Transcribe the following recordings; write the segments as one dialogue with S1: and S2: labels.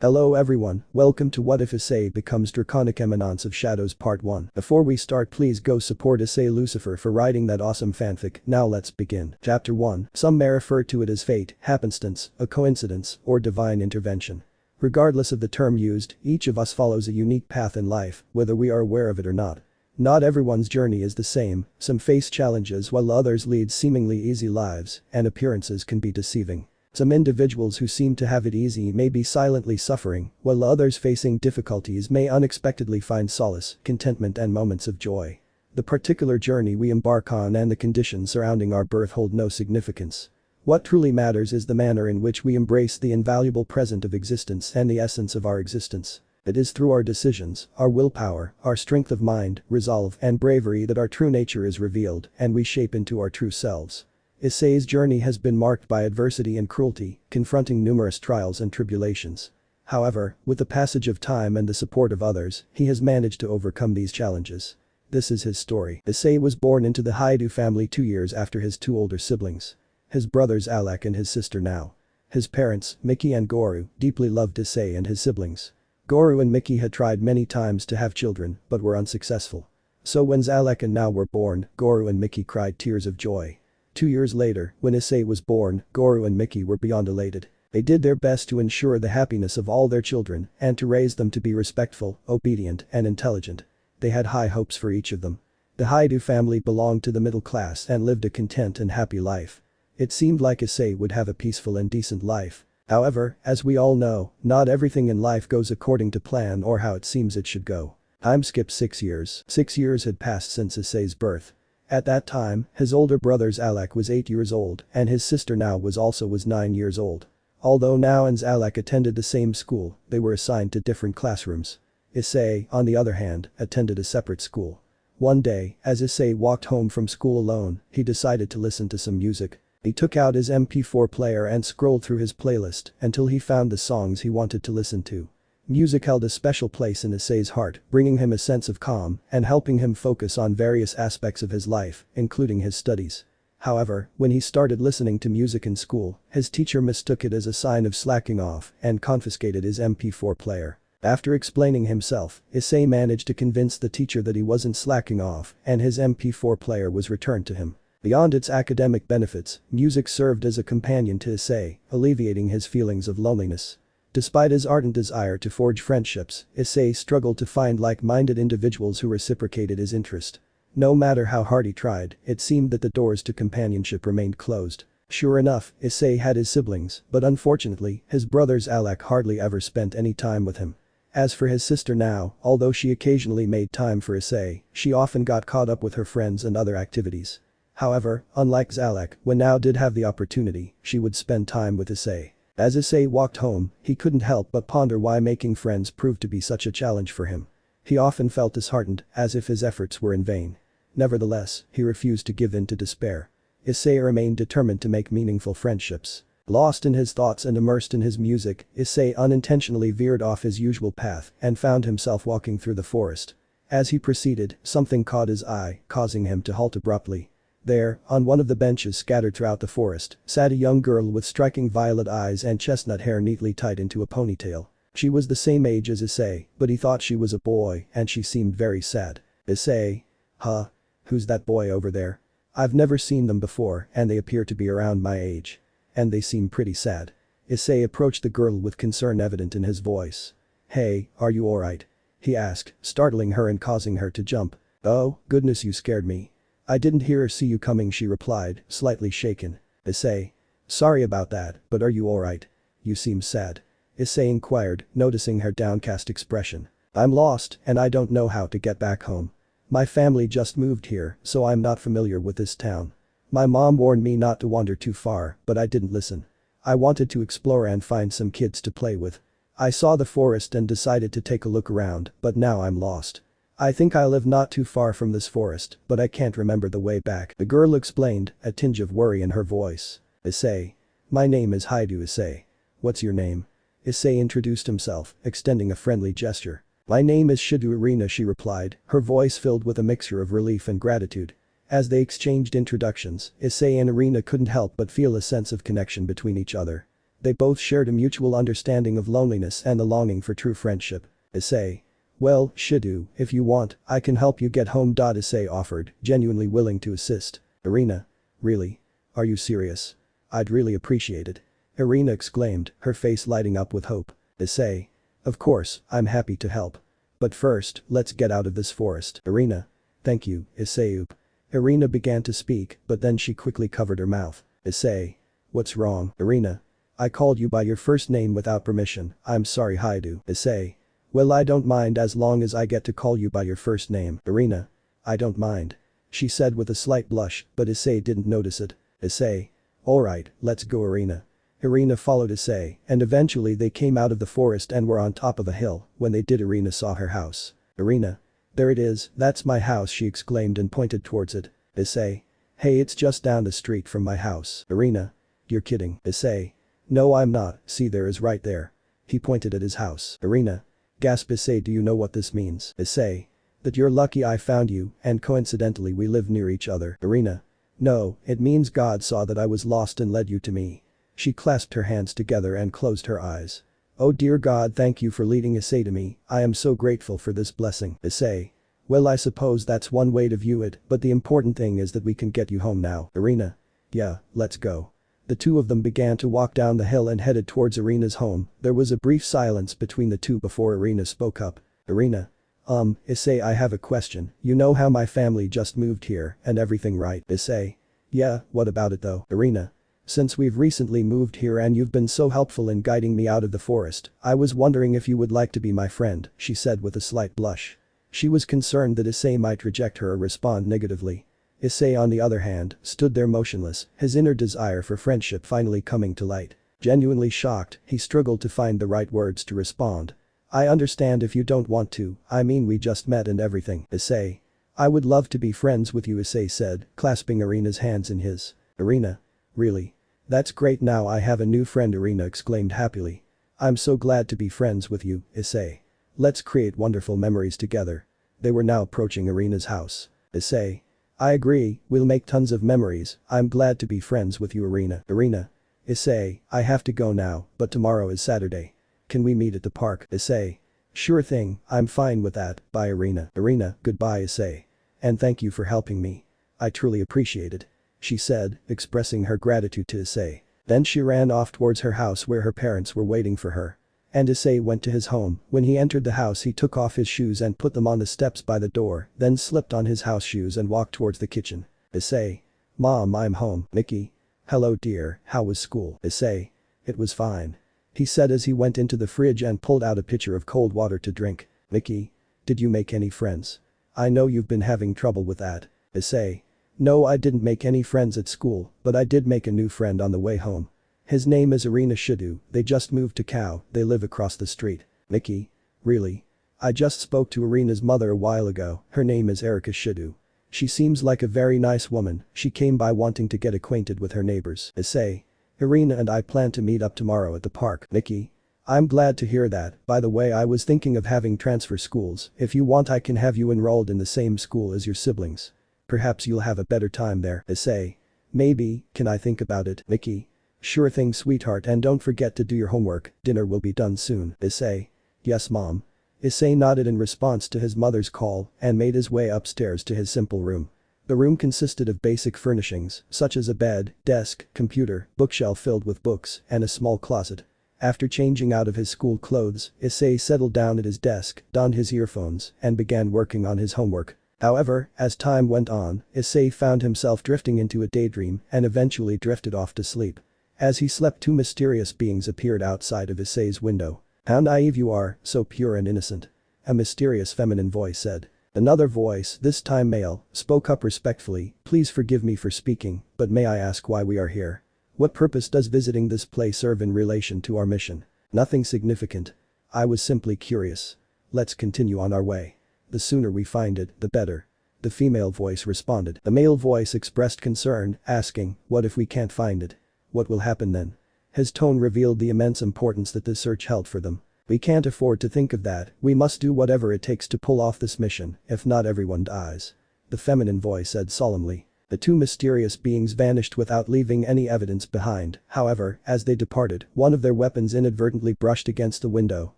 S1: Hello everyone, welcome to What If Issei Becomes Draconic Eminence of Shadows Part 1. Before we start, please go support Issei Lucifer for writing that awesome fanfic. Now let's begin. Chapter 1. Some may refer to it as fate, happenstance, a coincidence, or divine intervention. Regardless of the term used, each of us follows a unique path in life, whether we are aware of it or not. Not everyone's journey is the same, some face challenges while others lead seemingly easy lives, and appearances can be deceiving. Some individuals who seem to have it easy may be silently suffering, while others facing difficulties may unexpectedly find solace, contentment and moments of joy. The particular journey we embark on and the conditions surrounding our birth hold no significance. What truly matters is the manner in which we embrace the invaluable present of existence and the essence of our existence. It is through our decisions, our willpower, our strength of mind, resolve and bravery that our true nature is revealed and we shape into our true selves. Issei's journey has been marked by adversity and cruelty, confronting numerous trials and tribulations. However, with the passage of time and the support of others, he has managed to overcome these challenges. This is his story. Issei was born into the Hyoudou family 2 years after his two older siblings. His brothers Alec and his sister Now. His parents, Mickey and Goru, deeply loved Issei and his siblings. Goru and Mickey had tried many times to have children, but were unsuccessful. So when Alec and Now were born, Goru and Mickey cried tears of joy. 2 years later, when Issei was born, Goru and Mickey were beyond elated. They did their best to ensure the happiness of all their children and to raise them to be respectful, obedient, and intelligent. They had high hopes for each of them. The Hyoudou family belonged to the middle class and lived a content and happy life. It seemed like Issei would have a peaceful and decent life. However, as we all know, not everything in life goes according to plan or how it seems it should go. Time skipped 6 years. 6 years had passed since Issei's birth. At that time, his older brother Alec was 8 years old and his sister Now was 9 years old. Although Now and Alec attended the same school, they were assigned to different classrooms. Issei, on the other hand, attended a separate school. One day, as Issei walked home from school alone, he decided to listen to some music. He took out his MP4 player and scrolled through his playlist until he found the songs he wanted to listen to. Music held a special place in Issei's heart, bringing him a sense of calm and helping him focus on various aspects of his life, including his studies. However, when he started listening to music in school, his teacher mistook it as a sign of slacking off and confiscated his MP4 player. After explaining himself, Issei managed to convince the teacher that he wasn't slacking off and his MP4 player was returned to him. Beyond its academic benefits, music served as a companion to Issei, alleviating his feelings of loneliness. Despite his ardent desire to forge friendships, Issei struggled to find like-minded individuals who reciprocated his interest. No matter how hard he tried, it seemed that the doors to companionship remained closed. Sure enough, Issei had his siblings, but unfortunately, his brothers Alec hardly ever spent any time with him. As for his sister Now, although she occasionally made time for Issei, she often got caught up with her friends and other activities. However, unlike Alec, when Now did have the opportunity, she would spend time with Issei. As Issei walked home, he couldn't help but ponder why making friends proved to be such a challenge for him. He often felt disheartened, as if his efforts were in vain. Nevertheless, he refused to give in to despair. Issei remained determined to make meaningful friendships. Lost in his thoughts and immersed in his music, Issei unintentionally veered off his usual path and found himself walking through the forest. As he proceeded, something caught his eye, causing him to halt abruptly. There, on one of the benches scattered throughout the forest, sat a young girl with striking violet eyes and chestnut hair neatly tied into a ponytail. She was the same age as Issei, but he thought she was a boy and she seemed very sad. Issei? Huh? Who's that boy over there? I've never seen them before and they appear to be around my age. And they seem pretty sad. Issei approached the girl with concern evident in his voice. Hey, are you alright? He asked, startling her and causing her to jump. Oh, goodness, you scared me. I didn't hear or see you coming, she replied, slightly shaken. Issei. Sorry about that, but are you alright? You seem sad. Issei inquired, noticing her downcast expression. I'm lost and I don't know how to get back home. My family just moved here, so I'm not familiar with this town. My mom warned me not to wander too far, but I didn't listen. I wanted to explore and find some kids to play with. I saw the forest and decided to take a look around, but now I'm lost. I think I live not too far from this forest, but I can't remember the way back, the girl explained, a tinge of worry in her voice. Issei. My name is Hyoudou Issei. What's your name? Issei introduced himself, extending a friendly gesture. My name is Shidu Irina, she replied, her voice filled with a mixture of relief and gratitude. As they exchanged introductions, Issei and Irina couldn't help but feel a sense of connection between each other. They both shared a mutual understanding of loneliness and the longing for true friendship. Issei. Well, Shadow, if you want, I can help you get home. Issei offered, genuinely willing to assist. Irina. Really? Are you serious? I'd really appreciate it. Irina exclaimed, her face lighting up with hope. Issei. Of course, I'm happy to help. But first, let's get out of this forest. Irina. Thank you, Issei. Irina began to speak, but then she quickly covered her mouth. Issei. What's wrong? Irina. I called you by your first name without permission. I'm sorry. Haidu. Issei. Well, I don't mind as long as I get to call you by your first name. Irina. I don't mind. She said with a slight blush, but Issei didn't notice it. Issei. Alright, let's go. Irina. Irina followed Issei, and eventually they came out of the forest and were on top of a hill. When they did, Irina saw her house. Irina. There it is, that's my house, she exclaimed and pointed towards it. Issei. Hey, it's just down the street from my house. Irina. You're kidding. Issei. No, I'm not, see, there is right there. He pointed at his house. Irina. Gasp. Issei. Do you know what this means? Issei. That you're lucky I found you, and coincidentally we live near each other. Irina. No, it means God saw that I was lost and led you to me. She clasped her hands together and closed her eyes. Oh dear God, thank you for leading Issei to me, I am so grateful for this blessing. Issei. Well, I suppose that's one way to view it, but the important thing is that we can get you home now. Irina. Yeah, let's go. The two of them began to walk down the hill and headed towards Irina's home. There was a brief silence between the two before Irina spoke up. Irina. Issei, I have a question. You know how my family just moved here and everything, right? Issei. Yeah, what about it though? Irina. Since we've recently moved here and you've been so helpful in guiding me out of the forest, I was wondering if you would like to be my friend, she said with a slight blush. She was concerned that Issei might reject her or respond negatively. Issei, on the other hand, stood there motionless, his inner desire for friendship finally coming to light. Genuinely shocked, he struggled to find the right words to respond. I understand if you don't want to, I mean we just met and everything. Issei. I would love to be friends with you, Issei said, clasping Irina's hands in his. Irina. Really? That's great, now I have a new friend, Irina exclaimed happily. I'm so glad to be friends with you, Issei. Let's create wonderful memories together. They were now approaching Irina's house. Issei. I agree, we'll make tons of memories, I'm glad to be friends with you, Irina. Irina. Issei, I have to go now, but tomorrow is Saturday. Can we meet at the park? Issei. Sure thing, I'm fine with that, bye Irina. Irina, goodbye Issei. And thank you for helping me. I truly appreciate it. She said, expressing her gratitude to Issei. Then she ran off towards her house where her parents were waiting for her. And Issei went to his home. When he entered the house, he took off his shoes and put them on the steps by the door, then slipped on his house shoes and walked towards the kitchen. Issei. Mom, I'm home. Mickey. Hello dear, how was school? Issei. It was fine. He said as he went into the fridge and pulled out a pitcher of cold water to drink. Mickey. Did you make any friends? I know you've been having trouble with that. Issei. No, I didn't make any friends at school, but I did make a new friend on the way home. His name is Shadow, they just moved to Cow, they live across the street. Mickey. Really? I just spoke to Irina's mother a while ago, her name is Shadow. She seems like a very nice woman, she came by wanting to get acquainted with her neighbors. Issei. Irina and I plan to meet up tomorrow at the park. Mickey. I'm glad to hear that, by the way I was thinking of having transfer schools, if you want I can have you enrolled in the same school as your siblings. Perhaps you'll have a better time there. Issei. Maybe, can I think about it? Mickey. Sure thing sweetheart, and don't forget to do your homework, dinner will be done soon. Issei. Yes mom. Issei nodded in response to his mother's call and made his way upstairs to his simple room. The room consisted of basic furnishings, such as a bed, desk, computer, bookshelf filled with books, and a small closet. After changing out of his school clothes, Issei settled down at his desk, donned his earphones, and began working on his homework. However, as time went on, Issei found himself drifting into a daydream and eventually drifted off to sleep. As he slept, two mysterious beings appeared outside of Issei's window. How naive you are, so pure and innocent. A mysterious feminine voice said. Another voice, this time male, spoke up respectfully, please forgive me for speaking, but may I ask why we are here? What purpose does visiting this place serve in relation to our mission? Nothing significant. I was simply curious. Let's continue on our way. The sooner we find it, the better. The female voice responded. The male voice expressed concern, asking, what if we can't find it? What will happen then? His tone revealed the immense importance that this search held for them. We can't afford to think of that, we must do whatever it takes to pull off this mission, if not everyone dies. The feminine voice said solemnly. The two mysterious beings vanished without leaving any evidence behind. However, as they departed, one of their weapons inadvertently brushed against the window,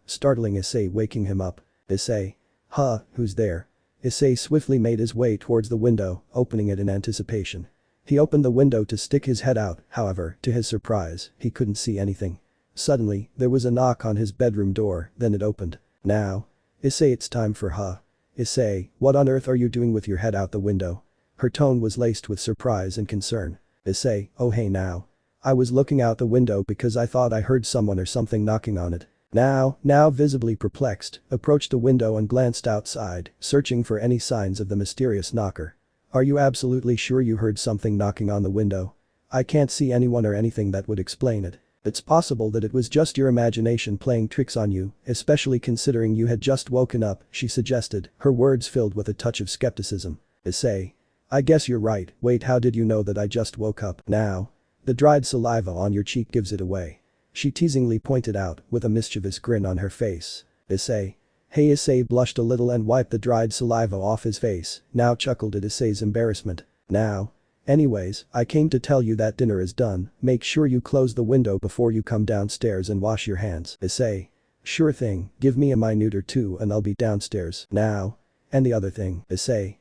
S1: startling Issei, waking him up. Issei. Huh, who's there? Issei swiftly made his way towards the window, opening it in anticipation. He opened the window to stick his head out, however, to his surprise, he couldn't see anything. Suddenly, there was a knock on his bedroom door, then it opened. Now. Issei, it's time for huh. Issei, what on earth are you doing with your head out the window? Her tone was laced with surprise and concern. Issei, oh hey now. I was looking out the window because I thought I heard someone or something knocking on it. Now visibly perplexed, approached the window and glanced outside, searching for any signs of the mysterious knocker. Are you absolutely sure you heard something knocking on the window? I can't see anyone or anything that would explain it. It's possible that it was just your imagination playing tricks on you, especially considering you had just woken up, she suggested, her words filled with a touch of skepticism. Issei. I guess you're right, wait, how did you know that I just woke up? Now. The dried saliva on your cheek gives it away. She teasingly pointed out, with a mischievous grin on her face. Issei. Hey, Issei blushed a little and wiped the dried saliva off his face, now chuckled at Issei's embarrassment. Now. Anyways, I came to tell you that dinner is done, make sure you close the window before you come downstairs and wash your hands. Issei. Sure thing, give me a minute or two and I'll be downstairs. Now. And the other thing, Issei.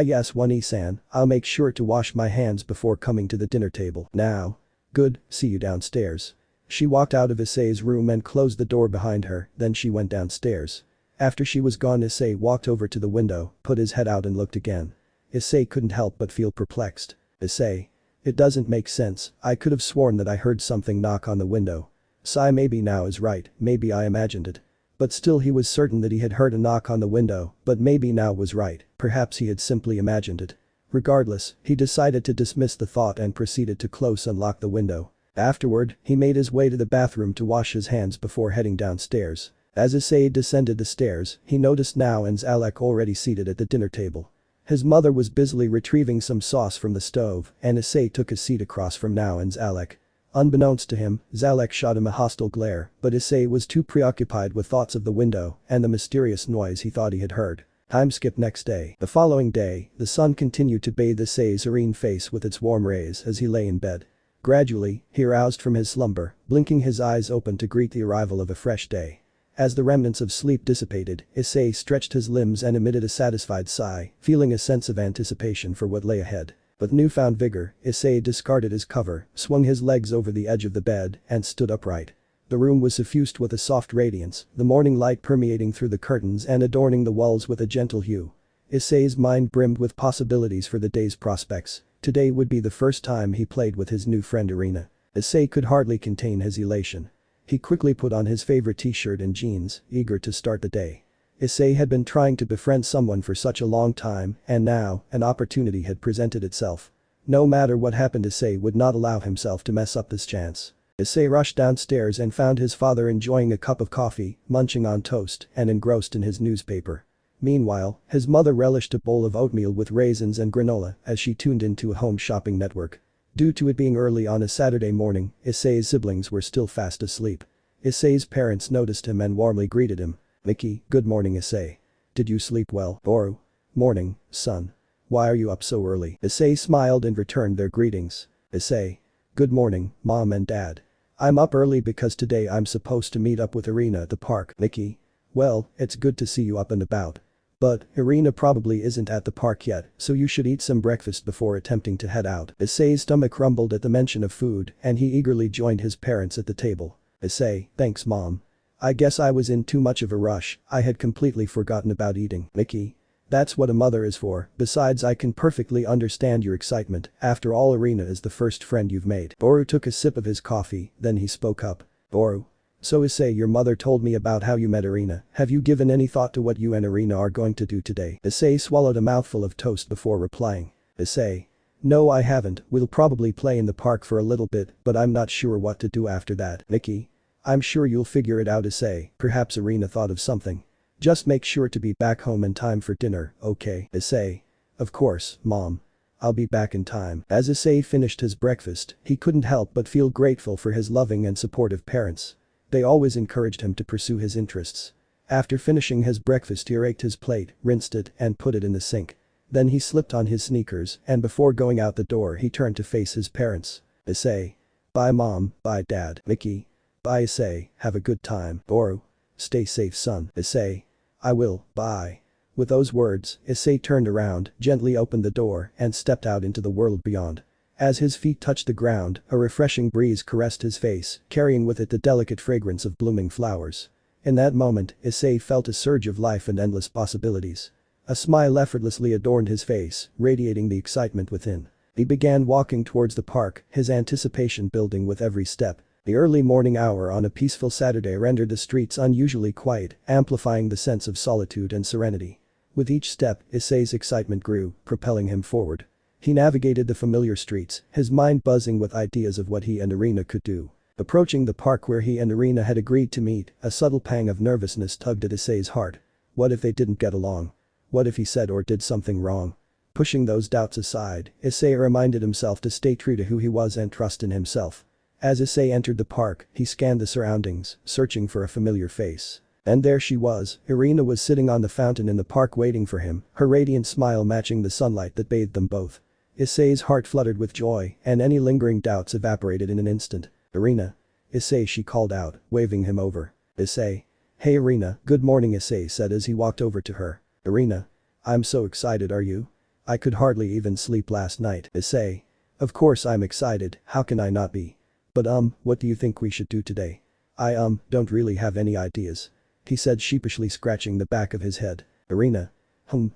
S1: Yes, one-san, I'll make sure to wash my hands before coming to the dinner table. Now. Good, see you downstairs. She walked out of Issei's room and closed the door behind her, then she went downstairs. After she was gone, Issei walked over to the window, put his head out and looked again. Issei couldn't help but feel perplexed. Issei. It doesn't make sense, I could have sworn that I heard something knock on the window. Maybe now is right, maybe I imagined it. But still he was certain that he had heard a knock on the window, but maybe now was right, perhaps he had simply imagined it. Regardless, he decided to dismiss the thought and proceeded to close and lock the window. Afterward, he made his way to the bathroom to wash his hands before heading downstairs. As Issei descended the stairs, he noticed Now and Zalek already seated at the dinner table. His mother was busily retrieving some sauce from the stove, and Issei took a seat across from Now and Zalek. Unbeknownst to him, Zalek shot him a hostile glare, but Issei was too preoccupied with thoughts of the window and the mysterious noise he thought he had heard. Time skip next day. The following day, the sun continued to bathe Issei's serene face with its warm rays as he lay in bed. Gradually, he roused from his slumber, blinking his eyes open to greet the arrival of a fresh day. As the remnants of sleep dissipated, Issei stretched his limbs and emitted a satisfied sigh, feeling a sense of anticipation for what lay ahead. With newfound vigor, Issei discarded his cover, swung his legs over the edge of the bed, and stood upright. The room was suffused with a soft radiance, the morning light permeating through the curtains and adorning the walls with a gentle hue. Issei's mind brimmed with possibilities for the day's prospects. Today would be the first time he played with his new friend Irina. Issei could hardly contain his elation. He quickly put on his favorite t-shirt and jeans, eager to start the day. Issei had been trying to befriend someone for such a long time, and now, an opportunity had presented itself. No matter what happened, Issei would not allow himself to mess up this chance. Issei rushed downstairs and found his father enjoying a cup of coffee, munching on toast, and engrossed in his newspaper. Meanwhile, his mother relished a bowl of oatmeal with raisins and granola as she tuned into a home shopping network. Due to it being early on a Saturday morning, Issei's siblings were still fast asleep. Issei's parents noticed him and warmly greeted him. Mickey, good morning Issei. Did you sleep well? Boru. Morning, son. Why are you up so early? Issei smiled and returned their greetings. Issei. Good morning, mom and dad. I'm up early because today I'm supposed to meet up with Irina at the park. Mickey. Well, it's good to see you up and about. But, Irina probably isn't at the park yet, so you should eat some breakfast before attempting to head out. Issei's stomach rumbled at the mention of food and he eagerly joined his parents at the table. Issei, thanks mom. I guess I was in too much of a rush, I had completely forgotten about eating. Mickey. That's what a mother is for, besides I can perfectly understand your excitement, after all Irina is the first friend you've made. Boru took a sip of his coffee, then he spoke up. Boru. So Issei, your mother told me about how you met Irina, have you given any thought to what you and Irina are going to do today? Issei swallowed a mouthful of toast before replying. Issei. No I haven't, we'll probably play in the park for a little bit, but I'm not sure what to do after that. Mickey. I'm sure you'll figure it out Issei, perhaps Irina thought of something. Just make sure to be back home in time for dinner, okay? Issei. Of course, mom. I'll be back in time. As Issei finished his breakfast, he couldn't help but feel grateful for his loving and supportive parents. They always encouraged him to pursue his interests. After finishing his breakfast he raked his plate, rinsed it, and put it in the sink. Then he slipped on his sneakers and before going out the door he turned to face his parents. Issei. Bye mom, bye dad. Mickey. Bye Issei, have a good time. Boru. Stay safe son. Issei. I will, bye. With those words, Issei turned around, gently opened the door and stepped out into the world beyond. As his feet touched the ground, a refreshing breeze caressed his face, carrying with it the delicate fragrance of blooming flowers. In that moment, Issei felt a surge of life and endless possibilities. A smile effortlessly adorned his face, radiating the excitement within. He began walking towards the park, his anticipation building with every step. The early morning hour on a peaceful Saturday rendered the streets unusually quiet, amplifying the sense of solitude and serenity. With each step, Issei's excitement grew, propelling him forward. He navigated the familiar streets, his mind buzzing with ideas of what he and Irina could do. Approaching the park where he and Irina had agreed to meet, a subtle pang of nervousness tugged at Issei's heart. What if they didn't get along? What if he said or did something wrong? Pushing those doubts aside, Issei reminded himself to stay true to who he was and trust in himself. As Issei entered the park, he scanned the surroundings, searching for a familiar face. And there she was, Irina was sitting on the fountain in the park waiting for him, her radiant smile matching the sunlight that bathed them both. Issei's heart fluttered with joy, and any lingering doubts evaporated in an instant. Irina. Issei, she called out, waving him over. Issei. Hey Irina, good morning Issei said as he walked over to her. Irina. I'm so excited, are you? I could hardly even sleep last night. Issei. Of course I'm excited, how can I not be? But what do you think we should do today? I don't really have any ideas. He said sheepishly scratching the back of his head. Irina.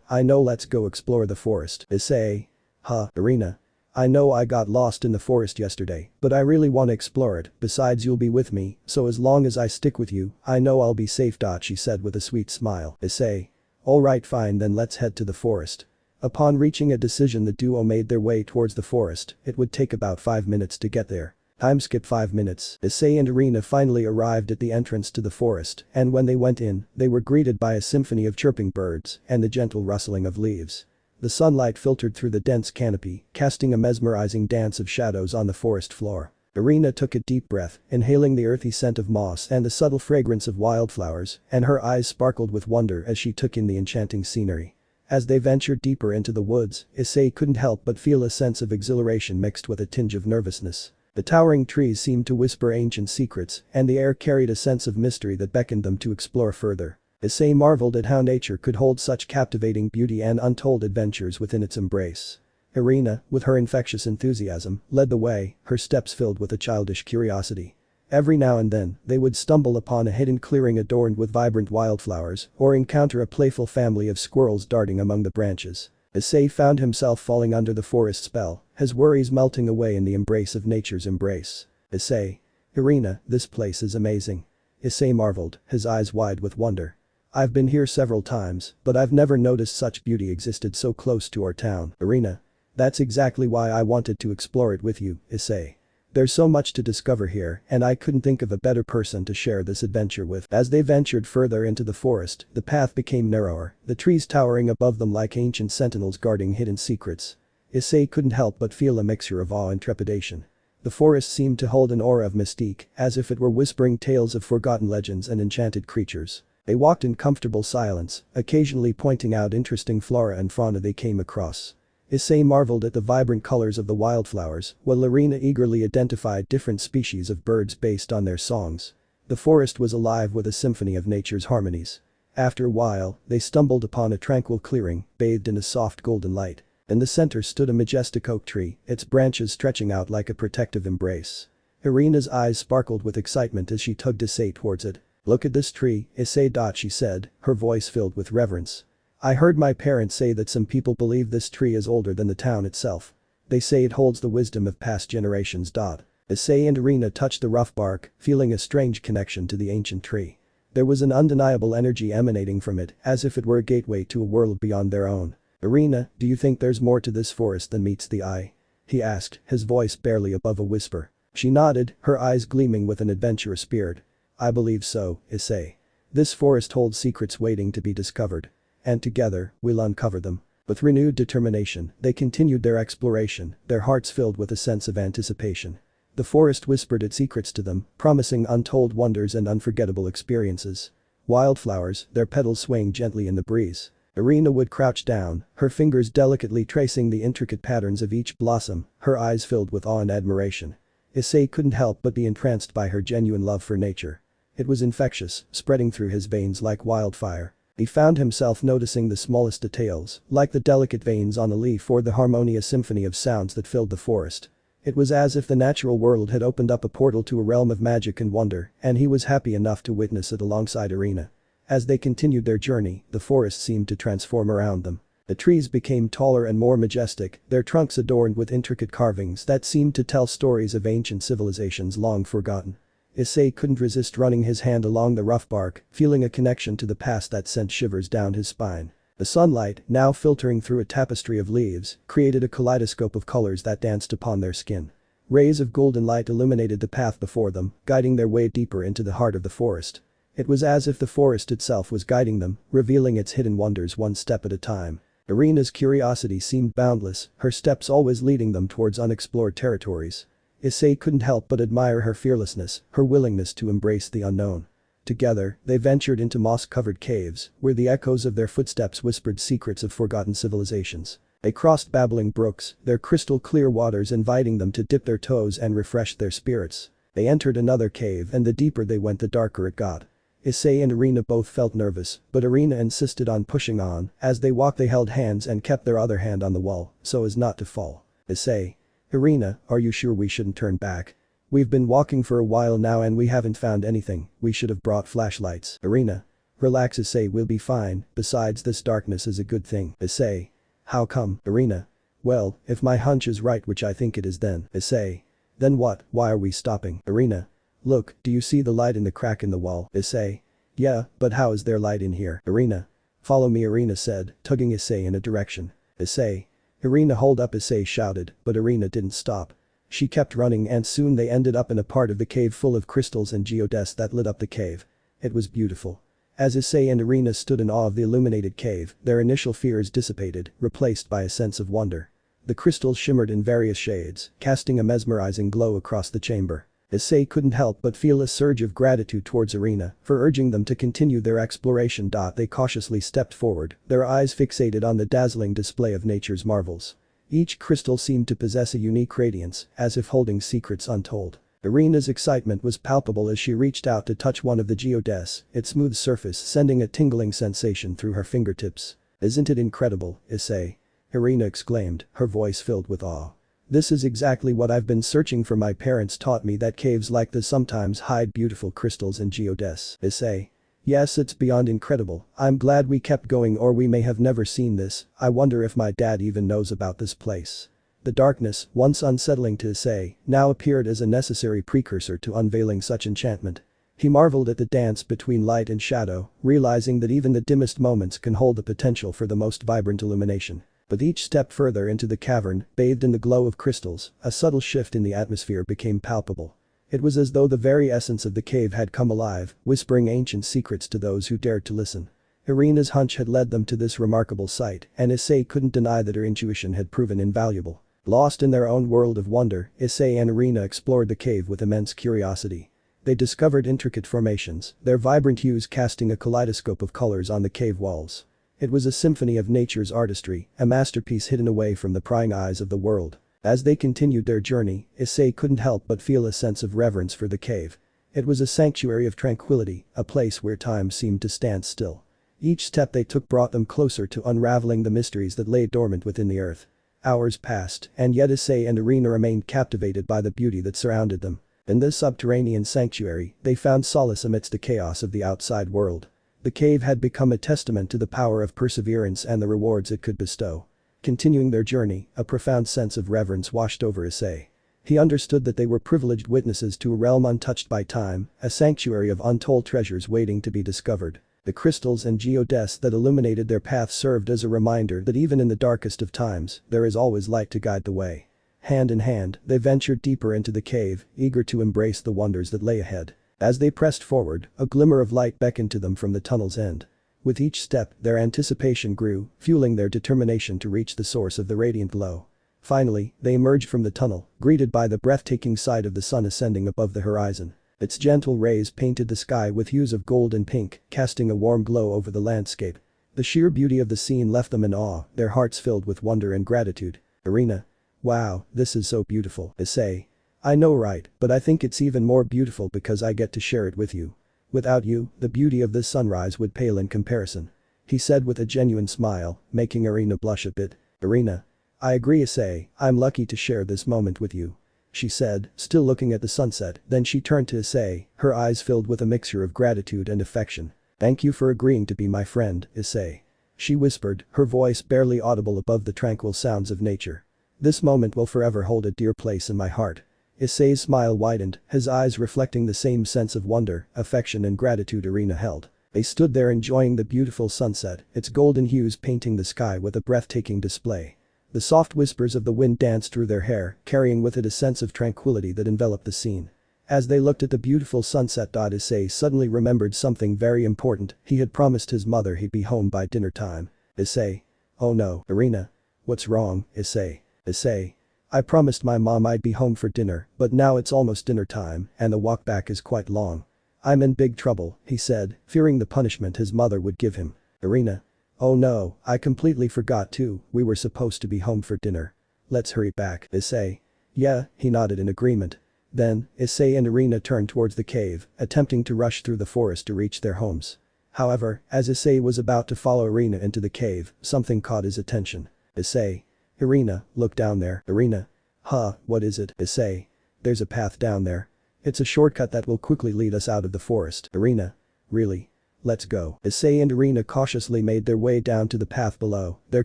S1: I know, let's go explore the forest. Issei. Huh, Irina. I know I got lost in the forest yesterday, but I really want to explore it, besides you'll be with me, so as long as I stick with you, I know I'll be safe. She said with a sweet smile. Issei. Alright fine then let's head to the forest. Upon reaching a decision the duo made their way towards the forest, it would take about 5 minutes to get there. Time skip 5 minutes, Issei and Irina finally arrived at the entrance to the forest, and when they went in, they were greeted by a symphony of chirping birds and the gentle rustling of leaves. The sunlight filtered through the dense canopy, casting a mesmerizing dance of shadows on the forest floor. Irina took a deep breath, inhaling the earthy scent of moss and the subtle fragrance of wildflowers, and her eyes sparkled with wonder as she took in the enchanting scenery. As they ventured deeper into the woods, Issei couldn't help but feel a sense of exhilaration mixed with a tinge of nervousness. The towering trees seemed to whisper ancient secrets, and the air carried a sense of mystery that beckoned them to explore further. Issei marveled at how nature could hold such captivating beauty and untold adventures within its embrace. Irina, with her infectious enthusiasm, led the way, her steps filled with a childish curiosity. Every now and then, they would stumble upon a hidden clearing adorned with vibrant wildflowers or encounter a playful family of squirrels darting among the branches. Issei found himself falling under the forest spell, his worries melting away in the embrace of nature's embrace. Issei. Irina, this place is amazing. Issei marveled, his eyes wide with wonder. I've been here several times, but I've never noticed such beauty existed so close to our town. Irina. That's exactly why I wanted to explore it with you, Issei. There's so much to discover here, and I couldn't think of a better person to share this adventure with. As they ventured further into the forest, the path became narrower, the trees towering above them like ancient sentinels guarding hidden secrets. Issei couldn't help but feel a mixture of awe and trepidation. The forest seemed to hold an aura of mystique, as if it were whispering tales of forgotten legends and enchanted creatures. They walked in comfortable silence, occasionally pointing out interesting flora and fauna they came across. Issei marveled at the vibrant colors of the wildflowers, while Irina eagerly identified different species of birds based on their songs. The forest was alive with a symphony of nature's harmonies. After a while, they stumbled upon a tranquil clearing, bathed in a soft golden light. In the center stood a majestic oak tree, its branches stretching out like a protective embrace. Irina's eyes sparkled with excitement as she tugged Issei towards it. Look at this tree, Issei. She said, her voice filled with reverence. I heard my parents say that some people believe this tree is older than the town itself. They say it holds the wisdom of past generations. Issei and Irina touched the rough bark, feeling a strange connection to the ancient tree. There was an undeniable energy emanating from it, as if it were a gateway to a world beyond their own. Irina, do you think there's more to this forest than meets the eye? He asked, his voice barely above a whisper. She nodded, her eyes gleaming with an adventurous spirit. I believe so, Issei. This forest holds secrets waiting to be discovered. And together, we'll uncover them. With renewed determination, they continued their exploration, their hearts filled with a sense of anticipation. The forest whispered its secrets to them, promising untold wonders and unforgettable experiences. Wildflowers, their petals swaying gently in the breeze. Irina would crouch down, her fingers delicately tracing the intricate patterns of each blossom, her eyes filled with awe and admiration. Issei couldn't help but be entranced by her genuine love for nature. It was infectious, spreading through his veins like wildfire. He found himself noticing the smallest details, like the delicate veins on a leaf or the harmonious symphony of sounds that filled the forest. It was as if the natural world had opened up a portal to a realm of magic and wonder, and he was happy enough to witness it alongside Irina. As they continued their journey, the forest seemed to transform around them. The trees became taller and more majestic, their trunks adorned with intricate carvings that seemed to tell stories of ancient civilizations long forgotten. Issei couldn't resist running his hand along the rough bark, feeling a connection to the past that sent shivers down his spine. The sunlight, now filtering through a tapestry of leaves, created a kaleidoscope of colors that danced upon their skin. Rays of golden light illuminated the path before them, guiding their way deeper into the heart of the forest. It was as if the forest itself was guiding them, revealing its hidden wonders one step at a time. Irina's curiosity seemed boundless, her steps always leading them towards unexplored territories. Issei couldn't help but admire her fearlessness, her willingness to embrace the unknown. Together, they ventured into moss-covered caves, where the echoes of their footsteps whispered secrets of forgotten civilizations. They crossed babbling brooks, their crystal-clear waters inviting them to dip their toes and refresh their spirits. They entered another cave and the deeper they went the darker it got. Issei and Irina both felt nervous, but Irina insisted on pushing on. As they walked they held hands and kept their other hand on the wall, so as not to fall. Issei. Irina, are you sure we shouldn't turn back? We've been walking for a while now and we haven't found anything, we should have brought flashlights. Irina. Relax Issei, we'll be fine, besides this darkness is a good thing. Issei. How come? Irina. Well, if my hunch is right, which I think it is, then. Issei. Then what, why are we stopping? Irina. Look, do you see the light in the crack in the wall? Issei. Yeah, but how is there light in here? Irina. Follow me, Irina said, tugging Issei in a direction. Issei. Irina, hold up, Issei shouted, but Irina didn't stop. She kept running and soon they ended up in a part of the cave full of crystals and geodes that lit up the cave. It was beautiful. As Issei and Irina stood in awe of the illuminated cave, their initial fears dissipated, replaced by a sense of wonder. The crystals shimmered in various shades, casting a mesmerizing glow across the chamber. Issei couldn't help but feel a surge of gratitude towards Irina for urging them to continue their exploration. They cautiously stepped forward, their eyes fixated on the dazzling display of nature's marvels. Each crystal seemed to possess a unique radiance, as if holding secrets untold. Irina's excitement was palpable as she reached out to touch one of the geodes, its smooth surface sending a tingling sensation through her fingertips. Isn't it incredible, Issei? Irina exclaimed, her voice filled with awe. This is exactly what I've been searching for. My parents taught me that caves like this sometimes hide beautiful crystals and geodes. Issei. Yes, it's beyond incredible. I'm glad we kept going or we may have never seen this. I wonder if my dad even knows about this place. The darkness, once unsettling to Issei, now appeared as a necessary precursor to unveiling such enchantment. He marveled at the dance between light and shadow, realizing that even the dimmest moments can hold the potential for the most vibrant illumination. With each step further into the cavern, bathed in the glow of crystals, a subtle shift in the atmosphere became palpable. It was as though the very essence of the cave had come alive, whispering ancient secrets to those who dared to listen. Irina's hunch had led them to this remarkable sight, and Issei couldn't deny that her intuition had proven invaluable. Lost in their own world of wonder, Issei and Irina explored the cave with immense curiosity. They discovered intricate formations, their vibrant hues casting a kaleidoscope of colors on the cave walls. It was a symphony of nature's artistry, a masterpiece hidden away from the prying eyes of the world. As they continued their journey, Issei couldn't help but feel a sense of reverence for the cave. It was a sanctuary of tranquility, a place where time seemed to stand still. Each step they took brought them closer to unraveling the mysteries that lay dormant within the earth. Hours passed, and yet Issei and Irina remained captivated by the beauty that surrounded them. In this subterranean sanctuary, they found solace amidst the chaos of the outside world. The cave had become a testament to the power of perseverance and the rewards it could bestow. Continuing their journey, a profound sense of reverence washed over Issei. He understood that they were privileged witnesses to a realm untouched by time, a sanctuary of untold treasures waiting to be discovered. The crystals and geodes that illuminated their path served as a reminder that even in the darkest of times, there is always light to guide the way. Hand in hand, they ventured deeper into the cave, eager to embrace the wonders that lay ahead. As they pressed forward, a glimmer of light beckoned to them from the tunnel's end. With each step, their anticipation grew, fueling their determination to reach the source of the radiant glow. Finally, they emerged from the tunnel, greeted by the breathtaking sight of the sun ascending above the horizon. Its gentle rays painted the sky with hues of gold and pink, casting a warm glow over the landscape. The sheer beauty of the scene left them in awe, their hearts filled with wonder and gratitude. Irina. Wow, this is so beautiful, Issei. I know, right, but I think it's even more beautiful because I get to share it with you. Without you, the beauty of this sunrise would pale in comparison. He said with a genuine smile, making Irina blush a bit. Irina. I agree, Issei, I'm lucky to share this moment with you. She said, still looking at the sunset, then she turned to Issei, her eyes filled with a mixture of gratitude and affection. Thank you for agreeing to be my friend, Issei. She whispered, her voice barely audible above the tranquil sounds of nature. This moment will forever hold a dear place in my heart. Issei's smile widened, his eyes reflecting the same sense of wonder, affection and gratitude Irina held. They stood there enjoying the beautiful sunset, its golden hues painting the sky with a breathtaking display. The soft whispers of the wind danced through their hair, carrying with it a sense of tranquility that enveloped the scene. As they looked at the beautiful sunset. Issei suddenly remembered something very important. He had promised his mother he'd be home by dinner time. Issei. Oh no, Irina. What's wrong, Issei? Issei. I promised my mom I'd be home for dinner, but now it's almost dinner time and the walk back is quite long. I'm in big trouble, he said, fearing the punishment his mother would give him. Irina. Oh no, I completely forgot too, we were supposed to be home for dinner. Let's hurry back, Issei. Yeah, he nodded in agreement. Then, Issei and Irina turned towards the cave, attempting to rush through the forest to reach their homes. However, as Issei was about to follow Irina into the cave, something caught his attention. Issei. Irina, look down there, Irina. Huh, what is it, Issei? There's a path down there. It's a shortcut that will quickly lead us out of the forest, Irina. Really? Let's go. Issei and Irina cautiously made their way down to the path below, their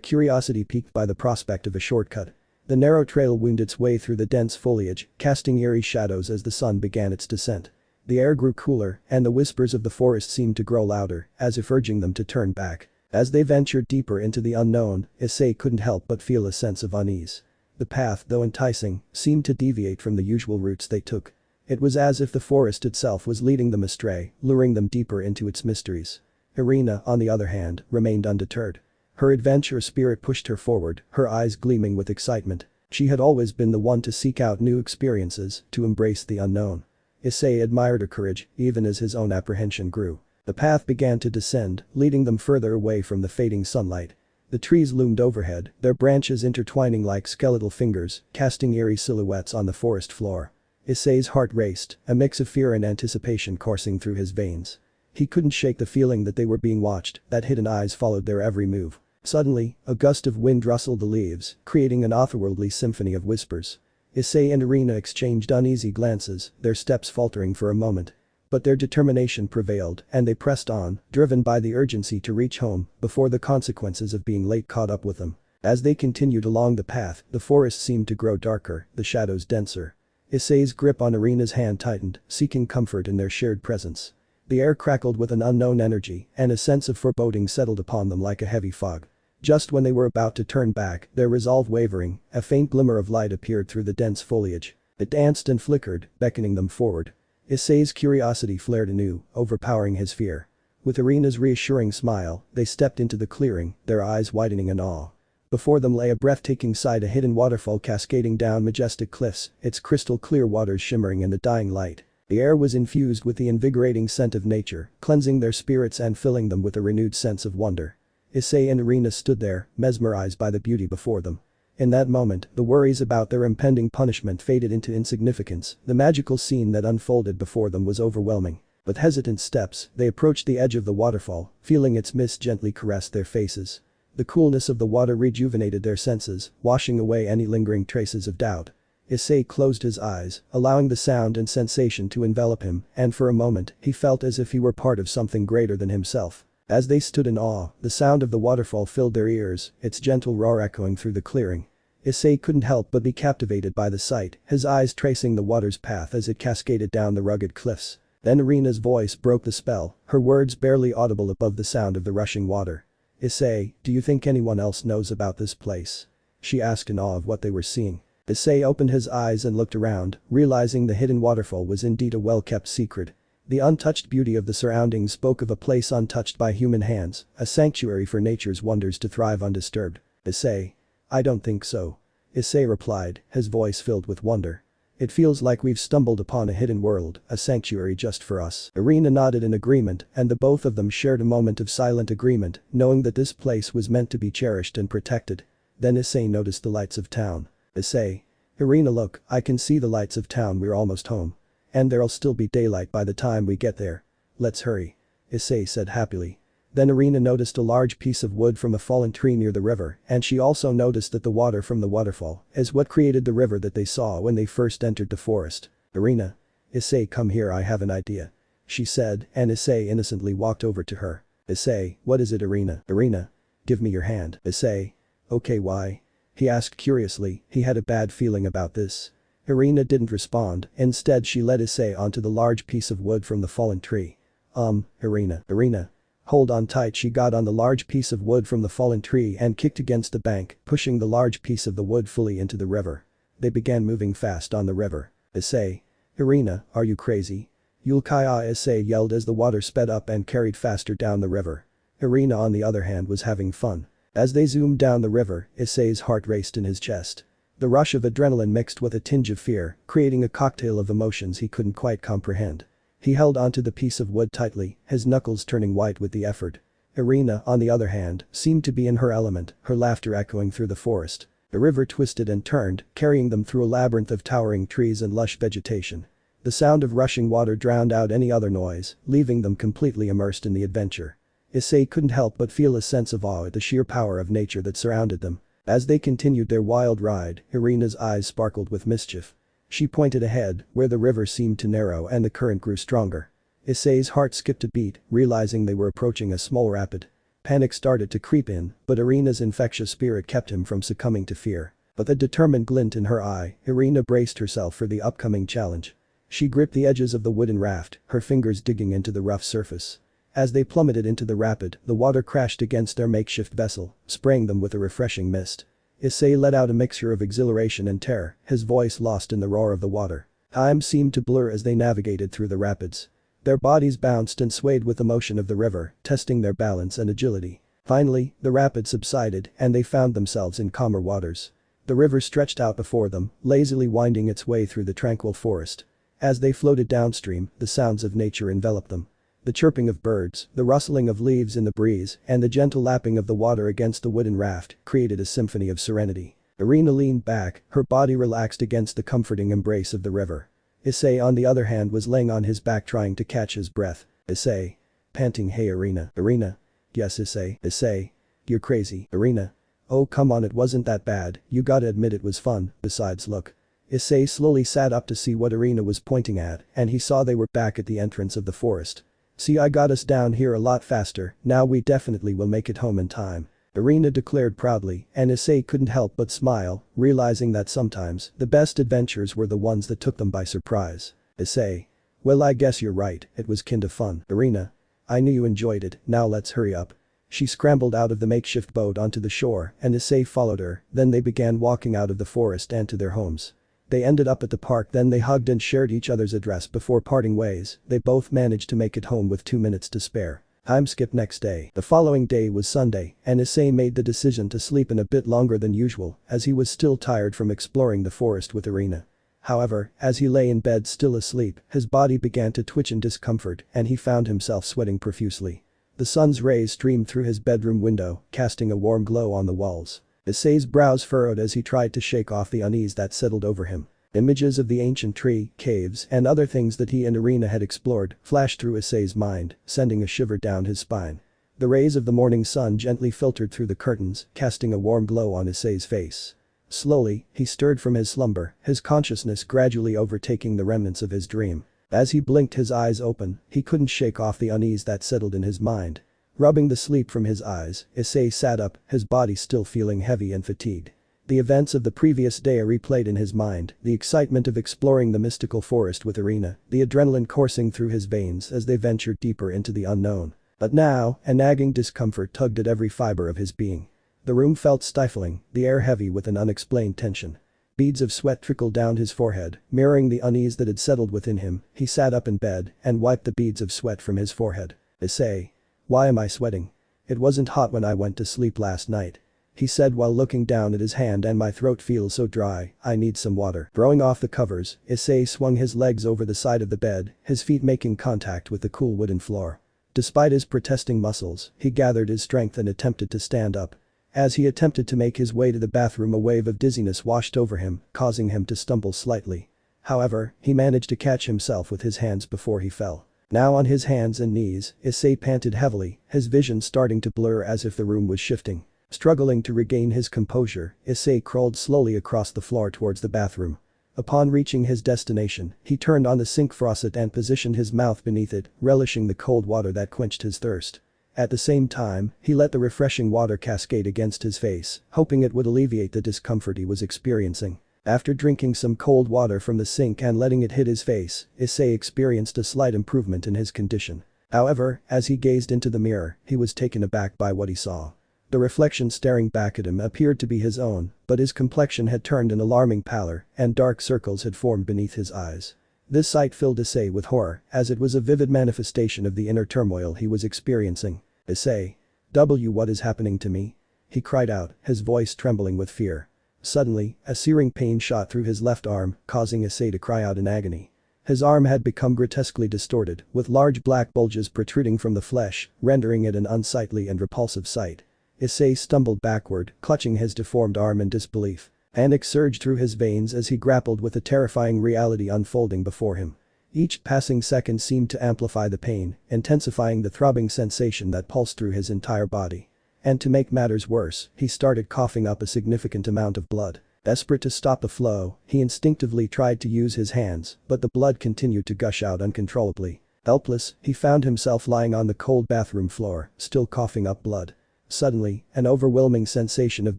S1: curiosity piqued by the prospect of a shortcut. The narrow trail wound its way through the dense foliage, casting eerie shadows as the sun began its descent. The air grew cooler, and the whispers of the forest seemed to grow louder, as if urging them to turn back. As they ventured deeper into the unknown, Issei couldn't help but feel a sense of unease. The path, though enticing, seemed to deviate from the usual routes they took. It was as if the forest itself was leading them astray, luring them deeper into its mysteries. Irina, on the other hand, remained undeterred. Her adventurous spirit pushed her forward, her eyes gleaming with excitement. She had always been the one to seek out new experiences, to embrace the unknown. Issei admired her courage, even as his own apprehension grew. The path began to descend, leading them further away from the fading sunlight. The trees loomed overhead, their branches intertwining like skeletal fingers, casting eerie silhouettes on the forest floor. Issei's heart raced, a mix of fear and anticipation coursing through his veins. He couldn't shake the feeling that they were being watched, that hidden eyes followed their every move. Suddenly, a gust of wind rustled the leaves, creating an otherworldly symphony of whispers. Issei and Irina exchanged uneasy glances, their steps faltering for a moment. But their determination prevailed, and they pressed on, driven by the urgency to reach home, before the consequences of being late caught up with them. As they continued along the path, the forest seemed to grow darker, the shadows denser. Issei's grip on Irina's hand tightened, seeking comfort in their shared presence. The air crackled with an unknown energy, and a sense of foreboding settled upon them like a heavy fog. Just when they were about to turn back, their resolve wavering, a faint glimmer of light appeared through the dense foliage. It danced and flickered, beckoning them forward. Issei's curiosity flared anew, overpowering his fear. With Irina's reassuring smile, they stepped into the clearing, their eyes widening in awe. Before them lay a breathtaking sight, a hidden waterfall cascading down majestic cliffs, its crystal clear waters shimmering in the dying light. The air was infused with the invigorating scent of nature, cleansing their spirits and filling them with a renewed sense of wonder. Issei and Irina stood there, mesmerized by the beauty before them. In that moment, the worries about their impending punishment faded into insignificance, the magical scene that unfolded before them was overwhelming. With hesitant steps, they approached the edge of the waterfall, feeling its mist gently caress their faces. The coolness of the water rejuvenated their senses, washing away any lingering traces of doubt. Issei closed his eyes, allowing the sound and sensation to envelop him, and for a moment, he felt as if he were part of something greater than himself. As they stood in awe, the sound of the waterfall filled their ears, its gentle roar echoing through the clearing. Issei couldn't help but be captivated by the sight, his eyes tracing the water's path as it cascaded down the rugged cliffs. Then Irina's voice broke the spell, her words barely audible above the sound of the rushing water. Issei, do you think anyone else knows about this place? She asked in awe of what they were seeing. Issei opened his eyes and looked around, realizing the hidden waterfall was indeed a well-kept secret. The untouched beauty of the surroundings spoke of a place untouched by human hands, a sanctuary for nature's wonders to thrive undisturbed. Issei. I don't think so. Issei replied, his voice filled with wonder. It feels like we've stumbled upon a hidden world, a sanctuary just for us. Irina nodded in agreement and the both of them shared a moment of silent agreement, knowing that this place was meant to be cherished and protected. Then Issei noticed the lights of town. Issei. Irina, look, I can see the lights of town, we're almost home. And there'll still be daylight by the time we get there. Let's hurry. Issei said happily. Then Irina noticed a large piece of wood from a fallen tree near the river, and she also noticed that the water from the waterfall is what created the river that they saw when they first entered the forest. Irina. Issei, come here, I have an idea. She said, and Issei innocently walked over to her. Issei, what is it, Irina? Irina. Give me your hand. Issei. Okay, why? He asked curiously, he had a bad feeling about this. Irina didn't respond, instead she led Issei onto the large piece of wood from the fallen tree. Irina. Hold on tight. She got on the large piece of wood from the fallen tree and kicked against the bank, pushing the large piece of the wood fully into the river. They began moving fast on the river. Issei. Irina, are you crazy? You'll kaya, Issei yelled as the water sped up and carried faster down the river. Irina on the other hand was having fun. As they zoomed down the river, Issei's heart raced in his chest. The rush of adrenaline mixed with a tinge of fear, creating a cocktail of emotions he couldn't quite comprehend. He held onto the piece of wood tightly, his knuckles turning white with the effort. Irina, on the other hand, seemed to be in her element, her laughter echoing through the forest. The river twisted and turned, carrying them through a labyrinth of towering trees and lush vegetation. The sound of rushing water drowned out any other noise, leaving them completely immersed in the adventure. Issei couldn't help but feel a sense of awe at the sheer power of nature that surrounded them. As they continued their wild ride, Irina's eyes sparkled with mischief. She pointed ahead, where the river seemed to narrow and the current grew stronger. Issei's heart skipped a beat, realizing they were approaching a small rapid. Panic started to creep in, but Irina's infectious spirit kept him from succumbing to fear. With a determined glint in her eye, Irina braced herself for the upcoming challenge. She gripped the edges of the wooden raft, her fingers digging into the rough surface. As they plummeted into the rapid, the water crashed against their makeshift vessel, spraying them with a refreshing mist. Issei let out a mixture of exhilaration and terror, his voice lost in the roar of the water. Time seemed to blur as they navigated through the rapids. Their bodies bounced and swayed with the motion of the river, testing their balance and agility. Finally, the rapid subsided and they found themselves in calmer waters. The river stretched out before them, lazily winding its way through the tranquil forest. As they floated downstream, the sounds of nature enveloped them. The chirping of birds, the rustling of leaves in the breeze, and the gentle lapping of the water against the wooden raft created a symphony of serenity. Irina leaned back, her body relaxed against the comforting embrace of the river. Issei on the other hand was laying on his back trying to catch his breath. Issei. Panting, hey Irina. Irina. Yes Issei. Issei. You're crazy. Irina. Oh come on, it wasn't that bad, you gotta admit it was fun, besides look. Issei slowly sat up to see what Irina was pointing at and he saw they were back at the entrance of the forest. See, I got us down here a lot faster, now we definitely will make it home in time. Irina declared proudly, and Issei couldn't help but smile, realizing that sometimes the best adventures were the ones that took them by surprise. Issei. Well, I guess you're right, it was kinda fun. Irina. I knew you enjoyed it, now let's hurry up. She scrambled out of the makeshift boat onto the shore and Issei followed her, then they began walking out of the forest and to their homes. They ended up at the park, then they hugged and shared each other's address before parting ways. They both managed to make it home with 2 minutes to spare. Time skip next day. The following day was Sunday and Issei made the decision to sleep in a bit longer than usual as he was still tired from exploring the forest with Irina. However, as he lay in bed still asleep, his body began to twitch in discomfort and he found himself sweating profusely. The sun's rays streamed through his bedroom window, casting a warm glow on the walls. Issei's brows furrowed as he tried to shake off the unease that settled over him. Images of the ancient tree, caves, and other things that he and Irina had explored flashed through Issei's mind, sending a shiver down his spine. The rays of the morning sun gently filtered through the curtains, casting a warm glow on Issei's face. Slowly, he stirred from his slumber, his consciousness gradually overtaking the remnants of his dream. As he blinked his eyes open, he couldn't shake off the unease that settled in his mind. Rubbing the sleep from his eyes, Issei sat up, his body still feeling heavy and fatigued. The events of the previous day replayed in his mind, the excitement of exploring the mystical forest with Irina, the adrenaline coursing through his veins as they ventured deeper into the unknown. But now, a nagging discomfort tugged at every fiber of his being. The room felt stifling, the air heavy with an unexplained tension. Beads of sweat trickled down his forehead, mirroring the unease that had settled within him. He sat up in bed and wiped the beads of sweat from his forehead. Issei. Why am I sweating? It wasn't hot when I went to sleep last night. he said while looking down at his hand, and my throat feels so dry, I need some water. Throwing off the covers, Issei swung his legs over the side of the bed, his feet making contact with the cool wooden floor. Despite his protesting muscles, he gathered his strength and attempted to stand up. As he attempted to make his way to the bathroom, a wave of dizziness washed over him, causing him to stumble slightly. However, he managed to catch himself with his hands before he fell. Now on his hands and knees, Issei panted heavily, his vision starting to blur as if the room was shifting. Struggling to regain his composure, Issei crawled slowly across the floor towards the bathroom. Upon reaching his destination, he turned on the sink faucet and positioned his mouth beneath it, relishing the cold water that quenched his thirst. At the same time, he let the refreshing water cascade against his face, hoping it would alleviate the discomfort he was experiencing. After drinking some cold water from the sink and letting it hit his face, Issei experienced a slight improvement in his condition. However, as he gazed into the mirror, he was taken aback by what he saw. The reflection staring back at him appeared to be his own, but his complexion had turned an alarming pallor, and dark circles had formed beneath his eyes. This sight filled Issei with horror, as it was a vivid manifestation of the inner turmoil he was experiencing. Issei. What is happening to me? He cried out, his voice trembling with fear. Suddenly, a searing pain shot through his left arm, causing Issei to cry out in agony. His arm had become grotesquely distorted, with large black bulges protruding from the flesh, rendering it an unsightly and repulsive sight. Issei stumbled backward, clutching his deformed arm in disbelief. Panic surged through his veins as he grappled with the terrifying reality unfolding before him. Each passing second seemed to amplify the pain, intensifying the throbbing sensation that pulsed through his entire body. And to make matters worse, he started coughing up a significant amount of blood. Desperate to stop the flow, he instinctively tried to use his hands, but the blood continued to gush out uncontrollably. Helpless, he found himself lying on the cold bathroom floor, still coughing up blood. Suddenly, an overwhelming sensation of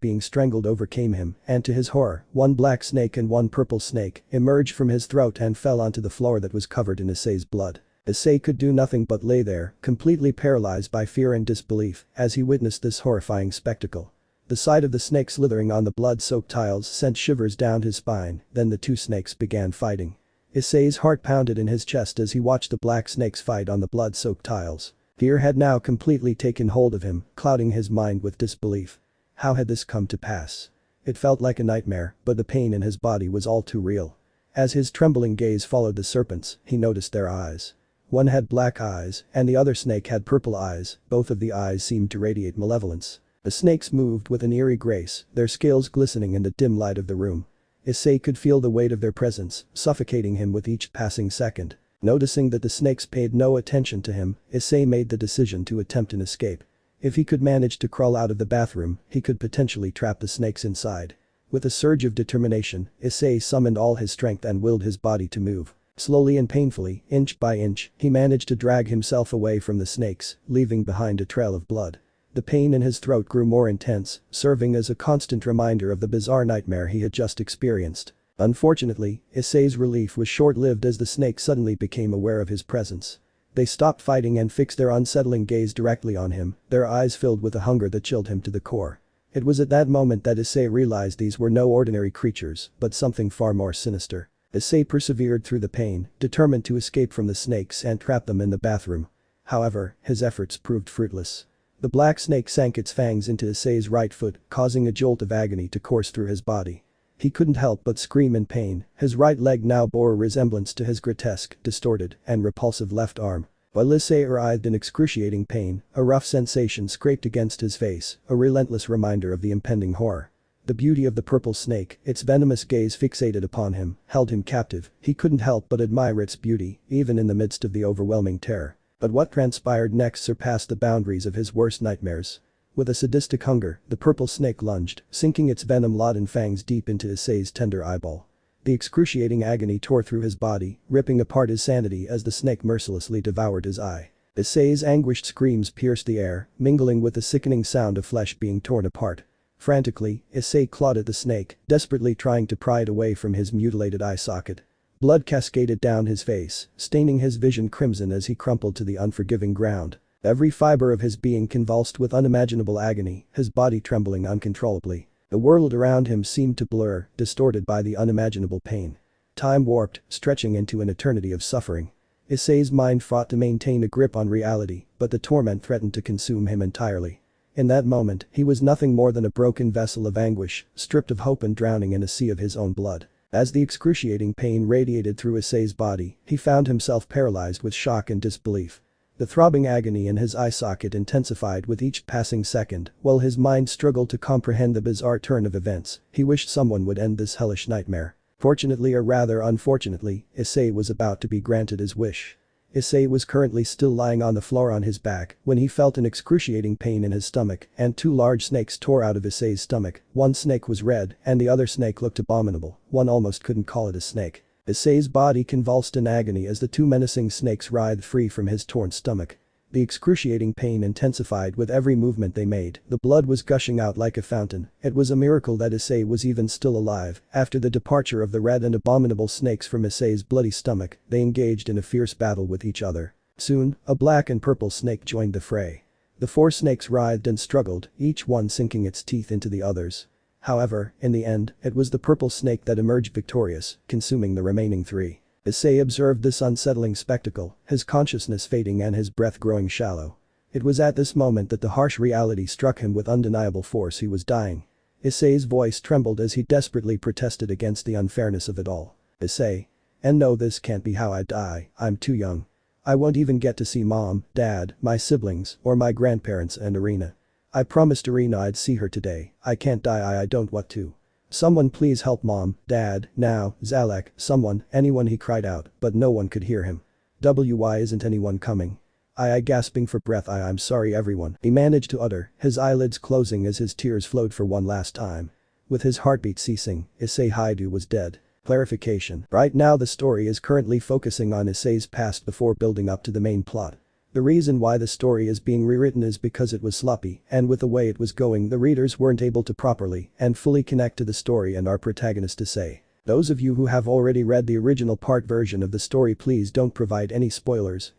S1: being strangled overcame him, and to his horror, one black snake and one purple snake emerged from his throat and fell onto the floor that was covered in Issei's blood. Issei could do nothing but lay there, completely paralyzed by fear and disbelief, as he witnessed this horrifying spectacle. The sight of the snake slithering on the blood-soaked tiles sent shivers down his spine, then the two snakes began fighting. Issei's heart pounded in his chest as he watched the black snakes fight on the blood-soaked tiles. Fear had now completely taken hold of him, clouding his mind with disbelief. How had this come to pass? It felt like a nightmare, but the pain in his body was all too real. As his trembling gaze followed the serpents, he noticed their eyes. One had black eyes, and the other snake had purple eyes, both of the eyes seemed to radiate malevolence. The snakes moved with an eerie grace, their scales glistening in the dim light of the room. Issei could feel the weight of their presence, suffocating him with each passing second. Noticing that the snakes paid no attention to him, Issei made the decision to attempt an escape. If he could manage to crawl out of the bathroom, he could potentially trap the snakes inside. With a surge of determination, Issei summoned all his strength and willed his body to move. Slowly and painfully, inch by inch, he managed to drag himself away from the snakes, leaving behind a trail of blood. The pain in his throat grew more intense, serving as a constant reminder of the bizarre nightmare he had just experienced. Unfortunately, Issei's relief was short-lived as the snakes suddenly became aware of his presence. They stopped fighting and fixed their unsettling gaze directly on him, their eyes filled with a hunger that chilled him to the core. It was at that moment that Issei realized these were no ordinary creatures, but something far more sinister. Issei persevered through the pain, determined to escape from the snakes and trap them in the bathroom. However, his efforts proved fruitless. The black snake sank its fangs into Issei's right foot, causing a jolt of agony to course through his body. He couldn't help but scream in pain, his right leg now bore a resemblance to his grotesque, distorted, and repulsive left arm. While Issei writhed in excruciating pain, a rough sensation scraped against his face, a relentless reminder of the impending horror. The beauty of the purple snake, its venomous gaze fixated upon him, held him captive. He couldn't help but admire its beauty, even in the midst of the overwhelming terror. But what transpired next surpassed the boundaries of his worst nightmares. With a sadistic hunger, the purple snake lunged, sinking its venom-laden fangs deep into Issei's tender eyeball. The excruciating agony tore through his body, ripping apart his sanity as the snake mercilessly devoured his eye. Issei's anguished screams pierced the air, mingling with the sickening sound of flesh being torn apart. Frantically, Issei clawed at the snake, desperately trying to pry it away from his mutilated eye socket. Blood cascaded down his face, staining his vision crimson as he crumpled to the unforgiving ground. Every fiber of his being convulsed with unimaginable agony, his body trembling uncontrollably. The world around him seemed to blur, distorted by the unimaginable pain. Time warped, stretching into an eternity of suffering. Issei's mind fought to maintain a grip on reality, but the torment threatened to consume him entirely. In that moment, he was nothing more than a broken vessel of anguish, stripped of hope and drowning in a sea of his own blood. As the excruciating pain radiated through Issei's body, he found himself paralyzed with shock and disbelief. The throbbing agony in his eye socket intensified with each passing second, while his mind struggled to comprehend the bizarre turn of events. He wished someone would end this hellish nightmare. Fortunately or rather unfortunately, Issei was about to be granted his wish. Issei was currently still lying on the floor on his back when he felt an excruciating pain in his stomach and two large snakes tore out of Issei's stomach. One snake was red and the other snake looked abominable. One almost couldn't call it a snake. Issei's body convulsed in agony as the two menacing snakes writhed free from his torn stomach. The excruciating pain intensified with every movement they made. The blood was gushing out like a fountain. It was a miracle that Issei was even still alive. After the departure of the red and abominable snakes from Issei's bloody stomach, they engaged in a fierce battle with each other. Soon, a black and purple snake joined the fray. The four snakes writhed and struggled, each one sinking its teeth into the others. However, in the end, it was the purple snake that emerged victorious, consuming the remaining three. Issei observed this unsettling spectacle, his consciousness fading and his breath growing shallow. It was at this moment that the harsh reality struck him with undeniable force. He was dying. Issei's voice trembled as he desperately protested against the unfairness of it all. Issei. And no, this can't be how I die, I'm too young. I won't even get to see mom, dad, my siblings, or my grandparents and Irina. I promised Irina I'd see her today. I can't die. I don't want to. Someone please help mom, dad, now, Zalek, someone, anyone, he cried out, but no one could hear him. Why isn't anyone coming? I gasping for breath. I'm sorry everyone, he managed to utter, his eyelids closing as his tears flowed for one last time. With his heartbeat ceasing, Isseihyoudou was dead. Clarification. Right now the story is currently focusing on Issei's past before building up to the main plot. The reason why the story is being rewritten is because it was sloppy, and with the way it was going the readers weren't able to properly and fully connect to the story and our protagonist Issei. Those of you who have already read the original part version of the story, please don't provide any spoilers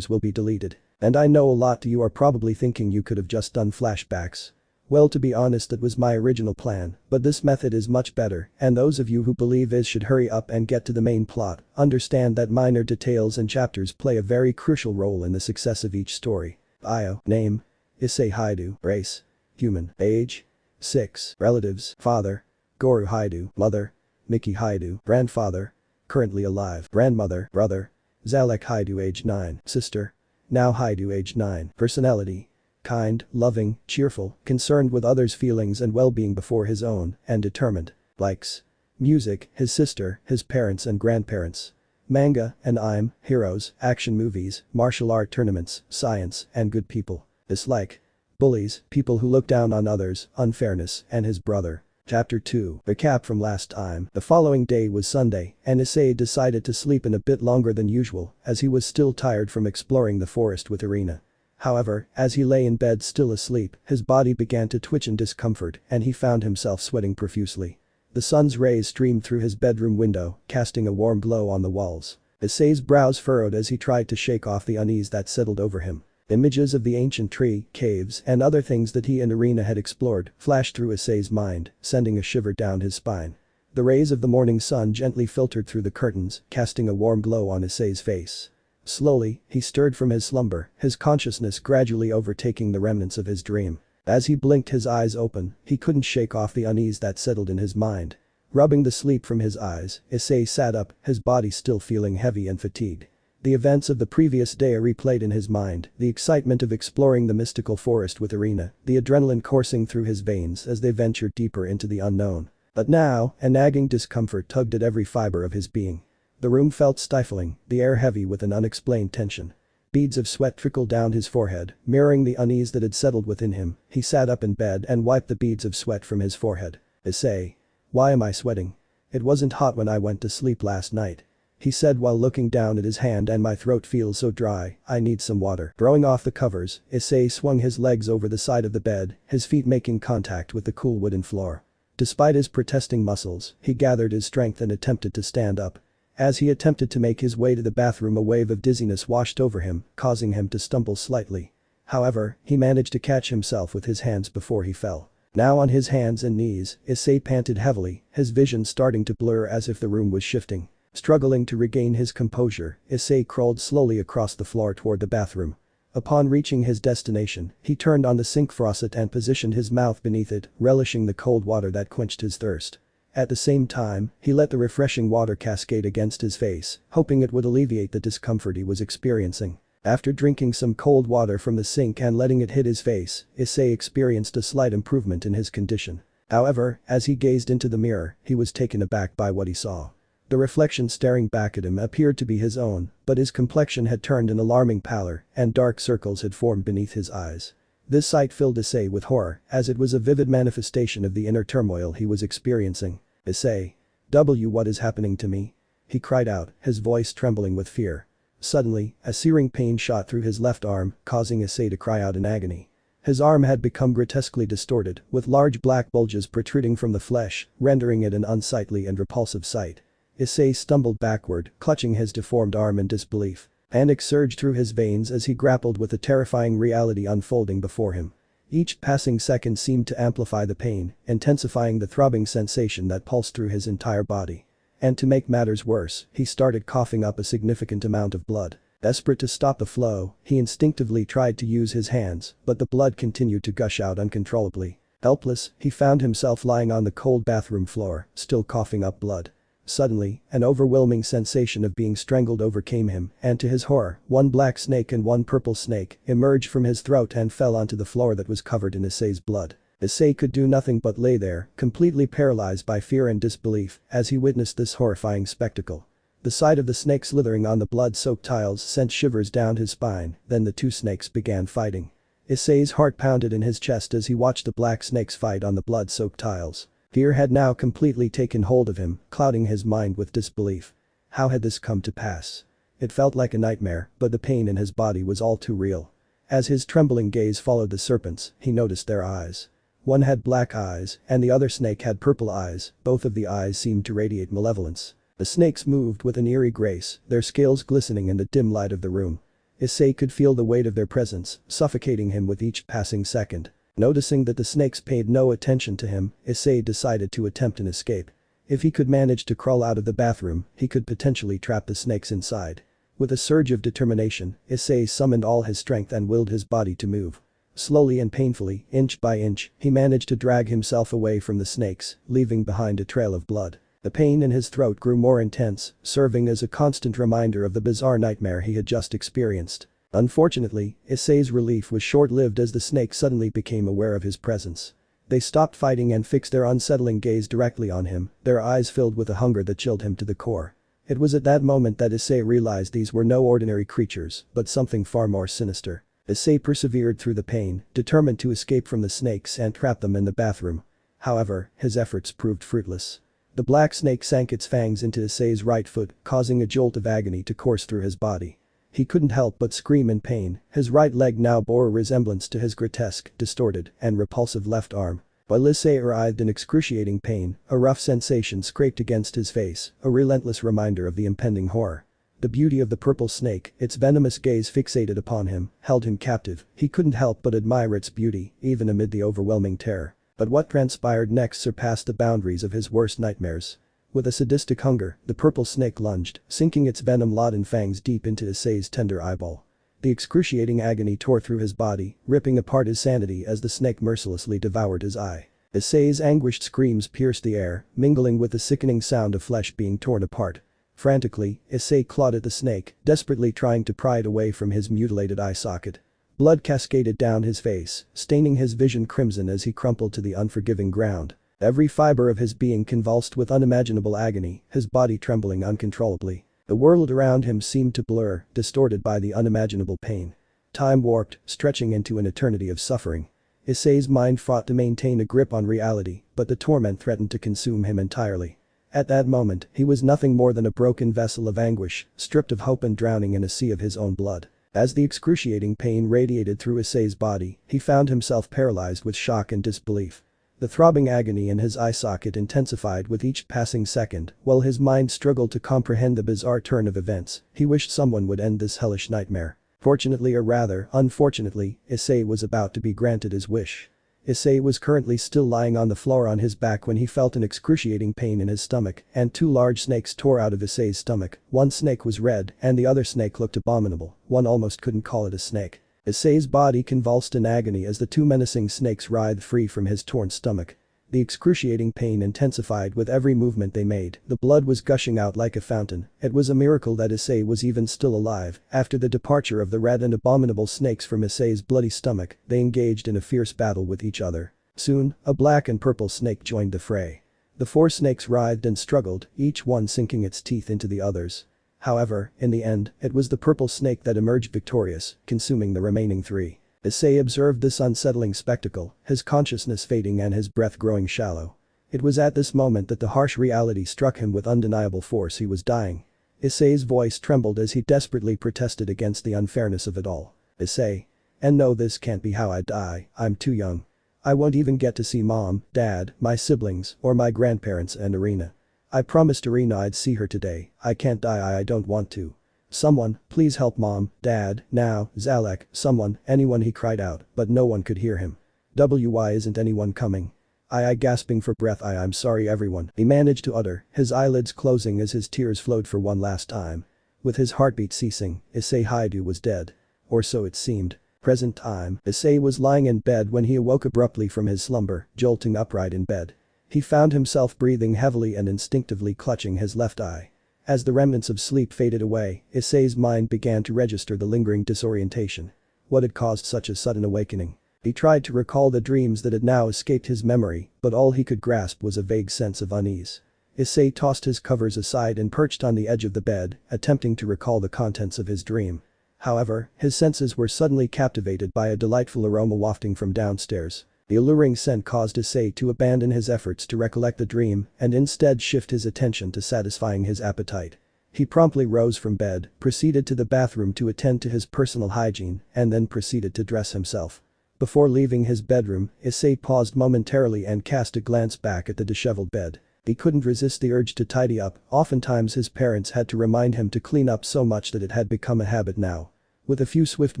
S1: will be deleted. And I know a lot of you are probably thinking you could have just done flashbacks. Well, to be honest, that was my original plan, but this method is much better, and those of you who believe Is should hurry up and get to the main plot, understand that minor details and chapters play a very crucial role in the success of each story. Bio, name, Isseihyoudou, race, human, age, 6, relatives, father, Goru-hyoudou, mother, Miki-hyoudou, grandfather, currently alive, grandmother, brother, Zalek-hyoudou, age 9, sister, now-hyoudou, age 9, personality, kind, loving, cheerful, concerned with others' feelings and well-being before his own, and determined. Likes music, his sister, his parents and grandparents. Manga and anime, heroes, action movies, martial art tournaments, science, and good people. Dislike bullies, people who look down on others, unfairness, and his brother. Chapter 2. Recap from last time. The following day was Sunday, and Issei decided to sleep in a bit longer than usual, as he was still tired from exploring the forest with Irina. However, as he lay in bed still asleep, his body began to twitch in discomfort and he found himself sweating profusely. The sun's rays streamed through his bedroom window, casting a warm glow on the walls. Issei's brows furrowed as he tried to shake off the unease that settled over him. Images of the ancient tree, caves, and other things that he and Irina had explored flashed through Issei's mind, sending a shiver down his spine. The rays of the morning sun gently filtered through the curtains, casting a warm glow on Issei's face. Slowly, he stirred from his slumber, his consciousness gradually overtaking the remnants of his dream. As he blinked his eyes open, he couldn't shake off the unease that settled in his mind. Rubbing the sleep from his eyes, Issei sat up, his body still feeling heavy and fatigued. The events of the previous day are replayed in his mind, the excitement of exploring the mystical forest with Irina, the adrenaline coursing through his veins as they ventured deeper into the unknown. But now, a nagging discomfort tugged at every fiber of his being. The room felt stifling, the air heavy with an unexplained tension. Beads of sweat trickled down his forehead, mirroring the unease that had settled within him. He sat up in bed and wiped the beads of sweat from his forehead. Issei. Why am I sweating? It wasn't hot when I went to sleep last night. He said while looking down at his hand, and my throat feels so dry, I need some water. Throwing off the covers, Issei swung his legs over the side of the bed, his feet making contact with the cool wooden floor. Despite his protesting muscles, he gathered his strength and attempted to stand up. As he attempted to make his way to the bathroom, a wave of dizziness washed over him, causing him to stumble slightly. However, he managed to catch himself with his hands before he fell. Now on his hands and knees, Issei panted heavily, his vision starting to blur as if the room was shifting. Struggling to regain his composure, Issei crawled slowly across the floor toward the bathroom. Upon reaching his destination, he turned on the sink faucet and positioned his mouth beneath it, relishing the cold water that quenched his thirst. At the same time, he let the refreshing water cascade against his face, hoping it would alleviate the discomfort he was experiencing. After drinking some cold water from the sink and letting it hit his face, Issei experienced a slight improvement in his condition. However, as he gazed into the mirror, he was taken aback by what he saw. The reflection staring back at him appeared to be his own, but his complexion had turned an alarming pallor, and dark circles had formed beneath his eyes. This sight filled Issei with horror, as it was a vivid manifestation of the inner turmoil he was experiencing. "Issei. What is happening to me?" he cried out, his voice trembling with fear. Suddenly, a searing pain shot through his left arm, causing Issei to cry out in agony. His arm had become grotesquely distorted, with large black bulges protruding from the flesh, rendering it an unsightly and repulsive sight. Issei stumbled backward, clutching his deformed arm in disbelief. Panic surged through his veins as he grappled with the terrifying reality unfolding before him. Each passing second seemed to amplify the pain, intensifying the throbbing sensation that pulsed through his entire body. And to make matters worse, he started coughing up a significant amount of blood. Desperate to stop the flow, he instinctively tried to use his hands, but the blood continued to gush out uncontrollably. Helpless, he found himself lying on the cold bathroom floor, still coughing up blood. Suddenly, an overwhelming sensation of being strangled overcame him, and to his horror, one black snake and one purple snake emerged from his throat and fell onto the floor that was covered in Issei's blood. Issei could do nothing but lay there, completely paralyzed by fear and disbelief, as he witnessed this horrifying spectacle. The sight of the snake slithering on the blood-soaked tiles sent shivers down his spine, then the two snakes began fighting. Issei's heart pounded in his chest as he watched the black snakes fight on the blood-soaked tiles. Fear had now completely taken hold of him, clouding his mind with disbelief. How had this come to pass? It felt like a nightmare, but the pain in his body was all too real. As his trembling gaze followed the serpents, he noticed their eyes. One had black eyes, and the other snake had purple eyes, both of the eyes seemed to radiate malevolence. The snakes moved with an eerie grace, their scales glistening in the dim light of the room. Issei could feel the weight of their presence, suffocating him with each passing second. Noticing that the snakes paid no attention to him, Issei decided to attempt an escape. If he could manage to crawl out of the bathroom, he could potentially trap the snakes inside. With a surge of determination, Issei summoned all his strength and willed his body to move. Slowly and painfully, inch by inch, he managed to drag himself away from the snakes, leaving behind a trail of blood. The pain in his throat grew more intense, serving as a constant reminder of the bizarre nightmare he had just experienced. Unfortunately, Issei's relief was short-lived as the snakes suddenly became aware of his presence. They stopped fighting and fixed their unsettling gaze directly on him, their eyes filled with a hunger that chilled him to the core. It was at that moment that Issei realized these were no ordinary creatures, but something far more sinister. Issei persevered through the pain, determined to escape from the snakes and trap them in the bathroom. However, his efforts proved fruitless. The black snake sank its fangs into Issei's right foot, causing a jolt of agony to course through his body. He couldn't help but scream in pain, his right leg now bore a resemblance to his grotesque, distorted, and repulsive left arm. While Issei writhed in excruciating pain, a rough sensation scraped against his face, a relentless reminder of the impending horror. The beauty of the purple snake, its venomous gaze fixated upon him, held him captive. He couldn't help but admire its beauty, even amid the overwhelming terror. But what transpired next surpassed the boundaries of his worst nightmares. With a sadistic hunger, the purple snake lunged, sinking its venom-laden fangs deep into Issei's tender eyeball. The excruciating agony tore through his body, ripping apart his sanity as the snake mercilessly devoured his eye. Issei's anguished screams pierced the air, mingling with the sickening sound of flesh being torn apart. Frantically, Issei clawed at the snake, desperately trying to pry it away from his mutilated eye socket. Blood cascaded down his face, staining his vision crimson as he crumpled to the unforgiving ground. Every fiber of his being convulsed with unimaginable agony, his body trembling uncontrollably. The world around him seemed to blur, distorted by the unimaginable pain. Time warped, stretching into an eternity of suffering. Issei's mind fought to maintain a grip on reality, but the torment threatened to consume him entirely. At that moment, he was nothing more than a broken vessel of anguish, stripped of hope and drowning in a sea of his own blood. As the excruciating pain radiated through Issei's body, he found himself paralyzed with shock and disbelief. The throbbing agony in his eye socket intensified with each passing second, while his mind struggled to comprehend the bizarre turn of events. He wished someone would end this hellish nightmare. Fortunately, or rather, unfortunately, Issei was about to be granted his wish. Issei was currently still lying on the floor on his back when he felt an excruciating pain in his stomach, and two large snakes tore out of Issei's stomach. One snake was red, and the other snake looked abominable. One almost couldn't call it a snake. Issei's body convulsed in agony as the two menacing snakes writhed free from his torn stomach. The excruciating pain intensified with every movement they made, the blood was gushing out like a fountain. It was a miracle that Issei was even still alive. After the departure of the red and abominable snakes from Issei's bloody stomach, they engaged in a fierce battle with each other. Soon, a black and purple snake joined the fray. The four snakes writhed and struggled, each one sinking its teeth into the others. However, in the end, it was the purple snake that emerged victorious, consuming the remaining three. Issei observed this unsettling spectacle, his consciousness fading and his breath growing shallow. It was at this moment that the harsh reality struck him with undeniable force. He was dying. Issei's voice trembled as he desperately protested against the unfairness of it all. Issei. And no, this can't be how I die, I'm too young. I won't even get to see mom, dad, my siblings, or my grandparents and Irina. I promised Irina I'd see her today. I can't die. I don't want to. Someone, please help mom, dad, now, Zalek, someone, anyone, he cried out, but no one could hear him. Why isn't anyone coming? I gasping for breath. I'm sorry everyone, he managed to utter, his eyelids closing as his tears flowed for one last time. With his heartbeat ceasing, Isseihyoudou was dead. Or so it seemed. Present time, Issei was lying in bed when he awoke abruptly from his slumber, jolting upright in bed. He found himself breathing heavily and instinctively clutching his left eye. As the remnants of sleep faded away, Issei's mind began to register the lingering disorientation. What had caused such a sudden awakening? He tried to recall the dreams that had now escaped his memory, but all he could grasp was a vague sense of unease. Issei tossed his covers aside and perched on the edge of the bed, attempting to recall the contents of his dream. However, his senses were suddenly captivated by a delightful aroma wafting from downstairs. The alluring scent caused Issei to abandon his efforts to recollect the dream and instead shift his attention to satisfying his appetite. He promptly rose from bed, proceeded to the bathroom to attend to his personal hygiene, and then proceeded to dress himself. Before leaving his bedroom, Issei paused momentarily and cast a glance back at the disheveled bed. He couldn't resist the urge to tidy up. Oftentimes his parents had to remind him to clean up so much that it had become a habit now. With a few swift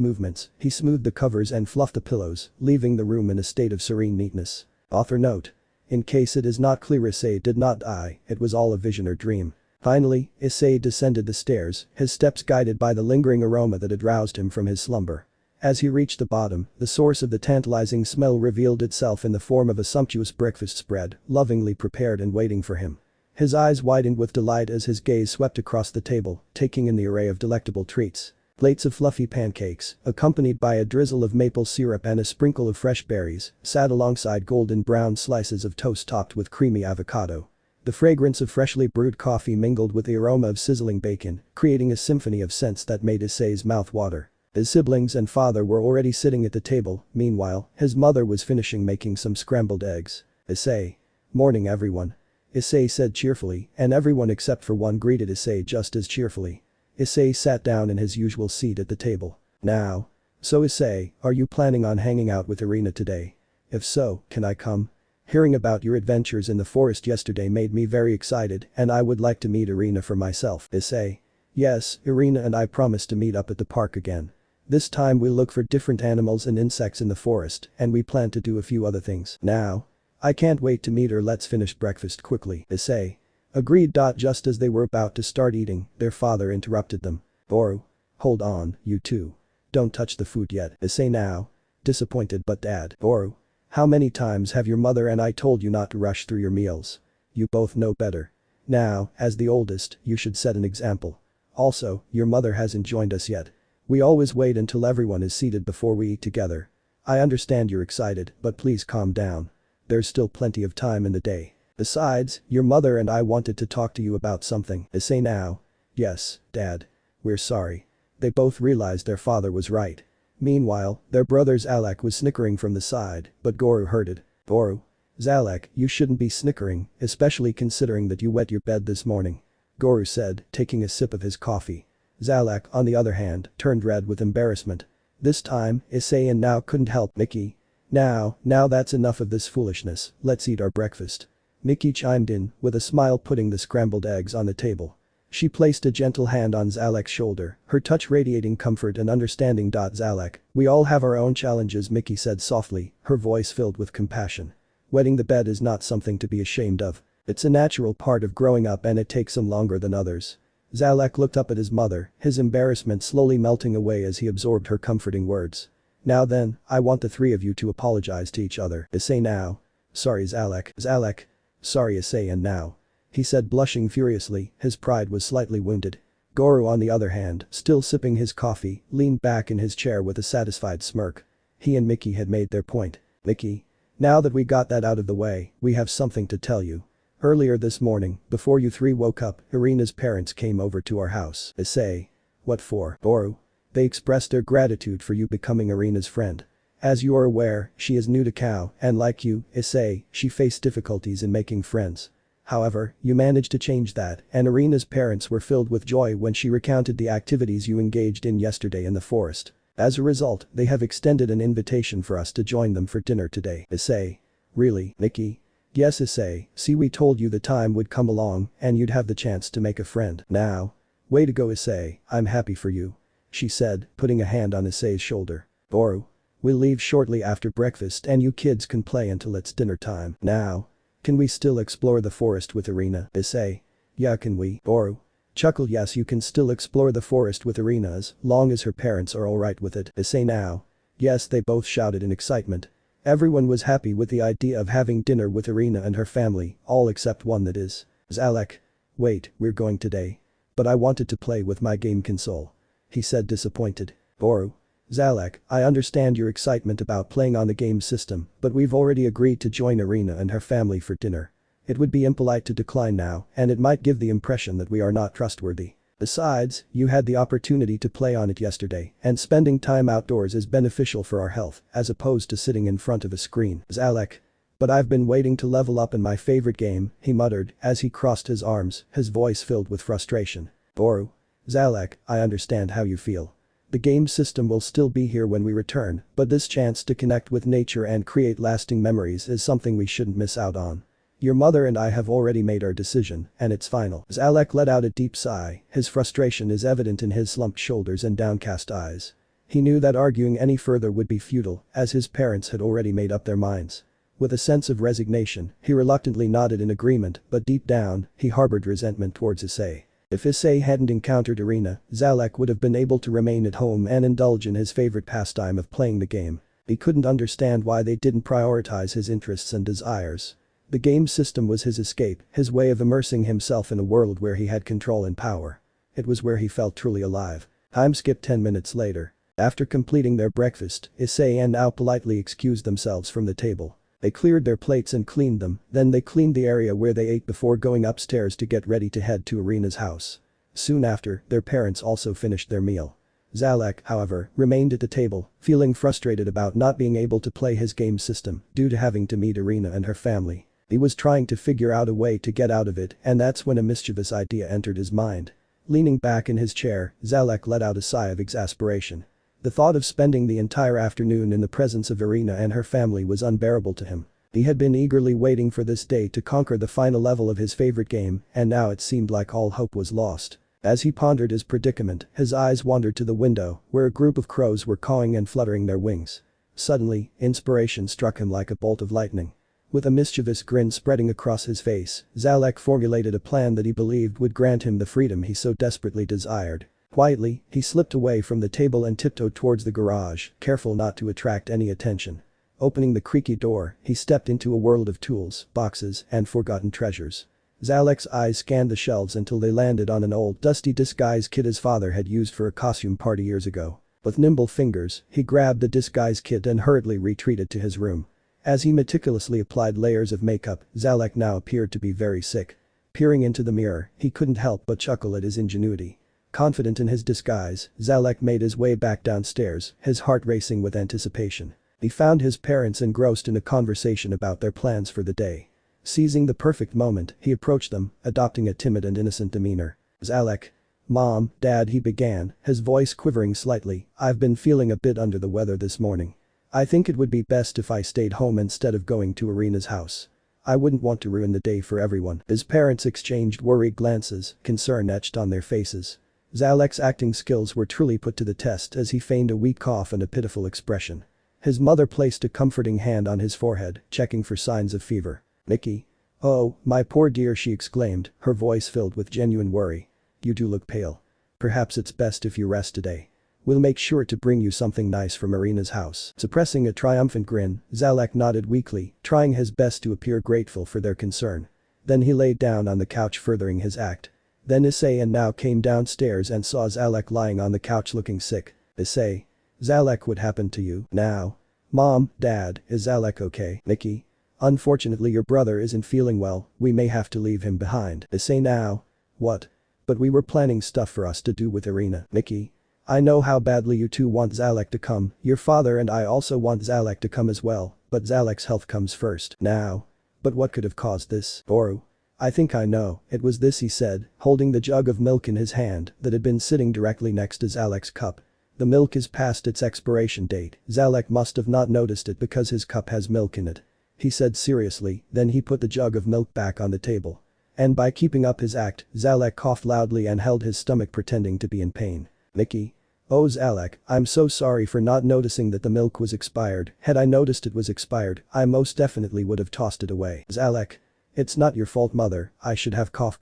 S1: movements, he smoothed the covers and fluffed the pillows, leaving the room in a state of serene neatness. Author note. In case it is not clear, Issei did not die, it was all a vision or dream. Finally, Issei descended the stairs, his steps guided by the lingering aroma that had roused him from his slumber. As he reached the bottom, the source of the tantalizing smell revealed itself in the form of a sumptuous breakfast spread, lovingly prepared and waiting for him. His eyes widened with delight as his gaze swept across the table, taking in the array of delectable treats. Plates of fluffy pancakes, accompanied by a drizzle of maple syrup and a sprinkle of fresh berries, sat alongside golden brown slices of toast topped with creamy avocado. The fragrance of freshly brewed coffee mingled with the aroma of sizzling bacon, creating a symphony of scents that made Issei's mouth water. His siblings and father were already sitting at the table. Meanwhile, his mother was finishing making some scrambled eggs. Issei. Morning everyone. Issei said cheerfully, and everyone except for one greeted Issei just as cheerfully. Issei sat down in his usual seat at the table. Now. So Issei, are you planning on hanging out with Irina today? If so, can I come? Hearing about your adventures in the forest yesterday made me very excited and I would like to meet Irina for myself. Issei. Yes, Irina and I promised to meet up at the park again. This time we'll look for different animals and insects in the forest and we plan to do a few other things. Now. I can't wait to meet her. Let's finish breakfast quickly. Issei. Agreed. Just as they were about to start eating, their father interrupted them. Boru. Hold on, you two. Don't touch the food yet. Issei now. Disappointed but dad. Boru. How many times have your mother and I told you not to rush through your meals? You both know better. Now, as the oldest, you should set an example. Also, your mother hasn't joined us yet. We always wait until everyone is seated before we eat together. I understand you're excited, but please calm down. There's still plenty of time in the day. Besides, your mother and I wanted to talk to you about something. Issei now. Yes, Dad. We're sorry. They both realized their father was right. Meanwhile, their brother Zalek was snickering from the side, but Goru heard it. Boru. Zalek, you shouldn't be snickering, especially considering that you wet your bed this morning. Goru said, taking a sip of his coffee. Zalek, on the other hand, turned red with embarrassment. This time, Issei now couldn't help. Mickey. Now that's enough of this foolishness, let's eat our breakfast. Mickey chimed in, with a smile, putting the scrambled eggs on the table. She placed a gentle hand on Zalek's shoulder, her touch radiating comfort and understanding. Zalek, we all have our own challenges, Mickey said softly, her voice filled with compassion. Wetting the bed is not something to be ashamed of. It's a natural part of growing up and it takes some longer than others. Zalek looked up at his mother, his embarrassment slowly melting away as he absorbed her comforting words. Now then, I want the three of you to apologize to each other. Issei now. Sorry Zalek. Zalek. Sorry Issei and now. He said blushing furiously, his pride was slightly wounded. Goro on the other hand, still sipping his coffee, leaned back in his chair with a satisfied smirk. He and Mickey had made their point. Mickey. Now that we got that out of the way, we have something to tell you. Earlier this morning, before you three woke up, Irina's parents came over to our house. Issei. What for? Goro. They expressed their gratitude for you becoming Irina's friend. As you are aware, she is new to Kao, and like you, Issei, she faced difficulties in making friends. However, you managed to change that, and Irina's parents were filled with joy when she recounted the activities you engaged in yesterday in the forest. As a result, they have extended an invitation for us to join them for dinner today. Issei. Really, Mickey? Yes Issei, see we told you the time would come along and you'd have the chance to make a friend. Now. Way to go Issei, I'm happy for you. She said, putting a hand on Issei's shoulder. Goro. We'll leave shortly after breakfast and you kids can play until it's dinner time. Now. Can we still explore the forest with Irina? Issei. Yeah can we? Goro. Chuckle yes you can still explore the forest with Irina as long as her parents are alright with it. Issei now. Yes they both shouted in excitement. Everyone was happy with the idea of having dinner with Irina and her family, all except one that is. Zalek. Wait, we're going today. But I wanted to play with my game console. He said disappointed. Goro. Zalek, I understand your excitement about playing on the game system, but we've already agreed to join Irina and her family for dinner. It would be impolite to decline now, and it might give the impression that we are not trustworthy. Besides, you had the opportunity to play on it yesterday, and spending time outdoors is beneficial for our health, as opposed to sitting in front of a screen. Zalek. But I've been waiting to level up in my favorite game, he muttered, as he crossed his arms, his voice filled with frustration. Goro. Zalek, I understand how you feel. The game system will still be here when we return, but this chance to connect with nature and create lasting memories is something we shouldn't miss out on. Your mother and I have already made our decision, and it's final. Zalek let out a deep sigh, his frustration is evident in his slumped shoulders and downcast eyes. He knew that arguing any further would be futile, as his parents had already made up their minds. With a sense of resignation, he reluctantly nodded in agreement, but deep down, he harbored resentment towards Issei. If Issei hadn't encountered Irina, Zalek would have been able to remain at home and indulge in his favorite pastime of playing the game. He couldn't understand why they didn't prioritize his interests and desires. The game system was his escape, his way of immersing himself in a world where he had control and power. It was where he felt truly alive. Time skipped 10 minutes later. After completing their breakfast, Issei and Ao politely excused themselves from the table. They cleared their plates and cleaned them, then they cleaned the area where they ate before going upstairs to get ready to head to Irina's house. Soon after, their parents also finished their meal. Zalek, however, remained at the table, feeling frustrated about not being able to play his game system due to having to meet Irina and her family. He was trying to figure out a way to get out of it, and that's when a mischievous idea entered his mind. Leaning back in his chair, Zalek let out a sigh of exasperation. The thought of spending the entire afternoon in the presence of Irina and her family was unbearable to him. He had been eagerly waiting for this day to conquer the final level of his favorite game, and now it seemed like all hope was lost. As he pondered his predicament, his eyes wandered to the window, where a group of crows were cawing and fluttering their wings. Suddenly, inspiration struck him like a bolt of lightning. With a mischievous grin spreading across his face, Zalek formulated a plan that he believed would grant him the freedom he so desperately desired. Quietly, he slipped away from the table and tiptoed towards the garage, careful not to attract any attention. Opening the creaky door, he stepped into a world of tools, boxes, and forgotten treasures. Zalek's eyes scanned the shelves until they landed on an old, dusty disguise kit his father had used for a costume party years ago. With nimble fingers, he grabbed the disguise kit and hurriedly retreated to his room. As he meticulously applied layers of makeup, Zalek now appeared to be very sick. Peering into the mirror, he couldn't help but chuckle at his ingenuity. Confident in his disguise, Zalek made his way back downstairs, his heart racing with anticipation. He found his parents engrossed in a conversation about their plans for the day. Seizing the perfect moment, he approached them, adopting a timid and innocent demeanor. Zalek. Mom, Dad, he began, his voice quivering slightly, I've been feeling a bit under the weather this morning. I think it would be best if I stayed home instead of going to Irina's house. I wouldn't want to ruin the day for everyone. His parents exchanged worried glances, concern etched on their faces. Zalek's acting skills were truly put to the test as he feigned a weak cough and a pitiful expression. His mother placed a comforting hand on his forehead, checking for signs of fever. Mickey. Oh, my poor dear, she exclaimed, her voice filled with genuine worry. You do look pale. Perhaps it's best if you rest today. We'll make sure to bring you something nice from Irina's house." Suppressing a triumphant grin, Zalak nodded weakly, trying his best to appear grateful for their concern. Then he laid down on the couch furthering his act. Then Issei and now came downstairs and saw Zalak lying on the couch looking sick. "Issei. Zalak, what happened to you?" "Now. Mom, Dad, is Zalak okay?" "Mickey. Unfortunately your brother isn't feeling well, we may have to leave him behind." "Issei now. What? But we were planning stuff for us to do with Irina." "Mickey. I know how badly you two want Zalak to come, your father and I also want Zalak to come as well, but Zalak's health comes first." "Now. But what could have caused this?" "Boru. I think I know, it was this," he said, holding the jug of milk in his hand that had been sitting directly next to Zalak's cup. "The milk is past its expiration date, Zalak must have not noticed it because his cup has milk in it," he said seriously, then he put the jug of milk back on the table. And by keeping up his act, Zalak coughed loudly and held his stomach pretending to be in pain. "Mickey. Oh Zalak, I'm so sorry for not noticing that the milk was expired, had I noticed it was expired, I most definitely would have tossed it away." "Zalak. It's not your fault mother, I should have cough.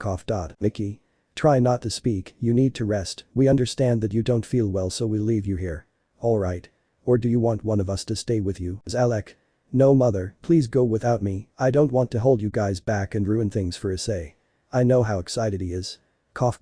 S1: "Mickey. Try not to speak, you need to rest, we understand that you don't feel well so we'll leave you here." "Alright. Or do you want one of us to stay with you?" "Zalak. No mother, please go without me, I don't want to hold you guys back and ruin things for Issei. I know how excited he is." Cough.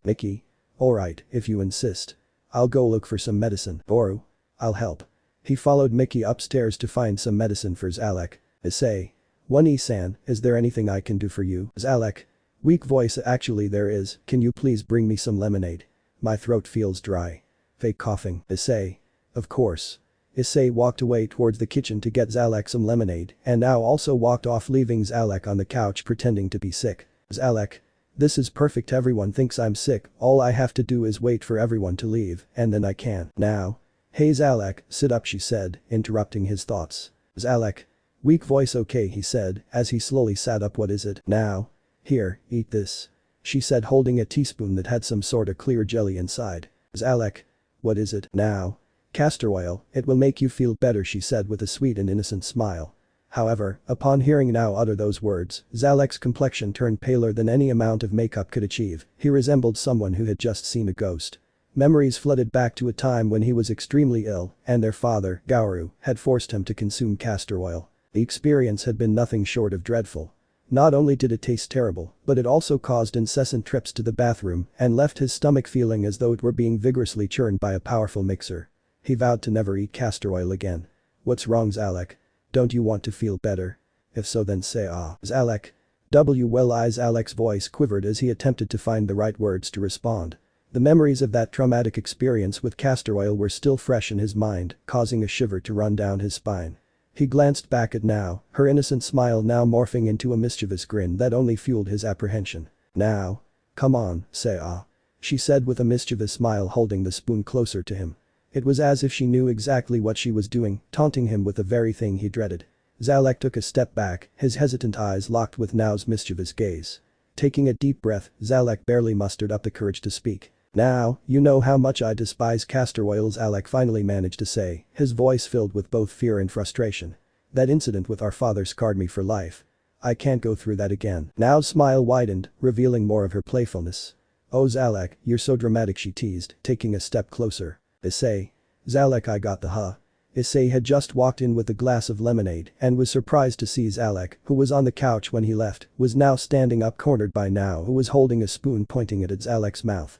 S1: "Mickey. Alright, if you insist. I'll go look for some medicine." "Boru. I'll help." He followed Mickey upstairs to find some medicine for Zalak. "Issei. One-san, is there anything I can do for you?" "Zalak. Weak voice, actually there is, can you please bring me some lemonade? My throat feels dry." Fake coughing. "Issei. Of course." Issei walked away towards the kitchen to get Zalak some lemonade and now also walked off leaving Zalak on the couch pretending to be sick. "Zalak. This is perfect, everyone thinks I'm sick, all I have to do is wait for everyone to leave and then I can." "Now. Hey Zalak, sit up," she said, interrupting his thoughts. "Zalak. Weak voice, okay," he said as he slowly sat up. "What is it?" "Now. Here, eat this," she said holding a teaspoon that had some sort of clear jelly inside. "Zalak. What is it?" "Now. Castor oil, it will make you feel better," she said with a sweet and innocent smile. However, upon hearing now utter those words, Zalak's complexion turned paler than any amount of makeup could achieve, he resembled someone who had just seen a ghost. Memories flooded back to a time when he was extremely ill and their father, Gauru, had forced him to consume castor oil. The experience had been nothing short of dreadful. Not only did it taste terrible, but it also caused incessant trips to the bathroom and left his stomach feeling as though it were being vigorously churned by a powerful mixer. He vowed to never eat castor oil again. "What's wrong Zalak? Don't you want to feel better? If so then say ah." "Zalak. Well Zalak's voice quivered as he attempted to find the right words to respond. The memories of that traumatic experience with castor oil were still fresh in his mind, causing a shiver to run down his spine. He glanced back at now, her innocent smile now morphing into a mischievous grin that only fueled his apprehension. "Now. Come on, say ah," she said with a mischievous smile holding the spoon closer to him. It was as if she knew exactly what she was doing, taunting him with the very thing he dreaded. Zalak took a step back, his hesitant eyes locked with Now's mischievous gaze. Taking a deep breath, Zalak barely mustered up the courage to speak. "Now, you know how much I despise castor oil," Zalak finally managed to say, his voice filled with both fear and frustration. "That incident with our father scarred me for life. I can't go through that again." Now's smile widened, revealing more of her playfulness. "Oh Zalak, you're so dramatic," she teased, taking a step closer. "Issei. Zalak, I got the huh." Issei had just walked in with a glass of lemonade and was surprised to see Zalak, who was on the couch when he left, was now standing up cornered by Now who was holding a spoon pointing it at Zalak's mouth.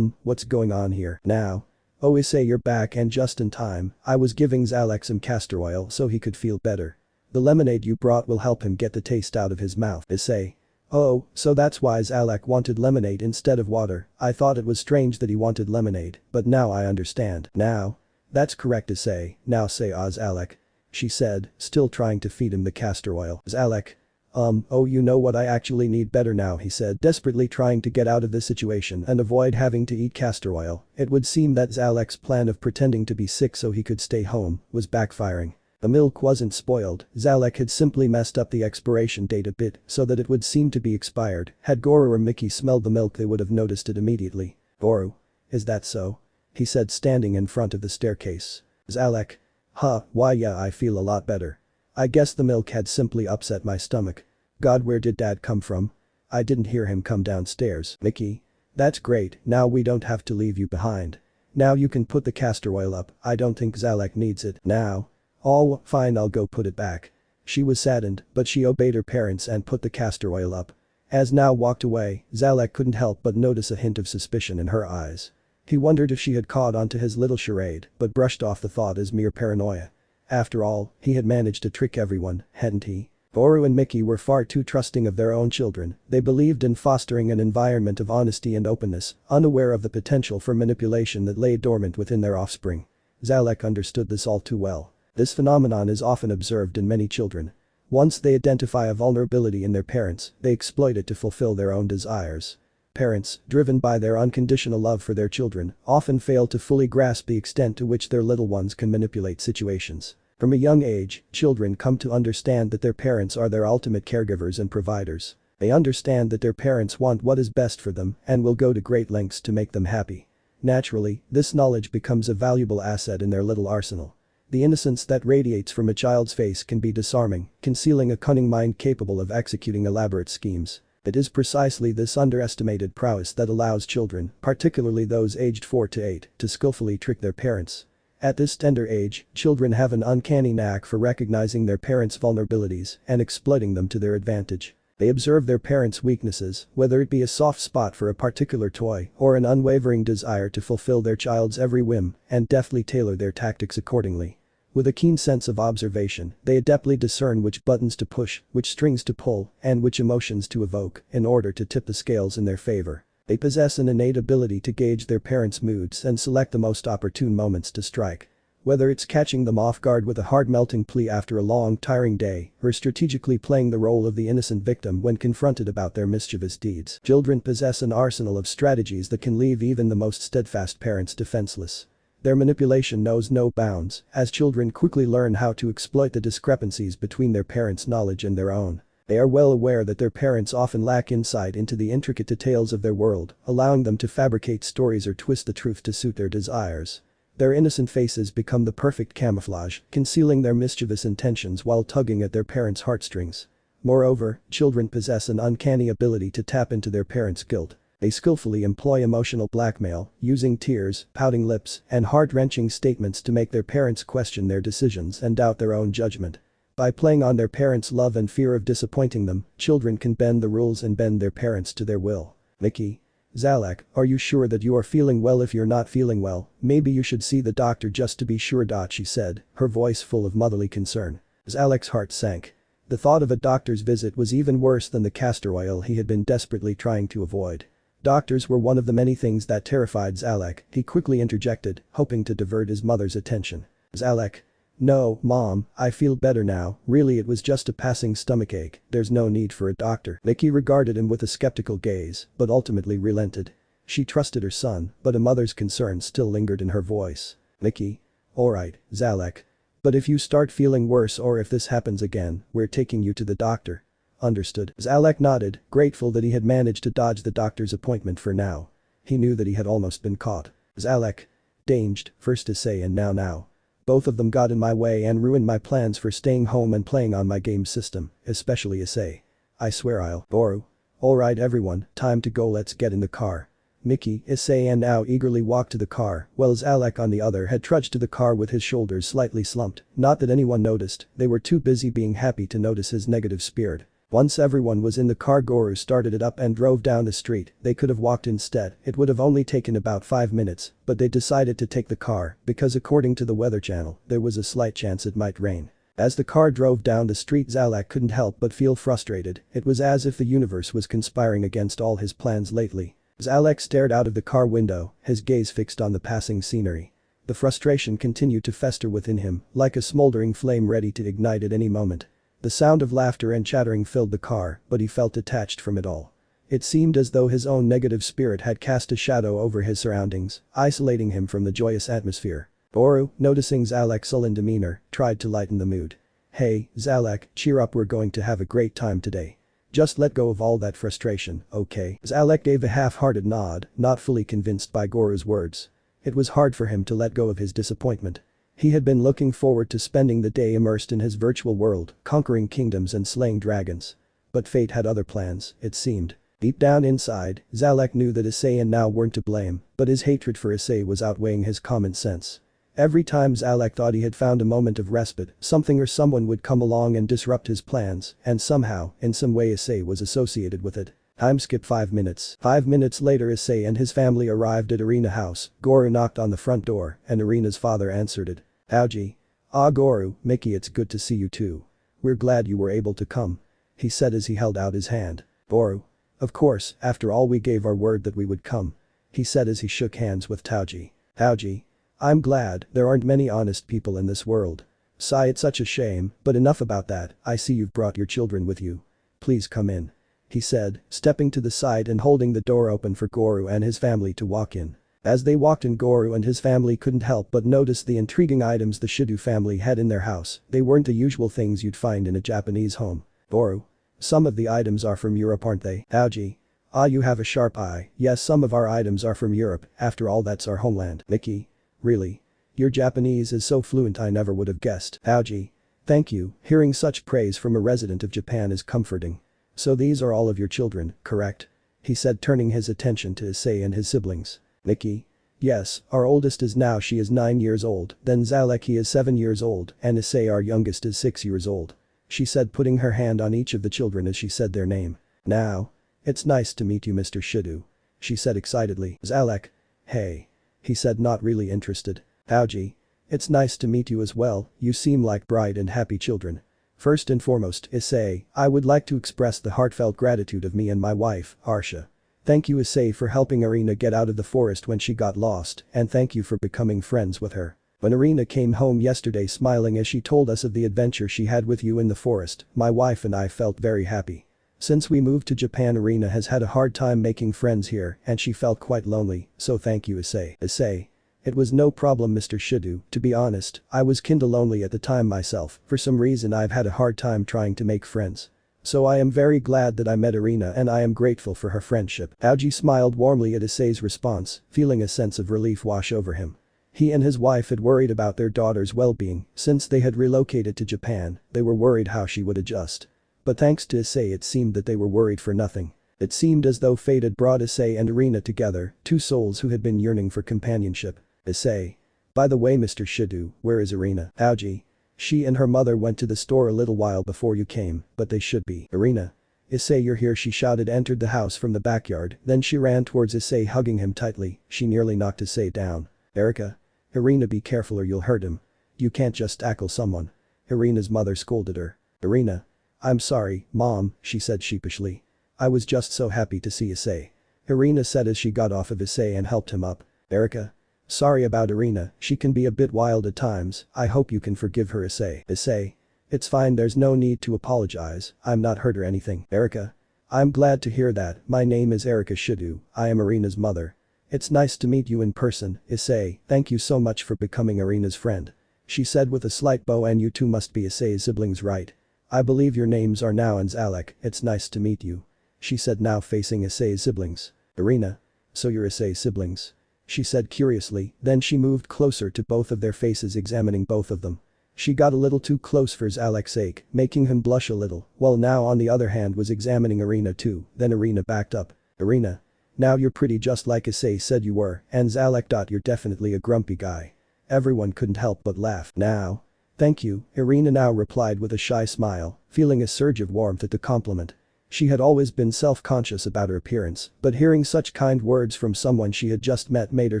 S1: What's going on here?" "Now. Oh Issei, you're back and just in time, I was giving Zalak some castor oil so he could feel better. The lemonade you brought will help him get the taste out of his mouth." "Issei. Oh, so that's why Zalak wanted lemonade instead of water, I thought it was strange that he wanted lemonade, but now I understand." "Now. That's correct Issei, now say ah Zalak," she said, still trying to feed him the castor oil. "Zalak. Oh you know what I actually need better now," he said, desperately trying to get out of this situation and avoid having to eat castor oil. It would seem that Zalak's plan of pretending to be sick so he could stay home was backfiring. The milk wasn't spoiled, Zalak had simply messed up the expiration date a bit so that it would seem to be expired. Had Goro or Mickey smelled the milk they would have noticed it immediately. "Goro. Is that so?" he said standing in front of the staircase. "Zalak. Huh, why yeah I feel a lot better. I guess the milk had simply upset my stomach. God, where did Dad come from? I didn't hear him come downstairs." "Mickey. That's great, now we don't have to leave you behind. Now you can put the castor oil up, I don't think Zalek needs it now. Oh, fine, I'll go put it back. She was saddened, but she obeyed her parents and put the castor oil up. As Now walked away, Zalek couldn't help but notice a hint of suspicion in her eyes. He wondered if she had caught on to his little charade, but brushed off the thought as mere paranoia. After all, he had managed to trick everyone, hadn't he? Boru and Mickey were far too trusting of their own children, they believed in fostering an environment of honesty and openness, unaware of the potential for manipulation that lay dormant within their offspring. Zalek understood this all too well. This phenomenon is often observed in many children. Once they identify a vulnerability in their parents, they exploit it to fulfill their own desires. Parents, driven by their unconditional love for their children, often fail to fully grasp the extent to which their little ones can manipulate situations. From a young age, children come to understand that their parents are their ultimate caregivers and providers. They understand that their parents want what is best for them and will go to great lengths to make them happy. Naturally, this knowledge becomes a valuable asset in their little arsenal. The innocence that radiates from a child's face can be disarming, concealing a cunning mind capable of executing elaborate schemes. It is precisely this underestimated prowess that allows children, particularly those aged 4 to 8, to skillfully trick their parents. At this tender age, children have an uncanny knack for recognizing their parents' vulnerabilities and exploiting them to their advantage. They observe their parents' weaknesses, whether it be a soft spot for a particular toy or an unwavering desire to fulfill their child's every whim, and deftly tailor their tactics accordingly. With a keen sense of observation, they adeptly discern which buttons to push, which strings to pull, and which emotions to evoke in order to tip the scales in their favor. They possess an innate ability to gauge their parents' moods and select the most opportune moments to strike. Whether it's catching them off guard with a heart-melting plea after a long, tiring day, or strategically playing the role of the innocent victim when confronted about their mischievous deeds, children possess an arsenal of strategies that can leave even the most steadfast parents defenseless. Their manipulation knows no bounds, as children quickly learn how to exploit the discrepancies between their parents' knowledge and their own. They are well aware that their parents often lack insight into the intricate details of their world, allowing them to fabricate stories or twist the truth to suit their desires. Their innocent faces become the perfect camouflage, concealing their mischievous intentions while tugging at their parents' heartstrings. Moreover, children possess an uncanny ability to tap into their parents' guilt. They skillfully employ emotional blackmail, using tears, pouting lips, and heart-wrenching statements to make their parents question their decisions and doubt their own judgment. By playing on their parents' love and fear of disappointing them, children can bend the rules and bend their parents to their will. Mickey. Zalek, are you sure that you are feeling well? If you're not feeling well, maybe you should see the doctor just to be sure. She said, her voice full of motherly concern. Zalek's heart sank. The thought of a doctor's visit was even worse than the castor oil he had been desperately trying to avoid. Doctors were one of the many things that terrified Zalek, he quickly interjected, hoping to divert his mother's attention. Zalek. No, Mom, I feel better now, really it was just a passing stomachache, there's no need for a doctor. Mickey regarded him with a skeptical gaze, but ultimately relented. She trusted her son, but a mother's concern still lingered in her voice. Mickey. Alright, Zalek. But if you start feeling worse or if this happens again, we're taking you to the doctor. Understood. Zalek nodded, grateful that he had managed to dodge the doctor's appointment for now. He knew that he had almost been caught. Zalek. Danged, first Issei and now. Both of them got in my way and ruined my plans for staying home and playing on my game system, especially Issei. I swear I'll. Boru. Alright everyone, time to go, let's get in the car. Mickey, Issei and Now eagerly walked to the car, while Zalek on the other had trudged to the car with his shoulders slightly slumped. Not that anyone noticed, they were too busy being happy to notice his negative spirit. Once everyone was in the car, Goru started it up and drove down the street. They could have walked instead, it would have only taken about 5 minutes, but they decided to take the car because according to the weather channel, there was a slight chance it might rain. As the car drove down the street, Zalek couldn't help but feel frustrated, it was as if the universe was conspiring against all his plans lately. Zalek stared out of the car window, his gaze fixed on the passing scenery. The frustration continued to fester within him, like a smoldering flame ready to ignite at any moment. The sound of laughter and chattering filled the car, but he felt detached from it all. It seemed as though his own negative spirit had cast a shadow over his surroundings, isolating him from the joyous atmosphere. Boru, noticing Zalek's sullen demeanor, tried to lighten the mood. Hey, Zalek, cheer up, we're going to have a great time today. Just let go of all that frustration, okay? Zalek gave a half-hearted nod, not fully convinced by Goru's words. It was hard for him to let go of his disappointment. He had been looking forward to spending the day immersed in his virtual world, conquering kingdoms and slaying dragons. But fate had other plans, it seemed. Deep down inside, Zalek knew that Issei and now weren't to blame, but his hatred for Issei was outweighing his common sense. Every time Zalek thought he had found a moment of respite, something or someone would come along and disrupt his plans, and somehow, in some way Issei was associated with it. Time skip 5 minutes. 5 minutes later Issei and his family arrived at Arena House. Goru knocked on the front door, and Arena's father answered it. Aoji. Ah Goru, Mickey, it's good to see you too. We're glad you were able to come. He said as he held out his hand. Goru. Of course, after all we gave our word that we would come. He said as he shook hands with Taoji. Taoji. I'm glad, there aren't many honest people in this world. Sigh, it's such a shame, but enough about that, I see you've brought your children with you. Please come in. He said, stepping to the side and holding the door open for Goru and his family to walk in. As they walked in, Goru and his family couldn't help but notice the intriguing items the Shido family had in their house. They weren't the usual things you'd find in a Japanese home. Goru. Some of the items are from Europe, aren't they? Aoji. Ah, you have a sharp eye. Yes, some of our items are from Europe, after all that's our homeland. Mickey. Really? Your Japanese is so fluent, I never would have guessed. Aoji. Thank you, hearing such praise from a resident of Japan is comforting. So these are all of your children, correct? He said, turning his attention to Issei and his siblings. Mickey. Yes, our oldest is now she is 9 years old, then Zalek he is 7 years old, and Issei our youngest is 6 years old. She said, putting her hand on each of the children as she said their name. Now. It's nice to meet you, Mr. Shido. She said excitedly. Zalek. Hey. He said, not really interested. Aoji. It's nice to meet you as well, you seem like bright and happy children. First and foremost, Issei, I would like to express the heartfelt gratitude of me and my wife, Arsha. Thank you Issei for helping Arena get out of the forest when she got lost, and thank you for becoming friends with her. When Arena came home yesterday smiling as she told us of the adventure she had with you in the forest, my wife and I felt very happy. Since we moved to Japan, Arena has had a hard time making friends here and she felt quite lonely, so thank you Issei. Issei. It was no problem Mr. Shido, to be honest, I was kinda lonely at the time myself, for some reason I've had a hard time trying to make friends. So I am very glad that I met Arena and I am grateful for her friendship. Aoji smiled warmly at Issei's response, feeling a sense of relief wash over him. He and his wife had worried about their daughter's well-being, since they had relocated to Japan, they were worried how she would adjust. But thanks to Issei it seemed that they were worried for nothing. It seemed as though fate had brought Issei and Arena together, two souls who had been yearning for companionship. Issei. By the way Mr. Shido, where is Arena? Aoji. She and her mother went to the store a little while before you came, but they should be. Arena. Issei, you're here, she shouted, entered the house from the backyard, then she ran towards Issei, hugging him tightly. She nearly knocked Issei down. Erika. Arena, be careful or you'll hurt him. You can't just tackle someone. Arena's mother scolded her. Arena. I'm sorry, Mom, she said sheepishly. I was just so happy to see Issei. Arena said as she got off of Issei and helped him up. Erika. Sorry about Arena, she can be a bit wild at times, I hope you can forgive her Issei. Issei. It's fine, there's no need to apologize, I'm not hurt or anything. Erika. I'm glad to hear that, my name is Erika Shido, I am Arena's mother. It's nice to meet you in person, Issei, thank you so much for becoming Arena's friend. She said with a slight bow, and you two must be Issei's siblings, right? I believe your names are Now and Zalek, it's nice to meet you. She said, now facing Issei's siblings. Arena. So you're Issei's siblings? She said curiously, then she moved closer to both of their faces, examining both of them. She got a little too close for Zalek's sake, making him blush a little, while Now on the other hand was examining Arena too, then Arena backed up. Arena. Now you're pretty just like Issei said you were, and Zalek. You're definitely a grumpy guy. Everyone couldn't help but laugh. Now. Thank you, Arena now replied with a shy smile, feeling a surge of warmth at the compliment. She had always been self-conscious about her appearance, but hearing such kind words from someone she had just met made her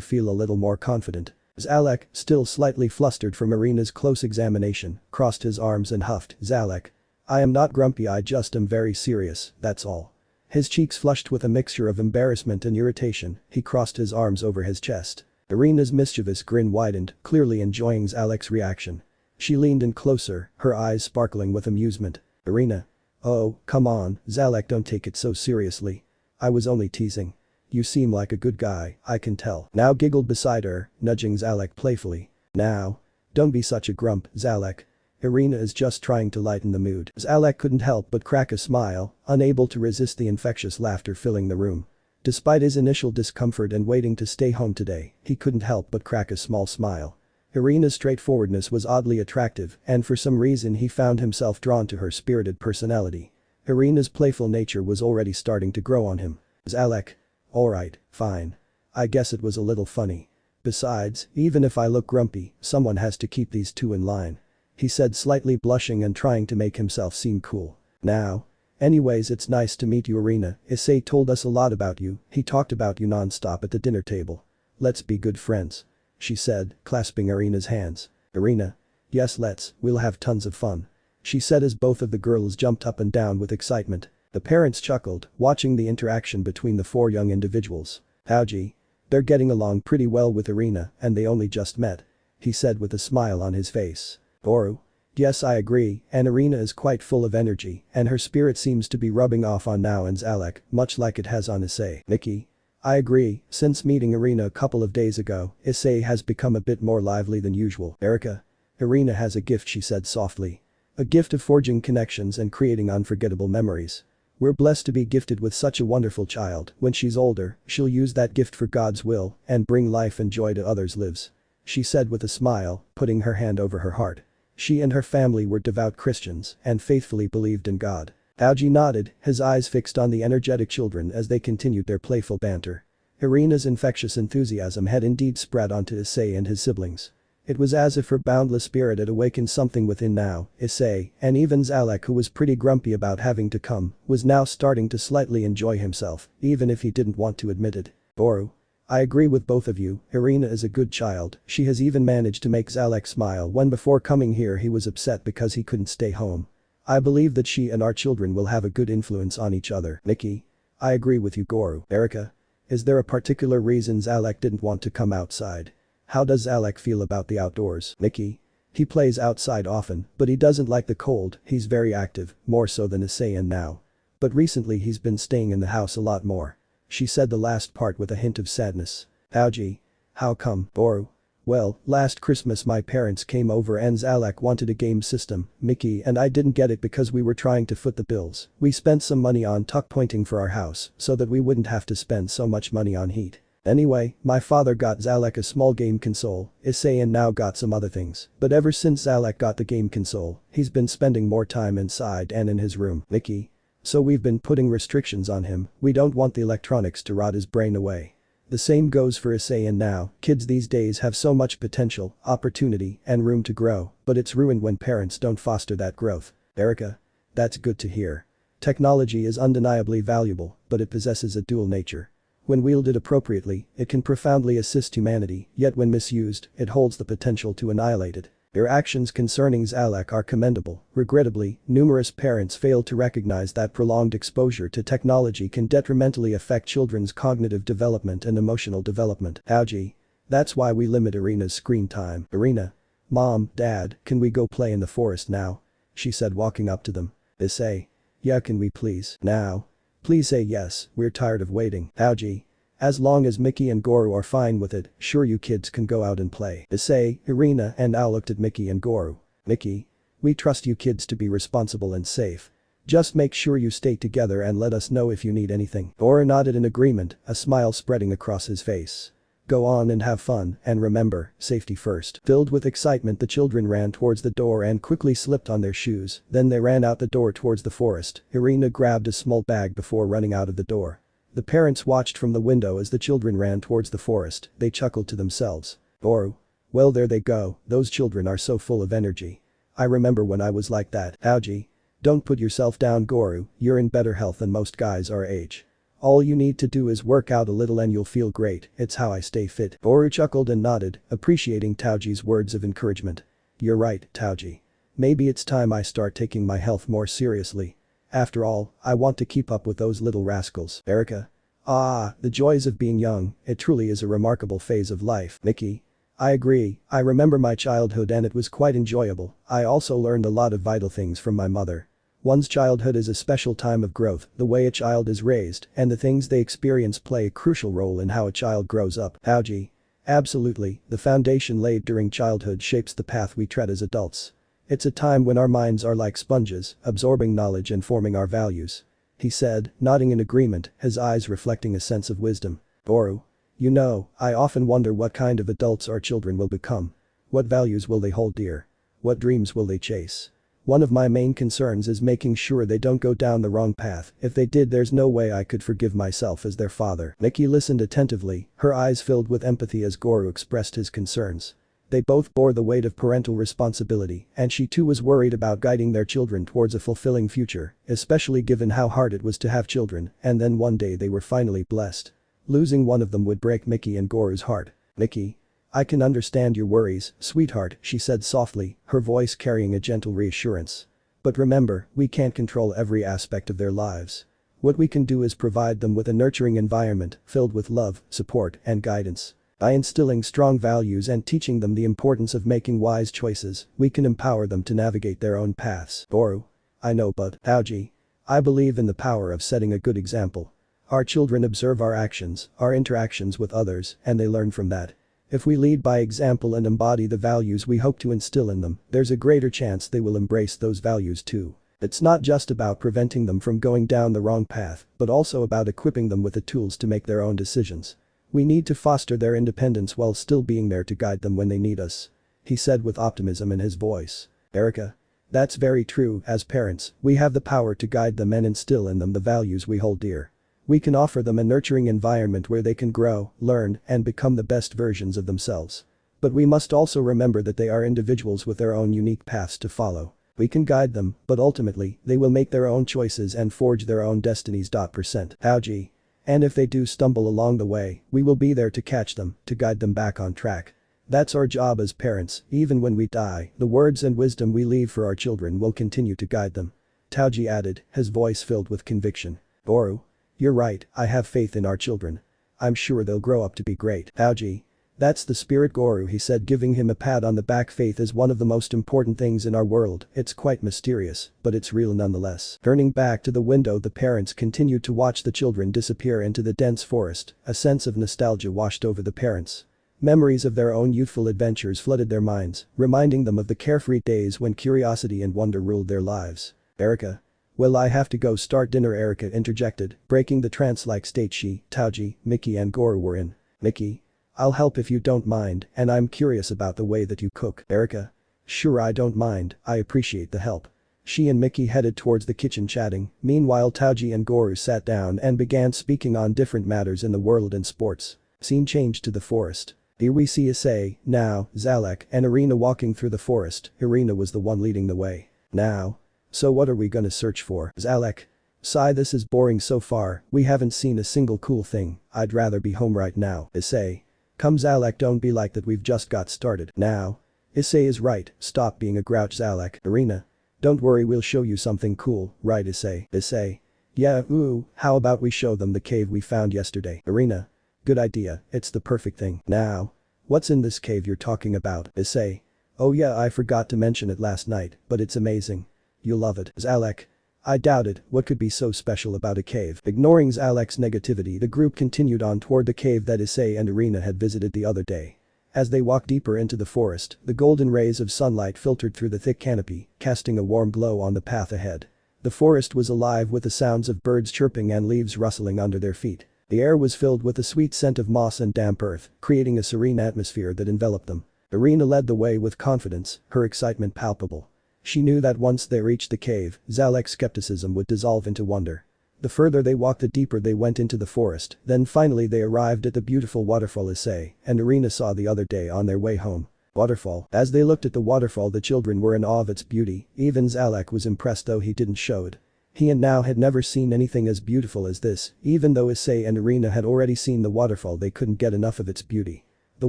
S1: feel a little more confident. Zalek, still slightly flustered from Arena's close examination, crossed his arms and huffed. Zalek. I am not grumpy, I just am very serious, that's all. His cheeks flushed with a mixture of embarrassment and irritation, he crossed his arms over his chest. Arena's mischievous grin widened, clearly enjoying Zalek's reaction. She leaned in closer, her eyes sparkling with amusement. Arena. Oh, come on, Zalek, don't take it so seriously. I was only teasing. You seem like a good guy, I can tell. Now giggled beside her, nudging Zalek playfully. Now. Don't be such a grump, Zalek. Arena is just trying to lighten the mood. Zalek couldn't help but crack a smile, unable to resist the infectious laughter filling the room. Despite his initial discomfort and waiting to stay home today, he couldn't help but crack a small smile. Arena's straightforwardness was oddly attractive, and for some reason he found himself drawn to her spirited personality. Irina's playful nature was already starting to grow on him. Zalek. Alright, fine. I guess it was a little funny. Besides, even if I look grumpy, someone has to keep these two in line. He said, slightly blushing and trying to make himself seem cool. Now. Anyways, it's nice to meet you, Irina. Issei told us a lot about you, he talked about you non-stop at the dinner table. Let's be good friends. She said, clasping Irina's hands. Irina. Yes, we'll have tons of fun. She said as both of the girls jumped up and down with excitement. The parents chuckled, watching the interaction between the four young individuals. Howji. They're getting along pretty well with Irina and they only just met. He said with a smile on his face. Boru. Yes, I agree, and Irina is quite full of energy and her spirit seems to be rubbing off on Now and Zalek, much like it has on Issei. Nikki. I agree, since meeting Irina a couple of days ago, Issei has become a bit more lively than usual. Erica. Irina has a gift, she said softly. A gift of forging connections and creating unforgettable memories. We're blessed to be gifted with such a wonderful child. When she's older, she'll use that gift for God's will and bring life and joy to others' lives. She said with a smile, putting her hand over her heart. She and her family were devout Christians and faithfully believed in God. Aoji nodded, his eyes fixed on the energetic children as they continued their playful banter. Irina's infectious enthusiasm had indeed spread onto Issei and his siblings. It was as if her boundless spirit had awakened something within Now, Issei, and even Zalek, who was pretty grumpy about having to come, was now starting to slightly enjoy himself, even if he didn't want to admit it. Boru. I agree with both of you, Irina is a good child, she has even managed to make Zalek smile when before coming here he was upset because he couldn't stay home. I believe that she and our children will have a good influence on each other. Nikki. I agree with you, Goru. Erica. Is there a particular reason Zalek didn't want to come outside? How does Zalek feel about the outdoors? Nikki. He plays outside often, but he doesn't like the cold, he's very active, more so than Issei and Now. But recently he's been staying in the house a lot more. She said the last part with a hint of sadness. Aoji. How come? Boru. Well, last Christmas my parents came over and Zalek wanted a game system, Mickey, and I didn't get it because we were trying to foot the bills. We spent some money on tuck pointing for our house so that we wouldn't have to spend so much money on heat. Anyway, my father got Zalek a small game console, Issei and Now got some other things. But ever since Zalek got the game console, he's been spending more time inside and in his room. Mickey. So we've been putting restrictions on him, we don't want the electronics to rot his brain away. The same goes for Issei and Now, kids these days have so much potential, opportunity, and room to grow, but it's ruined when parents don't foster that growth. Erica. That's good to hear. Technology is undeniably valuable, but it possesses a dual nature. When wielded appropriately, it can profoundly assist humanity, yet when misused, it holds the potential to annihilate it. Your actions concerning Zalek are commendable. Regrettably, numerous parents fail to recognize that prolonged exposure to technology can detrimentally affect children's cognitive development and emotional development. Aoji. That's why we limit Irina's screen time. Irina. Mom, Dad, can we go play in the forest now? She said, walking up to them. Issei. Yeah, can we please? Now. Please say yes, we're tired of waiting. Aoji. As long as Mickey and Goru are fine with it, sure, you kids can go out and play. Issei, Irina and Ao looked at Mickey and Goru. Mickey. We trust you kids to be responsible and safe. Just make sure you stay together and let us know if you need anything. Goru nodded in agreement, a smile spreading across his face. Go on and have fun, and remember, safety first. Filled with excitement, the children ran towards the door and quickly slipped on their shoes, then they ran out the door towards the forest. Irina grabbed a small bag before running out of the door. The parents watched from the window as the children ran towards the forest, they chuckled to themselves. Boru. Well, there they go, those children are so full of energy. I remember when I was like that. Aoji. Don't put yourself down, Goru, you're in better health than most guys our age. All you need to do is work out a little and you'll feel great, it's how I stay fit. Boru chuckled and nodded, appreciating Taoji's words of encouragement. You're right, Taoji. Maybe it's time I start taking my health more seriously. After all, I want to keep up with those little rascals. Erica. Ah, the joys of being young, it truly is a remarkable phase of life. Mickey. I agree, I remember my childhood and it was quite enjoyable. I also learned a lot of vital things from my mother. One's childhood is a special time of growth, the way a child is raised and the things they experience play a crucial role in how a child grows up. Aoji. Absolutely, the foundation laid during childhood shapes the path we tread as adults. It's a time when our minds are like sponges, absorbing knowledge and forming our values. He said, nodding in agreement, his eyes reflecting a sense of wisdom. Boru. You know, I often wonder what kind of adults our children will become. What values will they hold dear? What dreams will they chase? One of my main concerns is making sure they don't go down the wrong path. If they did, there's no way I could forgive myself as their father." Miki listened attentively, her eyes filled with empathy as Goro expressed his concerns. They both bore the weight of parental responsibility, and she too was worried about guiding their children towards a fulfilling future, especially given how hard it was to have children, and then one day they were finally blessed. Losing one of them would break Miki and Goro's heart. "Miki, I can understand your worries, sweetheart," she said softly, her voice carrying a gentle reassurance. "But remember, we can't control every aspect of their lives. What we can do is provide them with a nurturing environment filled with love, support, and guidance. By instilling strong values and teaching them the importance of making wise choices, we can empower them to navigate their own paths." "Goro. I know, but Taoji. I believe in the power of setting a good example. Our children observe our actions, our interactions with others, and they learn from that. If we lead by example and embody the values we hope to instill in them, there's a greater chance they will embrace those values too. It's not just about preventing them from going down the wrong path, but also about equipping them with the tools to make their own decisions. We need to foster their independence while still being there to guide them when they need us," he said with optimism in his voice. "Erika. That's very true. As parents, we have the power to guide them and instill in them the values we hold dear. We can offer them a nurturing environment where they can grow, learn, and become the best versions of themselves. But we must also remember that they are individuals with their own unique paths to follow. We can guide them, but ultimately, they will make their own choices and forge their own destinies. Taoji. And if they do stumble along the way, we will be there to catch them, to guide them back on track. That's our job as parents. Even when we die, the words and wisdom we leave for our children will continue to guide them," Taoji added, his voice filled with conviction. "Goro. You're right, I have faith in our children. I'm sure they'll grow up to be great." "Taoji. That's the spirit, Goro," he said, giving him a pat on the back. "Faith is one of the most important things in our world. It's quite mysterious, but it's real nonetheless." Turning back to the window, the parents continued to watch the children disappear into the dense forest. A sense of nostalgia washed over the parents. Memories of their own youthful adventures flooded their minds, reminding them of the carefree days when curiosity and wonder ruled their lives. "Erika. Well, I have to go start dinner," Erika interjected, breaking the trance-like state she, Taoji, Miki and Goro were in. "Miki. I'll help if you don't mind, and I'm curious about the way that you cook." "Erika. Sure, I don't mind, I appreciate the help." She and Miki headed towards the kitchen chatting. Meanwhile, Taoji and Goro sat down and began speaking on different matters in the world and sports. Scene changed to the forest. Here we see Issei, now, Zalek, and Irina walking through the forest. Irina was the one leading the way. "Now. So what are we gonna search for?" "Zalek. Sigh, this is boring so far, we haven't seen a single cool thing. I'd rather be home right now." "Issei. Come Zalek, don't be like that, we've just got started." "Now. Issei is right, stop being a grouch Zalek." "Irina. Don't worry, we'll show you something cool, right Issei?" "Issei. Yeah, ooh, how about we show them the cave we found yesterday?" "Irina. Good idea, it's the perfect thing." "Now. What's in this cave you're talking about?" "Issei. Oh yeah, I forgot to mention it last night, but it's amazing. You'll love it." "Zalek. I doubt it, what could be so special about a cave?" Ignoring Zalek's negativity, the group continued on toward the cave that Issei and Irina had visited the other day. As they walked deeper into the forest, the golden rays of sunlight filtered through the thick canopy, casting a warm glow on the path ahead. The forest was alive with the sounds of birds chirping and leaves rustling under their feet. The air was filled with a sweet scent of moss and damp earth, creating a serene atmosphere that enveloped them. Irina led the way with confidence, her excitement palpable. She knew that once they reached the cave, Zalek's skepticism would dissolve into wonder. The further they walked, the deeper they went into the forest, then finally they arrived at the beautiful waterfall Issei and Irina saw the other day on their way home. Waterfall. As they looked at the waterfall, the children were in awe of its beauty. Even Zalek was impressed, though he didn't show it. He and now had never seen anything as beautiful as this. Even though Issei and Irina had already seen the waterfall, they couldn't get enough of its beauty. The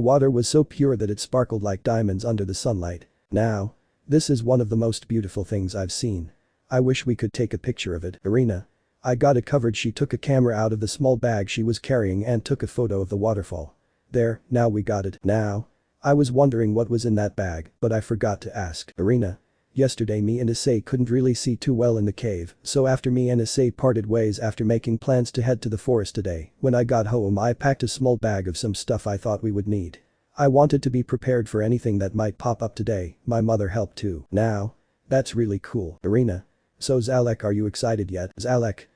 S1: water was so pure that it sparkled like diamonds under the sunlight. "Now. This is one of the most beautiful things I've seen. I wish we could take a picture of it." "Irina. I got it covered." She took a camera out of the small bag she was carrying and took a photo of the waterfall. "There, now we got it." "Now. I was wondering what was in that bag, but I forgot to ask." "Irina. Yesterday me and Issei couldn't really see too well in the cave, so after me and Issei parted ways after making plans to head to the forest today, when I got home I packed a small bag of some stuff I thought we would need. I wanted to be prepared for anything that might pop up today. My mother helped too." "Now. That's really cool." "Irina. So Zalek, are you excited yet?" "Zalek.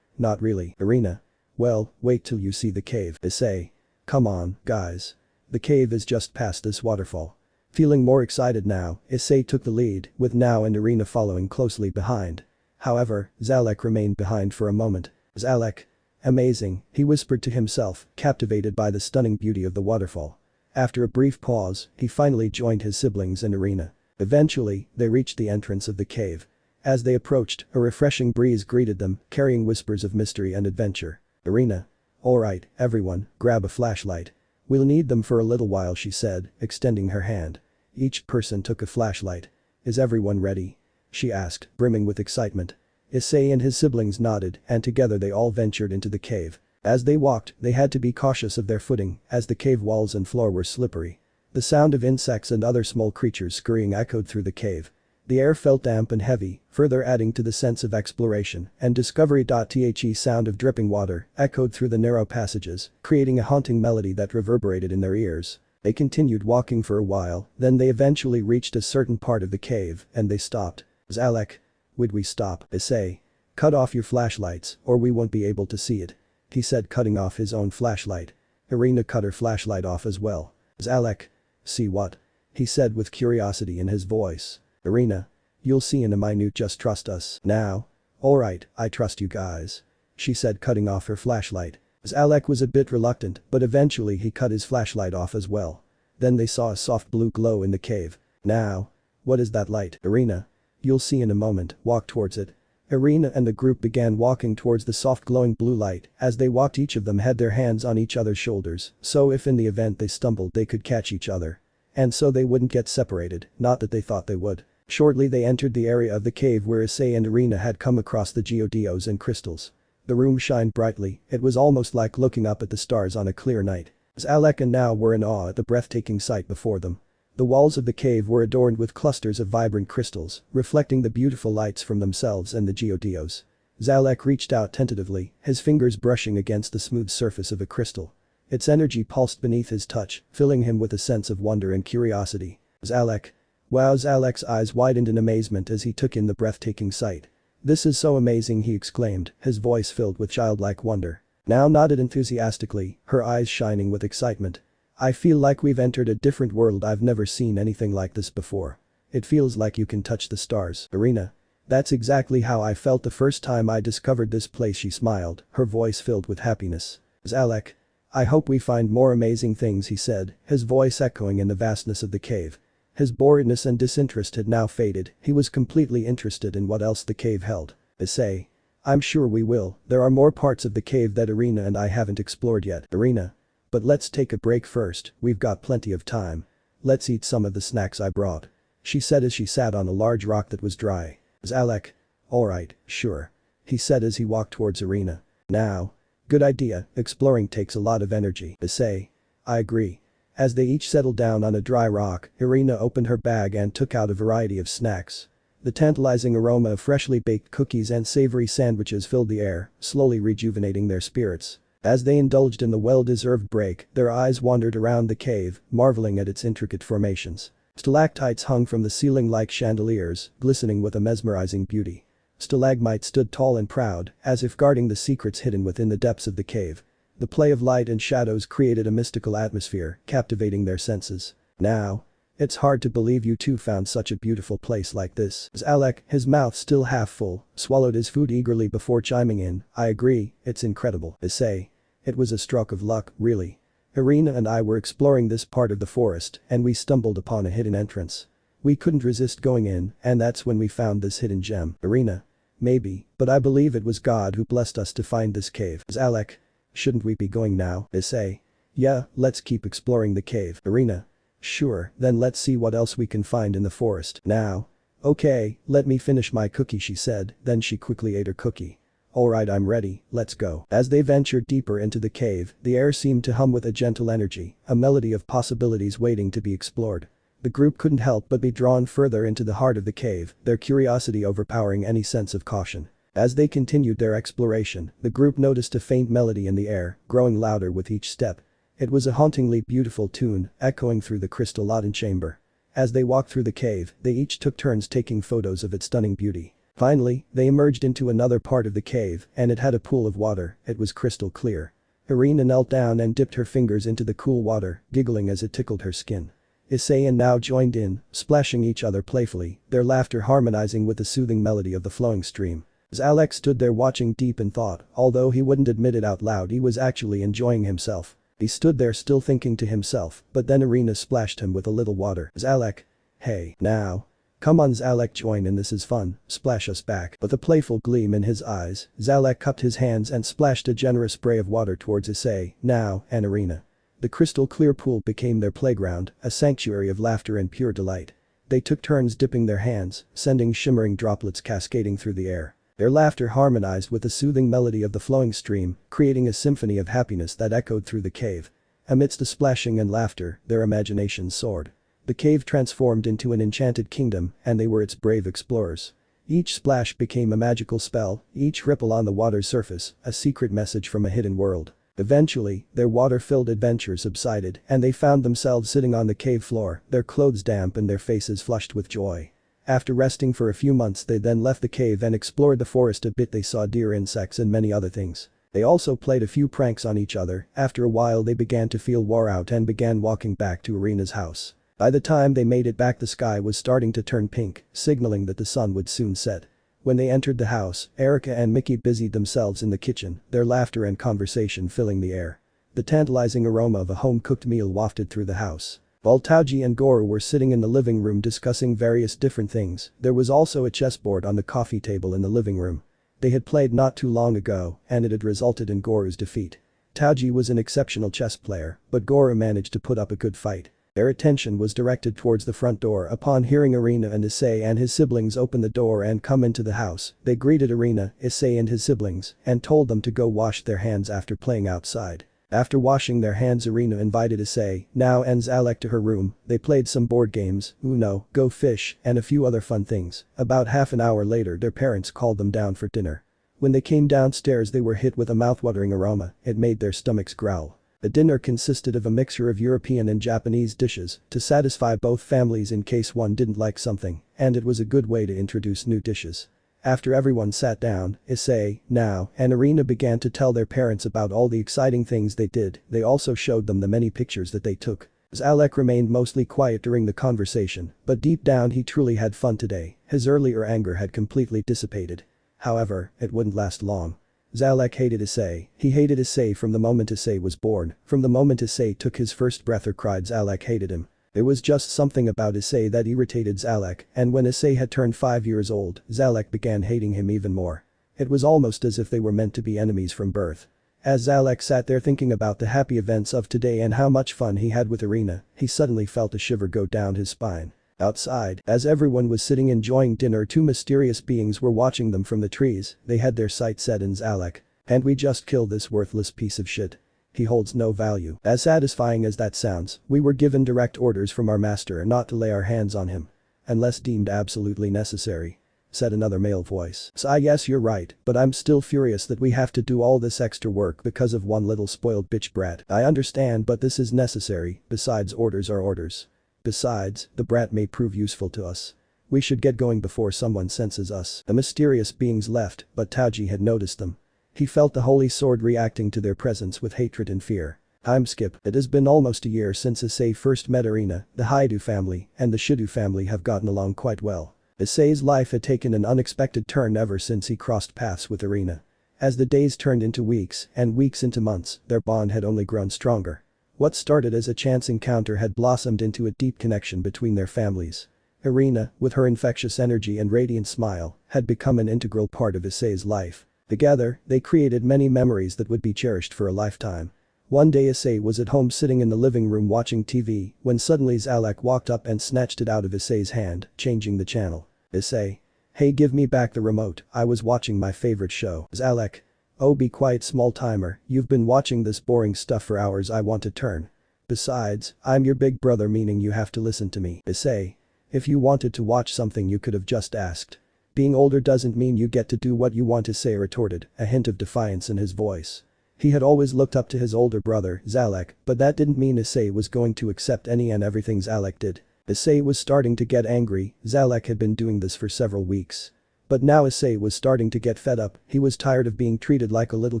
S1: Not really." "Irina. Well, wait till you see the cave." "Issei. Come on, guys. The cave is just past this waterfall." Feeling more excited now, Issei took the lead, with Now and Irina following closely behind. However, Zalek remained behind for a moment. Zalek. Amazing, he whispered to himself, captivated by the stunning beauty of the waterfall. After a brief pause, he finally joined his siblings and Irina. Eventually, they reached the entrance of the cave. As they approached, a refreshing breeze greeted them, carrying whispers of mystery and adventure. Irina. Alright, everyone, grab a flashlight. We'll need them for a little while, she said, extending her hand. Each person took a flashlight. Is everyone ready? She asked, brimming with excitement. Issei and his siblings nodded, and together they all ventured into the cave. As they walked, they had to be cautious of their footing, as the cave walls and floor were slippery. The sound of insects and other small creatures scurrying echoed through the cave. The air felt damp and heavy, further adding to the sense of exploration and discovery. The sound of dripping water echoed through the narrow passages, creating a haunting melody that reverberated in their ears. They continued walking for a while, then they eventually reached a certain part of the cave, and they stopped. Zalek. Would we stop, Issei? Cut off your flashlights, or we won't be able to see it. He said, cutting off his own flashlight. Irina cut her flashlight off as well. Zalek. See what? He said with curiosity in his voice. Irina. You'll see in a minute, just trust us. Now? Alright, I trust you guys. She said, cutting off her flashlight. Zalek was a bit reluctant, but eventually he cut his flashlight off as well. Then they saw a soft blue glow in the cave. Now? What is that light, Irina? You'll see in a moment, walk towards it. Irina and the group began walking towards the soft glowing blue light. As they walked, each of them had their hands on each other's shoulders, so if in the event they stumbled they could catch each other. And so they wouldn't get separated, not that they thought they would. Shortly they entered the area of the cave where Issei and Irina had come across the geodes and crystals. The room shined brightly, it was almost like looking up at the stars on a clear night. Zalek and Now were in awe at the breathtaking sight before them. The walls of the cave were adorned with clusters of vibrant crystals, reflecting the beautiful lights from themselves and the geodes. Zalek reached out tentatively, his fingers brushing against the smooth surface of a crystal. Its energy pulsed beneath his touch, filling him with a sense of wonder and curiosity. Zalek. Wow, Zalek's eyes widened in amazement as he took in the breathtaking sight. This is so amazing, he exclaimed, his voice filled with childlike wonder. Now nodded enthusiastically, her eyes shining with excitement. I feel like we've entered a different world, I've never seen anything like this before. It feels like you can touch the stars, Irina. That's exactly how I felt the first time I discovered this place, she smiled, her voice filled with happiness. Zalek. I hope we find more amazing things, he said, his voice echoing in the vastness of the cave. His boredness and disinterest had now faded, he was completely interested in what else the cave held. Issei. I'm sure we will, there are more parts of the cave that Irina and I haven't explored yet, Irina. But let's take a break first, we've got plenty of time. Let's eat some of the snacks I brought. She said as she sat on a large rock that was dry. Zalek. Alright, sure. He said as he walked towards Irina. Now. Good idea, exploring takes a lot of energy, Issei. I agree. As they each settled down on a dry rock, Irina opened her bag and took out a variety of snacks. The tantalizing aroma of freshly baked cookies and savory sandwiches filled the air, slowly rejuvenating their spirits. As they indulged in the well-deserved break, their eyes wandered around the cave, marveling at its intricate formations. Stalactites hung from the ceiling like chandeliers, glistening with a mesmerizing beauty. Stalagmites stood tall and proud, as if guarding the secrets hidden within the depths of the cave. The play of light and shadows created a mystical atmosphere, captivating their senses. Now. It's hard to believe you two found such a beautiful place like this. Zalek, his mouth still half full, swallowed his food eagerly before chiming in. I agree, it's incredible. Issei. It was a stroke of luck, really. Irina and I were exploring this part of the forest, and we stumbled upon a hidden entrance. We couldn't resist going in, and that's when we found this hidden gem. Irina. Maybe, but I believe it was God who blessed us to find this cave. Zalek. Shouldn't we be going now, Issei? Yeah, let's keep exploring the cave. Irina. Sure, then let's see what else we can find in the forest. Now. Okay, let me finish my cookie, she said, then she quickly ate her cookie. Alright, I'm ready, let's go. As they ventured deeper into the cave, the air seemed to hum with a gentle energy, a melody of possibilities waiting to be explored. The group couldn't help but be drawn further into the heart of the cave, their curiosity overpowering any sense of caution. As they continued their exploration, the group noticed a faint melody in the air, growing louder with each step. It was a hauntingly beautiful tune, echoing through the crystal-laden chamber. As they walked through the cave, they each took turns taking photos of its stunning beauty. Finally, they emerged into another part of the cave, and it had a pool of water, it was crystal clear. Irina knelt down and dipped her fingers into the cool water, giggling as it tickled her skin. Issei and now joined in, splashing each other playfully, their laughter harmonizing with the soothing melody of the flowing stream. Zalek stood there watching deep in thought, although he wouldn't admit it out loud, he was actually enjoying himself. He stood there still thinking to himself, but then Irina splashed him with a little water. Zalek. Hey, now. Come on Zalek, join in, this is fun, splash us back. With a playful gleam in his eyes, Zalek cupped his hands and splashed a generous spray of water towards Issei, now, and Irina. The crystal clear pool became their playground, a sanctuary of laughter and pure delight. They took turns dipping their hands, sending shimmering droplets cascading through the air. Their laughter harmonized with the soothing melody of the flowing stream, creating a symphony of happiness that echoed through the cave. Amidst the splashing and laughter, their imaginations soared. The cave transformed into an enchanted kingdom, and they were its brave explorers. Each splash became a magical spell, each ripple on the water's surface, a secret message from a hidden world. Eventually, their water-filled adventure subsided, and they found themselves sitting on the cave floor, their clothes damp and their faces flushed with joy. After resting for a few months, they then left the cave and explored the forest a bit. They saw deer, insects and many other things. They also played a few pranks on each other. After a while they began to feel wore out and began walking back to Irina's house. By the time they made it back, the sky was starting to turn pink, signaling that the sun would soon set. When they entered the house, Erica and Mickey busied themselves in the kitchen, their laughter and conversation filling the air. The tantalizing aroma of a home-cooked meal wafted through the house. While Tauji and Goro were sitting in the living room discussing various different things, there was also a chessboard on the coffee table in the living room. They had played not too long ago, and it had resulted in Goro's defeat. Tauji was an exceptional chess player, but Goro managed to put up a good fight. Their attention was directed towards the front door upon hearing Irina and Issei and his siblings open the door and come into the house. They greeted Irina, Issei and his siblings, and told them to go wash their hands after playing outside. After washing their hands, Irina invited Issei, now and Zalek to her room. They played some board games, Uno, Go Fish, and a few other fun things. About half an hour later their parents called them down for dinner. When they came downstairs they were hit with a mouthwatering aroma, it made their stomachs growl. The dinner consisted of a mixture of European and Japanese dishes to satisfy both families in case one didn't like something, and it was a good way to introduce new dishes. After everyone sat down, Issei, now, and Irina began to tell their parents about all the exciting things they did. They also showed them the many pictures that they took. Zalek remained mostly quiet during the conversation, but deep down he truly had fun today. His earlier anger had completely dissipated. However, it wouldn't last long. Zalek hated Issei. He hated Issei from the moment Issei was born. From the moment Issei took his first breath or cried, Zalek hated him. There was just something about Issei that irritated Zalek, and when Issei had turned 5 years old, Zalek began hating him even more. It was almost as if they were meant to be enemies from birth. As Zalek sat there thinking about the happy events of today and how much fun he had with Irina, he suddenly felt a shiver go down his spine. Outside, as everyone was sitting enjoying dinner, two mysterious beings were watching them from the trees. They had their sights set on Zalek. And we just killed this worthless piece of shit. He holds no value. As satisfying as that sounds, we were given direct orders from our master not to lay our hands on him. Unless deemed absolutely necessary. Said another male voice. So I guess you're right, but I'm still furious that we have to do all this extra work because of one little spoiled bitch brat. I understand, but this is necessary. Besides, orders are orders. Besides, the brat may prove useful to us. We should get going before someone senses us. The mysterious beings left, but Tauji had noticed them. He felt the holy sword reacting to their presence with hatred and fear. Time skip. It has been almost a year since Issei first met Irina. The Haidu family and the Shidu family have gotten along quite well. Issei's life had taken an unexpected turn ever since he crossed paths with Irina. As the days turned into weeks and weeks into months, their bond had only grown stronger. What started as a chance encounter had blossomed into a deep connection between their families. Irina, with her infectious energy and radiant smile, had become an integral part of Issei's life. Together, they created many memories that would be cherished for a lifetime. One day Issei was at home sitting in the living room watching TV when suddenly Zalek walked up and snatched it out of Issei's hand, changing the channel. Issei. Hey, give me back the remote, I was watching my favorite show. Zalek. Oh, be quiet, small timer, you've been watching this boring stuff for hours, I want to turn. Besides, I'm your big brother, meaning you have to listen to me. Issei. If you wanted to watch something you could have just asked. Being older doesn't mean you get to do what you want, Issei retorted, a hint of defiance in his voice. He had always looked up to his older brother, Zalek, but that didn't mean Issei was going to accept any and everything Zalek did. Issei was starting to get angry. Zalek had been doing this for several weeks. But now Issei was starting to get fed up. He was tired of being treated like a little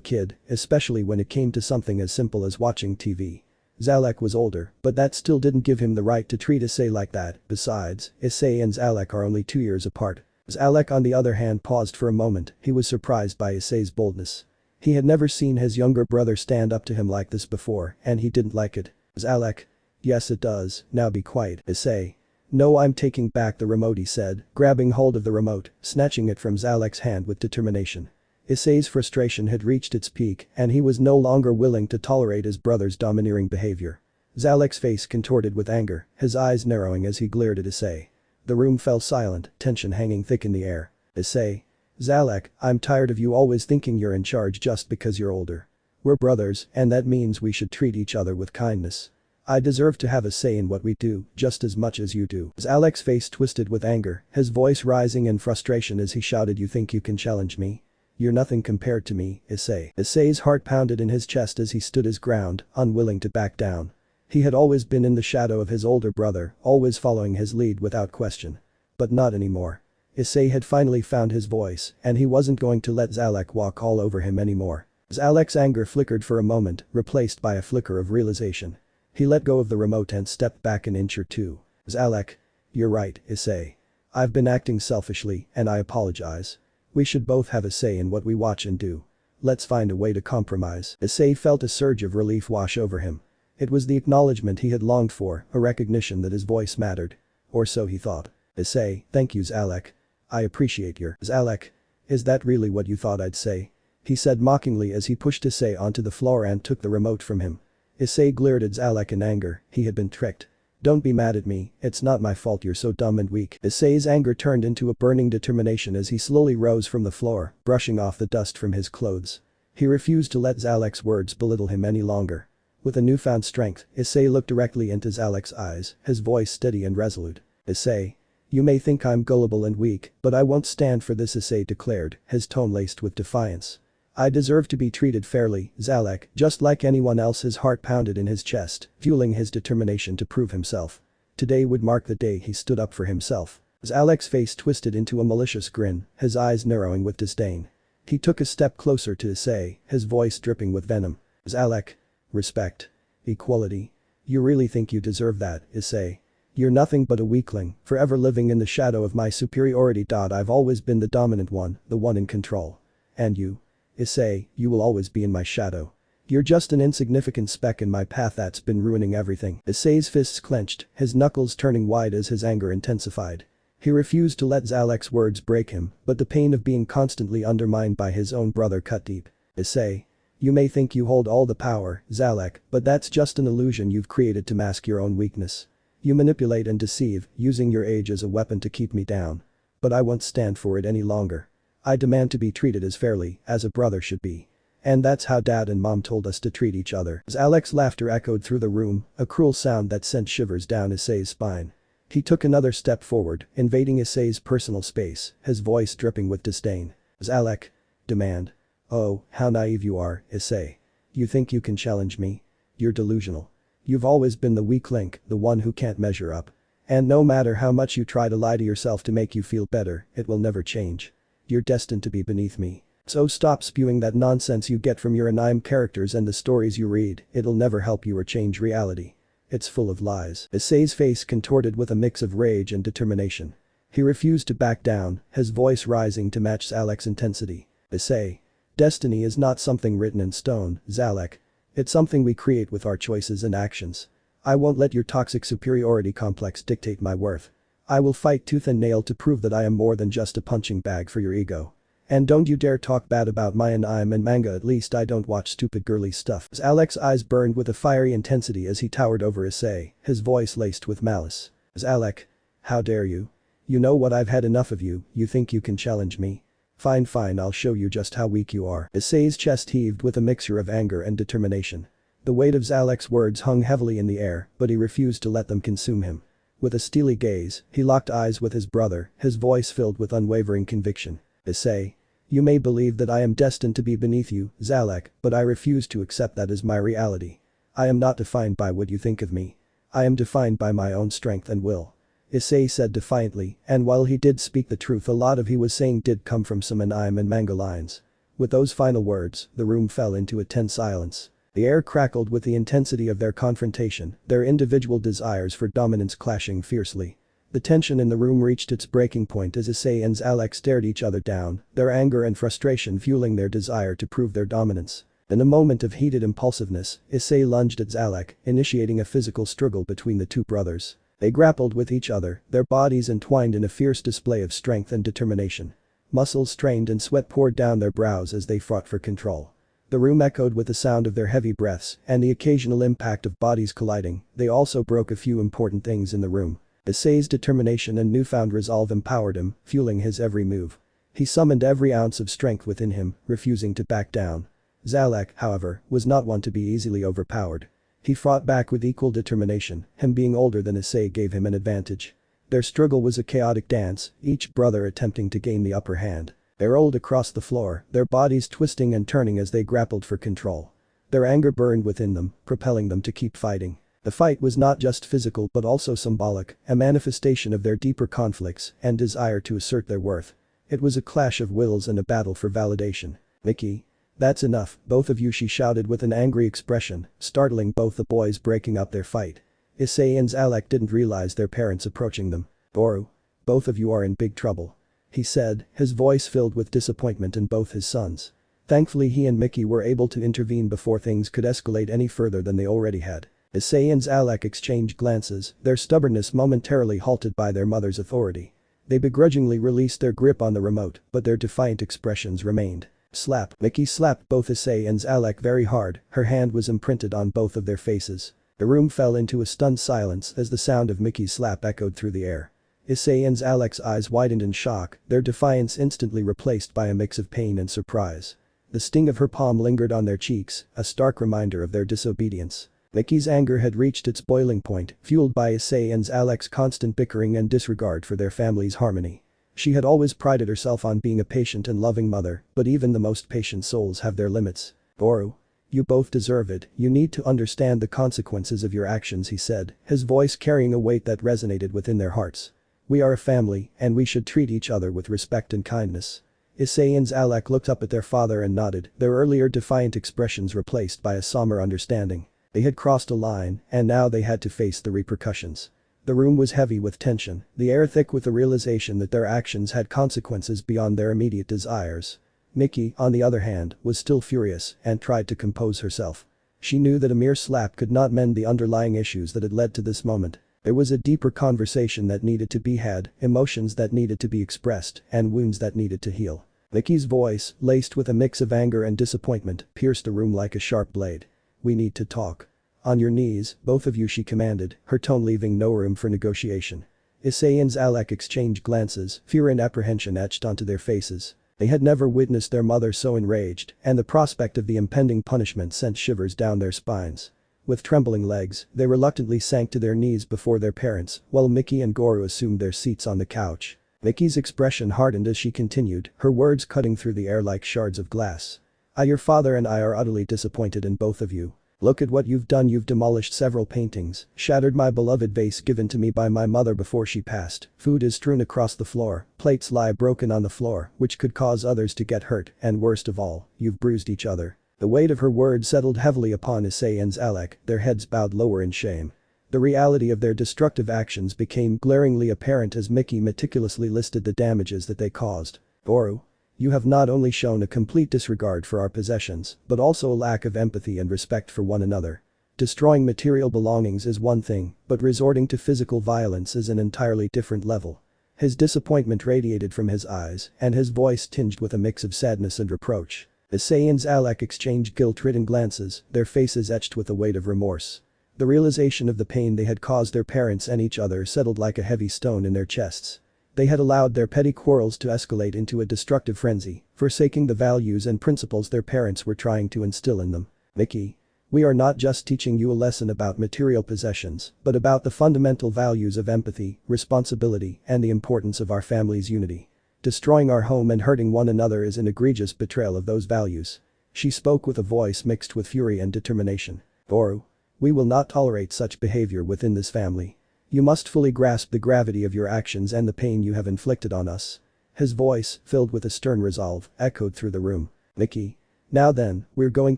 S1: kid, especially when it came to something as simple as watching TV. Zalek was older, but that still didn't give him the right to treat Issei like that. Besides, Issei and Zalek are only 2 years apart. Zalek on the other hand paused for a moment, he was surprised by Issei's boldness. He had never seen his younger brother stand up to him like this before, and he didn't like it. Zalek. Yes it does, now be quiet, Issei. No, I'm taking back the remote, he said, grabbing hold of the remote, snatching it from Zalek's hand with determination. Issei's frustration had reached its peak and he was no longer willing to tolerate his brother's domineering behavior. Zalek's face contorted with anger, his eyes narrowing as he glared at Issei. The room fell silent, tension hanging thick in the air. Issei. Zalek, I'm tired of you always thinking you're in charge just because you're older. We're brothers, and that means we should treat each other with kindness. I deserve to have a say in what we do, just as much as you do. Zalek's face twisted with anger, his voice rising in frustration as he shouted, you think you can challenge me? You're nothing compared to me, Issei. Issei's heart pounded in his chest as he stood his ground, unwilling to back down. He had always been in the shadow of his older brother, always following his lead without question. But not anymore. Issei had finally found his voice, and he wasn't going to let Zalek walk all over him anymore. Zalek's anger flickered for a moment, replaced by a flicker of realization. He let go of the remote and stepped back an inch or two. Zalek. You're right, Issei. I've been acting selfishly, and I apologize. We should both have a say in what we watch and do. Let's find a way to compromise. Issei felt a surge of relief wash over him. It was the acknowledgement he had longed for, a recognition that his voice mattered. Or so he thought. Issei, thank you Zalek. I appreciate your. Zalek. Is that really what you thought I'd say? He said mockingly as he pushed Issei onto the floor and took the remote from him. Issei glared at Zalek in anger, he had been tricked. Don't be mad at me, it's not my fault you're so dumb and weak. Issei's anger turned into a burning determination as he slowly rose from the floor, brushing off the dust from his clothes. He refused to let Zalek's words belittle him any longer. With a newfound strength, Issei looked directly into Zalek's eyes, his voice steady and resolute. Issei. You may think I'm gullible and weak, but I won't stand for this, Issei declared, his tone laced with defiance. I deserve to be treated fairly, Zalek, just like anyone else. His heart pounded in his chest, fueling his determination to prove himself. Today would mark the day he stood up for himself. Zalek's face twisted into a malicious grin, his eyes narrowing with disdain. He took a step closer to Issei, his voice dripping with venom. Zalek. Respect. Equality. You really think you deserve that, Issei? You're nothing but a weakling, forever living in the shadow of my superiority. I've always been the dominant one, the one in control. And you? Issei, you will always be in my shadow. You're just an insignificant speck in my path that's been ruining everything. Issei's fists clenched, his knuckles turning wide as his anger intensified. He refused to let Zalek's words break him, but the pain of being constantly undermined by his own brother cut deep. Issei. You may think you hold all the power, Zalek, but that's just an illusion you've created to mask your own weakness. You manipulate and deceive, using your age as a weapon to keep me down. But I won't stand for it any longer. I demand to be treated as fairly as a brother should be. And that's how Dad and Mom told us to treat each other. Zalek's laughter echoed through the room, a cruel sound that sent shivers down Issei's spine. He took another step forward, invading Issei's personal space, his voice dripping with disdain. Zalek. Demand. Oh, how naive you are, Issei. You think you can challenge me? You're delusional. You've always been the weak link, the one who can't measure up. And no matter how much you try to lie to yourself to make you feel better, it will never change. You're destined to be beneath me. So stop spewing that nonsense you get from your anime characters and the stories you read, it'll never help you or change reality. It's full of lies. Issei's face contorted with a mix of rage and determination. He refused to back down, his voice rising to match Zalek's intensity. Issei. Destiny is not something written in stone, Zalek. It's something we create with our choices and actions. I won't let your toxic superiority complex dictate my worth. I will fight tooth and nail to prove that I am more than just a punching bag for your ego. And don't you dare talk bad about my anime and manga, at least I don't watch stupid girly stuff. Zalek's eyes burned with a fiery intensity as he towered over Issei, his voice laced with malice. Zalek. How dare you? You know what, I've had enough of you, you think you can challenge me? Fine, I'll show you just how weak you are. Issei's chest heaved with a mixture of anger and determination. The weight of Zalek's words hung heavily in the air, but he refused to let them consume him. With a steely gaze, he locked eyes with his brother, his voice filled with unwavering conviction. Issei. You may believe that I am destined to be beneath you, Zalek, but I refuse to accept that as my reality. I am not defined by what you think of me. I am defined by my own strength and will. Issei said defiantly, and while he did speak the truth, a lot of he was saying did come from some anime and manga lines. With those final words, the room fell into a tense silence. The air crackled with the intensity of their confrontation, their individual desires for dominance clashing fiercely. The tension in the room reached its breaking point as Issei and Zalak stared each other down, their anger and frustration fueling their desire to prove their dominance. In a moment of heated impulsiveness, Issei lunged at Zalak, initiating a physical struggle between the two brothers. They grappled with each other, their bodies entwined in a fierce display of strength and determination. Muscles strained and sweat poured down their brows as they fought for control. The room echoed with the sound of their heavy breaths and the occasional impact of bodies colliding. They also broke a few important things in the room. Issei's determination and newfound resolve empowered him, fueling his every move. He summoned every ounce of strength within him, refusing to back down. Zalak, however, was not one to be easily overpowered. He fought back with equal determination, him being older than Issei gave him an advantage. Their struggle was a chaotic dance, each brother attempting to gain the upper hand. They rolled across the floor, their bodies twisting and turning as they grappled for control. Their anger burned within them, propelling them to keep fighting. The fight was not just physical but also symbolic, a manifestation of their deeper conflicts and desire to assert their worth. It was a clash of wills and a battle for validation. "Mickey. That's enough, both of you," she shouted with an angry expression, startling both the boys, breaking up their fight. Issei and Zalak didn't realize their parents approaching them. "Boru. Both of you are in big trouble," he said, his voice filled with disappointment in both his sons. Thankfully he and Mickey were able to intervene before things could escalate any further than they already had. Issei and Zalak exchanged glances, their stubbornness momentarily halted by their mother's authority. They begrudgingly released their grip on the remote, but their defiant expressions remained. Slap. Mickey slapped both Issei and Zalak very hard, her hand was imprinted on both of their faces. The room fell into a stunned silence as the sound of Mickey's slap echoed through the air. Issei and Zalak's eyes widened in shock, their defiance instantly replaced by a mix of pain and surprise. The sting of her palm lingered on their cheeks, a stark reminder of their disobedience. Mickey's anger had reached its boiling point, fueled by Issei and Zalak's constant bickering and disregard for their family's harmony. She had always prided herself on being a patient and loving mother, but even the most patient souls have their limits. "Boru. You both deserve it, you need to understand the consequences of your actions," he said, his voice carrying a weight that resonated within their hearts. "We are a family, and we should treat each other with respect and kindness." Issei and Zalak looked up at their father and nodded, their earlier defiant expressions replaced by a somber understanding. They had crossed a line, and now they had to face the repercussions. The room was heavy with tension, the air thick with the realization that their actions had consequences beyond their immediate desires. Mickey, on the other hand, was still furious and tried to compose herself. She knew that a mere slap could not mend the underlying issues that had led to this moment. There was a deeper conversation that needed to be had, emotions that needed to be expressed, and wounds that needed to heal. Mickey's voice, laced with a mix of anger and disappointment, pierced the room like a sharp blade. "We need to talk. On your knees, both of you," she commanded, her tone leaving no room for negotiation. Issei and Zalak exchanged glances, fear and apprehension etched onto their faces. They had never witnessed their mother so enraged, and the prospect of the impending punishment sent shivers down their spines. With trembling legs, they reluctantly sank to their knees before their parents, while Mickey and Goru assumed their seats on the couch. Mickey's expression hardened as she continued, her words cutting through the air like shards of glass. Your father and I are utterly disappointed in both of you. Look at what you've done. You've demolished several paintings, shattered my beloved vase given to me by my mother before she passed. Food is strewn across the floor, plates lie broken on the floor, which could cause others to get hurt, and worst of all, you've bruised each other." The weight of her words settled heavily upon Issei and Zalak, their heads bowed lower in shame. The reality of their destructive actions became glaringly apparent as Mickey meticulously listed the damages that they caused. "Boru. You have not only shown a complete disregard for our possessions, but also a lack of empathy and respect for one another. Destroying material belongings is one thing, but resorting to physical violence is an entirely different level." His disappointment radiated from his eyes, and his voice tinged with a mix of sadness and reproach. Issei and Zalak exchanged guilt-ridden glances, their faces etched with the weight of remorse. The realization of the pain they had caused their parents and each other settled like a heavy stone in their chests. They had allowed their petty quarrels to escalate into a destructive frenzy, forsaking the values and principles their parents were trying to instill in them. "Mickey. We are not just teaching you a lesson about material possessions, but about the fundamental values of empathy, responsibility, and the importance of our family's unity. Destroying our home and hurting one another is an egregious betrayal of those values." She spoke with a voice mixed with fury and determination. "Boru. We will not tolerate such behavior within this family. You must fully grasp the gravity of your actions and the pain you have inflicted on us." His voice, filled with a stern resolve, echoed through the room. "Mickey. Now then, we're going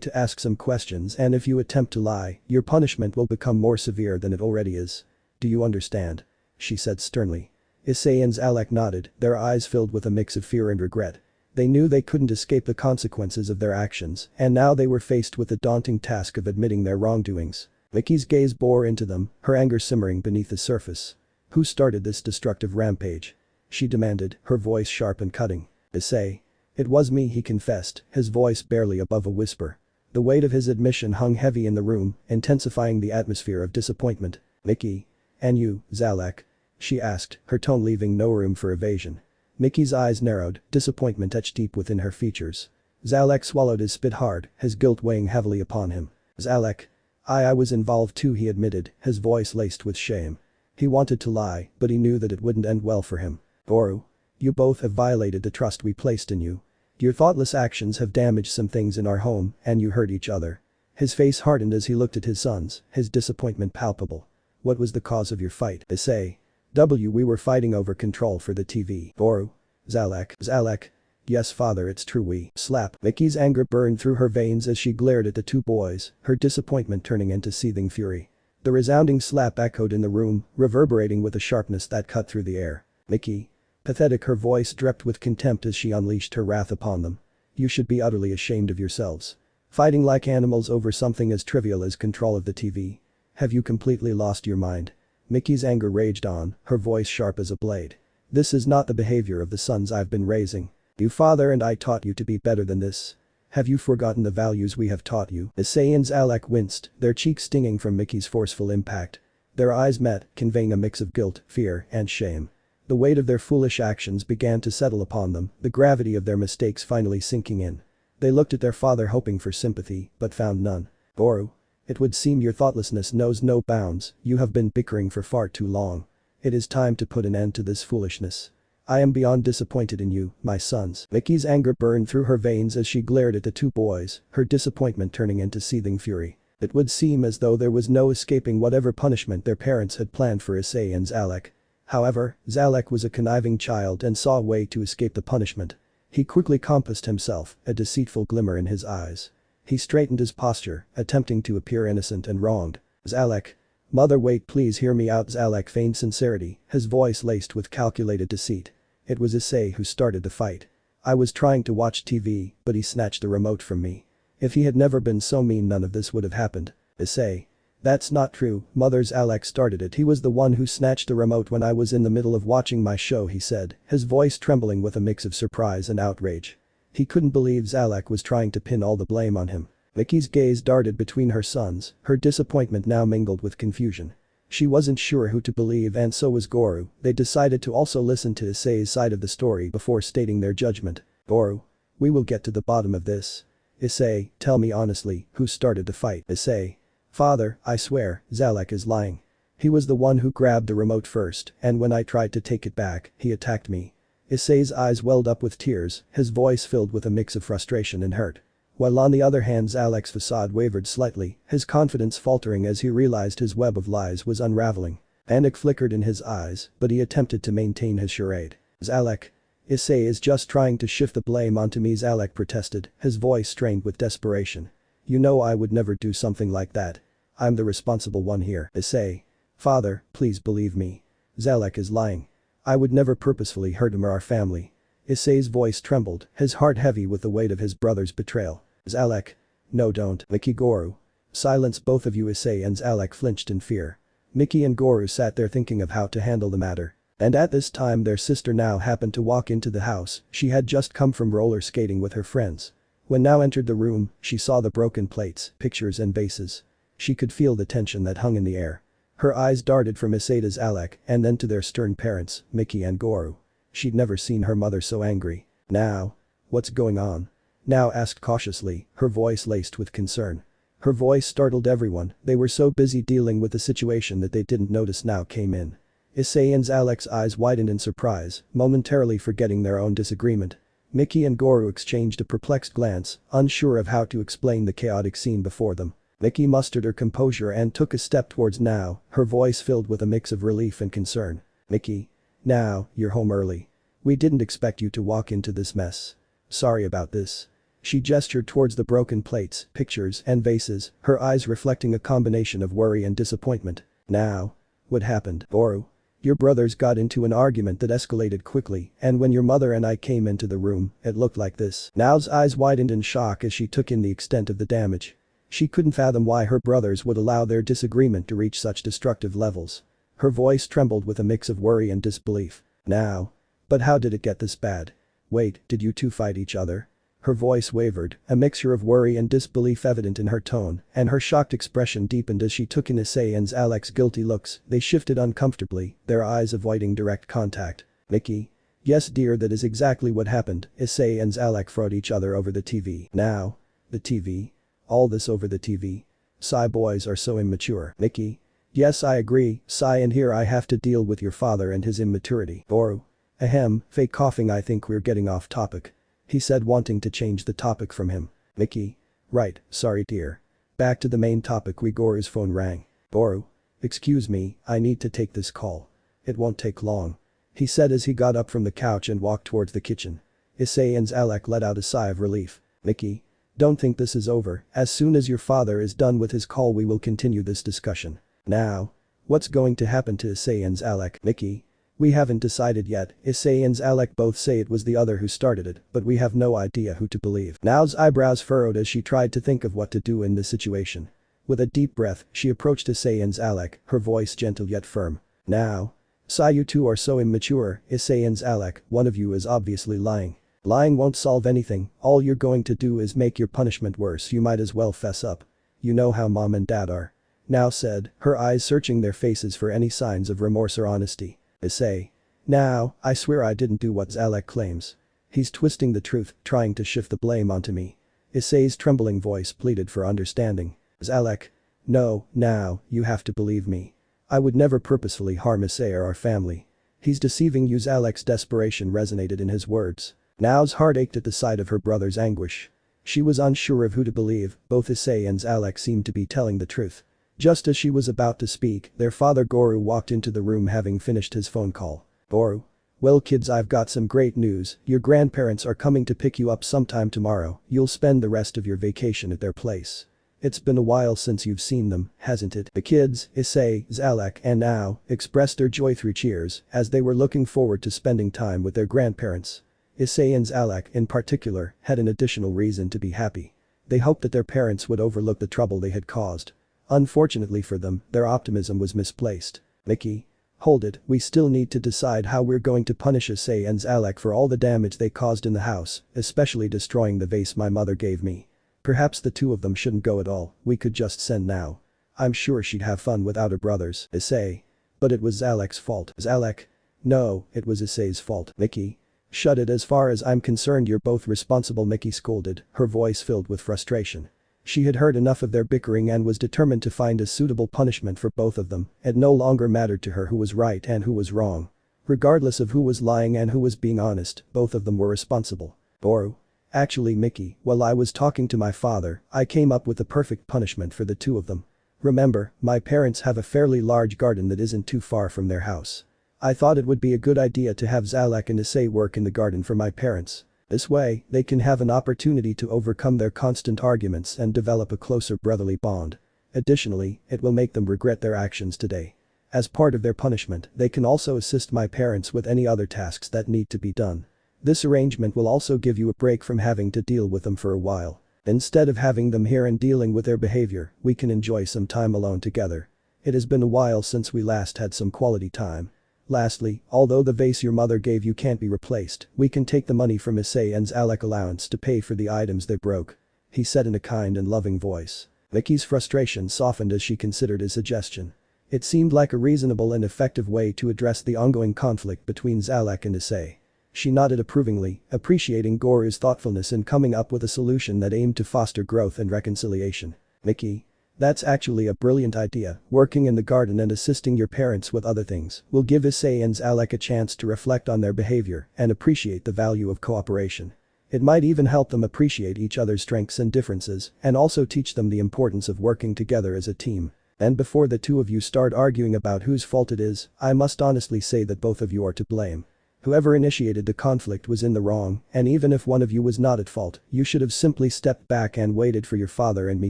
S1: to ask some questions and if you attempt to lie, your punishment will become more severe than it already is. Do you understand? She said sternly. Issei and Zalak nodded, their eyes filled with a mix of fear and regret. They knew they couldn't escape the consequences of their actions, and now they were faced with the daunting task of admitting their wrongdoings. Mickey's gaze bore into them, her anger simmering beneath the surface. Who started this destructive rampage? She demanded, her voice sharp and cutting. Issei. It was me, he confessed, his voice barely above a whisper. The weight of his admission hung heavy in the room, intensifying the atmosphere of disappointment. Mickey. And you, Zalak? She asked, her tone leaving no room for evasion. Mickey's eyes narrowed, disappointment etched deep within her features. Zalak swallowed his spit hard, his guilt weighing heavily upon him. Zalak. I was involved too, he admitted, his voice laced with shame. He wanted to lie, but he knew that it wouldn't end well for him. Goro. You both have violated the trust we placed in you. Your thoughtless actions have damaged some things in our home, and you hurt each other. His face hardened as he looked at his sons, his disappointment palpable. What was the cause of your fight? Issei. We were fighting over control for the TV. Goro. Zalak. Yes father, it's true we. Slap. Mickey's anger burned through her veins as she glared at the two boys, her disappointment turning into seething fury. The resounding slap echoed in the room, reverberating with a sharpness that cut through the air. Mickey. Pathetic, her voice dripped with contempt as she unleashed her wrath upon them. You should be utterly ashamed of yourselves. Fighting like animals over something as trivial as control of the TV. Have you completely lost your mind? Mickey's anger raged on, her voice sharp as a blade. This is not the behavior of the sons I've been raising. You father and I taught you to be better than this. Have you forgotten the values we have taught you? Issei and Zalak winced, their cheeks stinging from Mickey's forceful impact. Their eyes met, conveying a mix of guilt, fear, and shame. The weight of their foolish actions began to settle upon them, the gravity of their mistakes finally sinking in. They looked at their father hoping for sympathy, but found none. Goro. It would seem your thoughtlessness knows no bounds, you have been bickering for far too long. It is time to put an end to this foolishness. I am beyond disappointed in you, my sons. Mickey's anger burned through her veins as she glared at the two boys, her disappointment turning into seething fury. It would seem as though there was no escaping whatever punishment their parents had planned for Issei and Zalak. However, Zalak was a conniving child and saw a way to escape the punishment. He quickly compassed himself, a deceitful glimmer in his eyes. He straightened his posture, attempting to appear innocent and wronged. Zalak. Mother, wait, please hear me out. Zalak feigned sincerity, his voice laced with calculated deceit. It was Issei who started the fight. I was trying to watch TV, but he snatched the remote from me. If he had never been so mean, none of this would have happened. Issei. That's not true, Mother. Zalak started it. He was the one who snatched the remote when I was in the middle of watching my show, he said, his voice trembling with a mix of surprise and outrage. He couldn't believe Zalak was trying to pin all the blame on him. Mickey's gaze darted between her sons, her disappointment now mingled with confusion. She wasn't sure who to believe, and so was Goro. They decided to also listen to Issei's side of the story before stating their judgment. Goro. We will get to the bottom of this. Issei, tell me honestly, who started the fight? Issei. Father, I swear, Zalak is lying. He was the one who grabbed the remote first, and when I tried to take it back, he attacked me. Issei's eyes welled up with tears, his voice filled with a mix of frustration and hurt. While on the other hand Zalak's facade wavered slightly, his confidence faltering as he realized his web of lies was unraveling. Panic flickered in his eyes, but he attempted to maintain his charade. Zalak. Issei is just trying to shift the blame onto me, Zalak protested, his voice strained with desperation. You know I would never do something like that. I'm the responsible one here. Issei. Father, please believe me. Zalak is lying. I would never purposefully hurt him or our family. Issei's voice trembled, his heart heavy with the weight of his brother's betrayal. Zalak. No, don't. Mickey. Goro. Silence both of you. Issei and Zalak flinched in fear. Mickey and Goro sat there thinking of how to handle the matter. And at this time their sister now happened to walk into the house. She had just come from roller skating with her friends. When now entered the room, she saw the broken plates, pictures and vases. She could feel the tension that hung in the air. Her eyes darted from Issei to Zalak and then to their stern parents, Mickey and Goro. She'd never seen her mother so angry. Now? What's going on? Now asked cautiously, her voice laced with concern. Her voice startled everyone, they were so busy dealing with the situation that they didn't notice now came in. Issei and Zalak's eyes widened in surprise, momentarily forgetting their own disagreement. Mickey and Goro exchanged a perplexed glance, unsure of how to explain the chaotic scene before them. Mickey mustered her composure and took a step towards Now, her voice filled with a mix of relief and concern. Mickey. Now, you're home early. We didn't expect you to walk into this mess. Sorry about this. She gestured towards the broken plates, pictures, and vases, her eyes reflecting a combination of worry and disappointment. Now. What happened, Boru? Your brothers got into an argument that escalated quickly, and when your mother and I came into the room, it looked like this. Nao's eyes widened in shock as she took in the extent of the damage. She couldn't fathom why her brothers would allow their disagreement to reach such destructive levels. Her voice trembled with a mix of worry and disbelief. Now. But how did it get this bad? Wait, did you two fight each other? Her voice wavered, a mixture of worry and disbelief evident in her tone, and her shocked expression deepened as she took in Issei and Zalek's guilty looks. They shifted uncomfortably, their eyes avoiding direct contact. Mickey? Yes dear, that is exactly what happened. Issei and Zalek fought each other over the TV. Now? The TV? All this over the TV? Issei boys are so immature. Mickey? Yes I agree, Issei, and here I have to deal with your father and his immaturity. Boru? Ahem, fake coughing, I think we're getting off topic. He said, wanting to change the topic from him. Mickey? Right, sorry dear. Back to the main topic. Goru's phone rang. Boru? Excuse me, I need to take this call. It won't take long. He said as he got up from the couch and walked towards the kitchen. Issei and Zalek let out a sigh of relief. Mickey? Don't think this is over, as soon as your father is done with his call we will continue this discussion. Now. What's going to happen to Issei and Zalek? Mickey? We haven't decided yet. Issei and Zalek both say it was the other who started it, but we have no idea who to believe. Nao's eyebrows furrowed as she tried to think of what to do in this situation. With a deep breath, she approached Issei and Zalek, her voice gentle yet firm. Now. Issei, you two are so immature. Issei and Zalek, one of you is obviously lying. Lying won't solve anything, all you're going to do is make your punishment worse. You might as well fess up. You know how mom and dad are. Nao said, her eyes searching their faces for any signs of remorse or honesty. Issei. Now, I swear I didn't do what Zalek claims. He's twisting the truth, trying to shift the blame onto me. Issei's trembling voice pleaded for understanding. Zalek. No, now, you have to believe me. I would never purposefully harm Issei or our family. He's deceiving you. Zalek's desperation resonated in his words. Nao's heart ached at the sight of her brother's anguish. She was unsure of who to believe, both Issei and Zalek seemed to be telling the truth. Just as she was about to speak, their father Goru walked into the room having finished his phone call. Goru? Well kids, I've got some great news. Your grandparents are coming to pick you up sometime tomorrow. You'll spend the rest of your vacation at their place. It's been a while since you've seen them, hasn't it? The kids, Issei, Zalek, and Nao, expressed their joy through cheers as they were looking forward to spending time with their grandparents. Issei and Zalek, in particular, had an additional reason to be happy. They hoped that their parents would overlook the trouble they had caused. Unfortunately for them, their optimism was misplaced. Mickey? Hold it, we still need to decide how we're going to punish Issei and Zalek for all the damage they caused in the house, especially destroying the vase my mother gave me. Perhaps the two of them shouldn't go at all, we could just send Nao. I'm sure she'd have fun without her brothers. Issei. But it was Zalek's fault. Zalek? No, it was Issei's fault. Mickey? Shut it, as far as I'm concerned you're both responsible, Mickey scolded, her voice filled with frustration. She had heard enough of their bickering and was determined to find a suitable punishment for both of them. It no longer mattered to her who was right and who was wrong. Regardless of who was lying and who was being honest, both of them were responsible. Boru? Actually Mickey, while I was talking to my father, I came up with the perfect punishment for the two of them. Remember, my parents have a fairly large garden that isn't too far from their house. I thought it would be a good idea to have Zalek and Issei work in the garden for my parents. This way, they can have an opportunity to overcome their constant arguments and develop a closer brotherly bond. Additionally, it will make them regret their actions today. As part of their punishment, they can also assist my parents with any other tasks that need to be done. This arrangement will also give you a break from having to deal with them for a while. Instead of having them here and dealing with their behavior, we can enjoy some time alone together. It has been a while since we last had some quality time. Lastly, although the vase your mother gave you can't be replaced, we can take the money from Issei and Zalek allowance to pay for the items they broke. He said in a kind and loving voice. Mickey's frustration softened as she considered his suggestion. It seemed like a reasonable and effective way to address the ongoing conflict between Zalek and Issei. She nodded approvingly, appreciating Goru's thoughtfulness in coming up with a solution that aimed to foster growth and reconciliation. Mickey? That's actually a brilliant idea. Working in the garden and assisting your parents with other things will give Issei and Zalek a chance to reflect on their behavior and appreciate the value of cooperation. It might even help them appreciate each other's strengths and differences and also teach them the importance of working together as a team. And before the two of you start arguing about whose fault it is, I must honestly say that both of you are to blame. Whoever initiated the conflict was in the wrong, and even if one of you was not at fault, you should have simply stepped back and waited for your father and me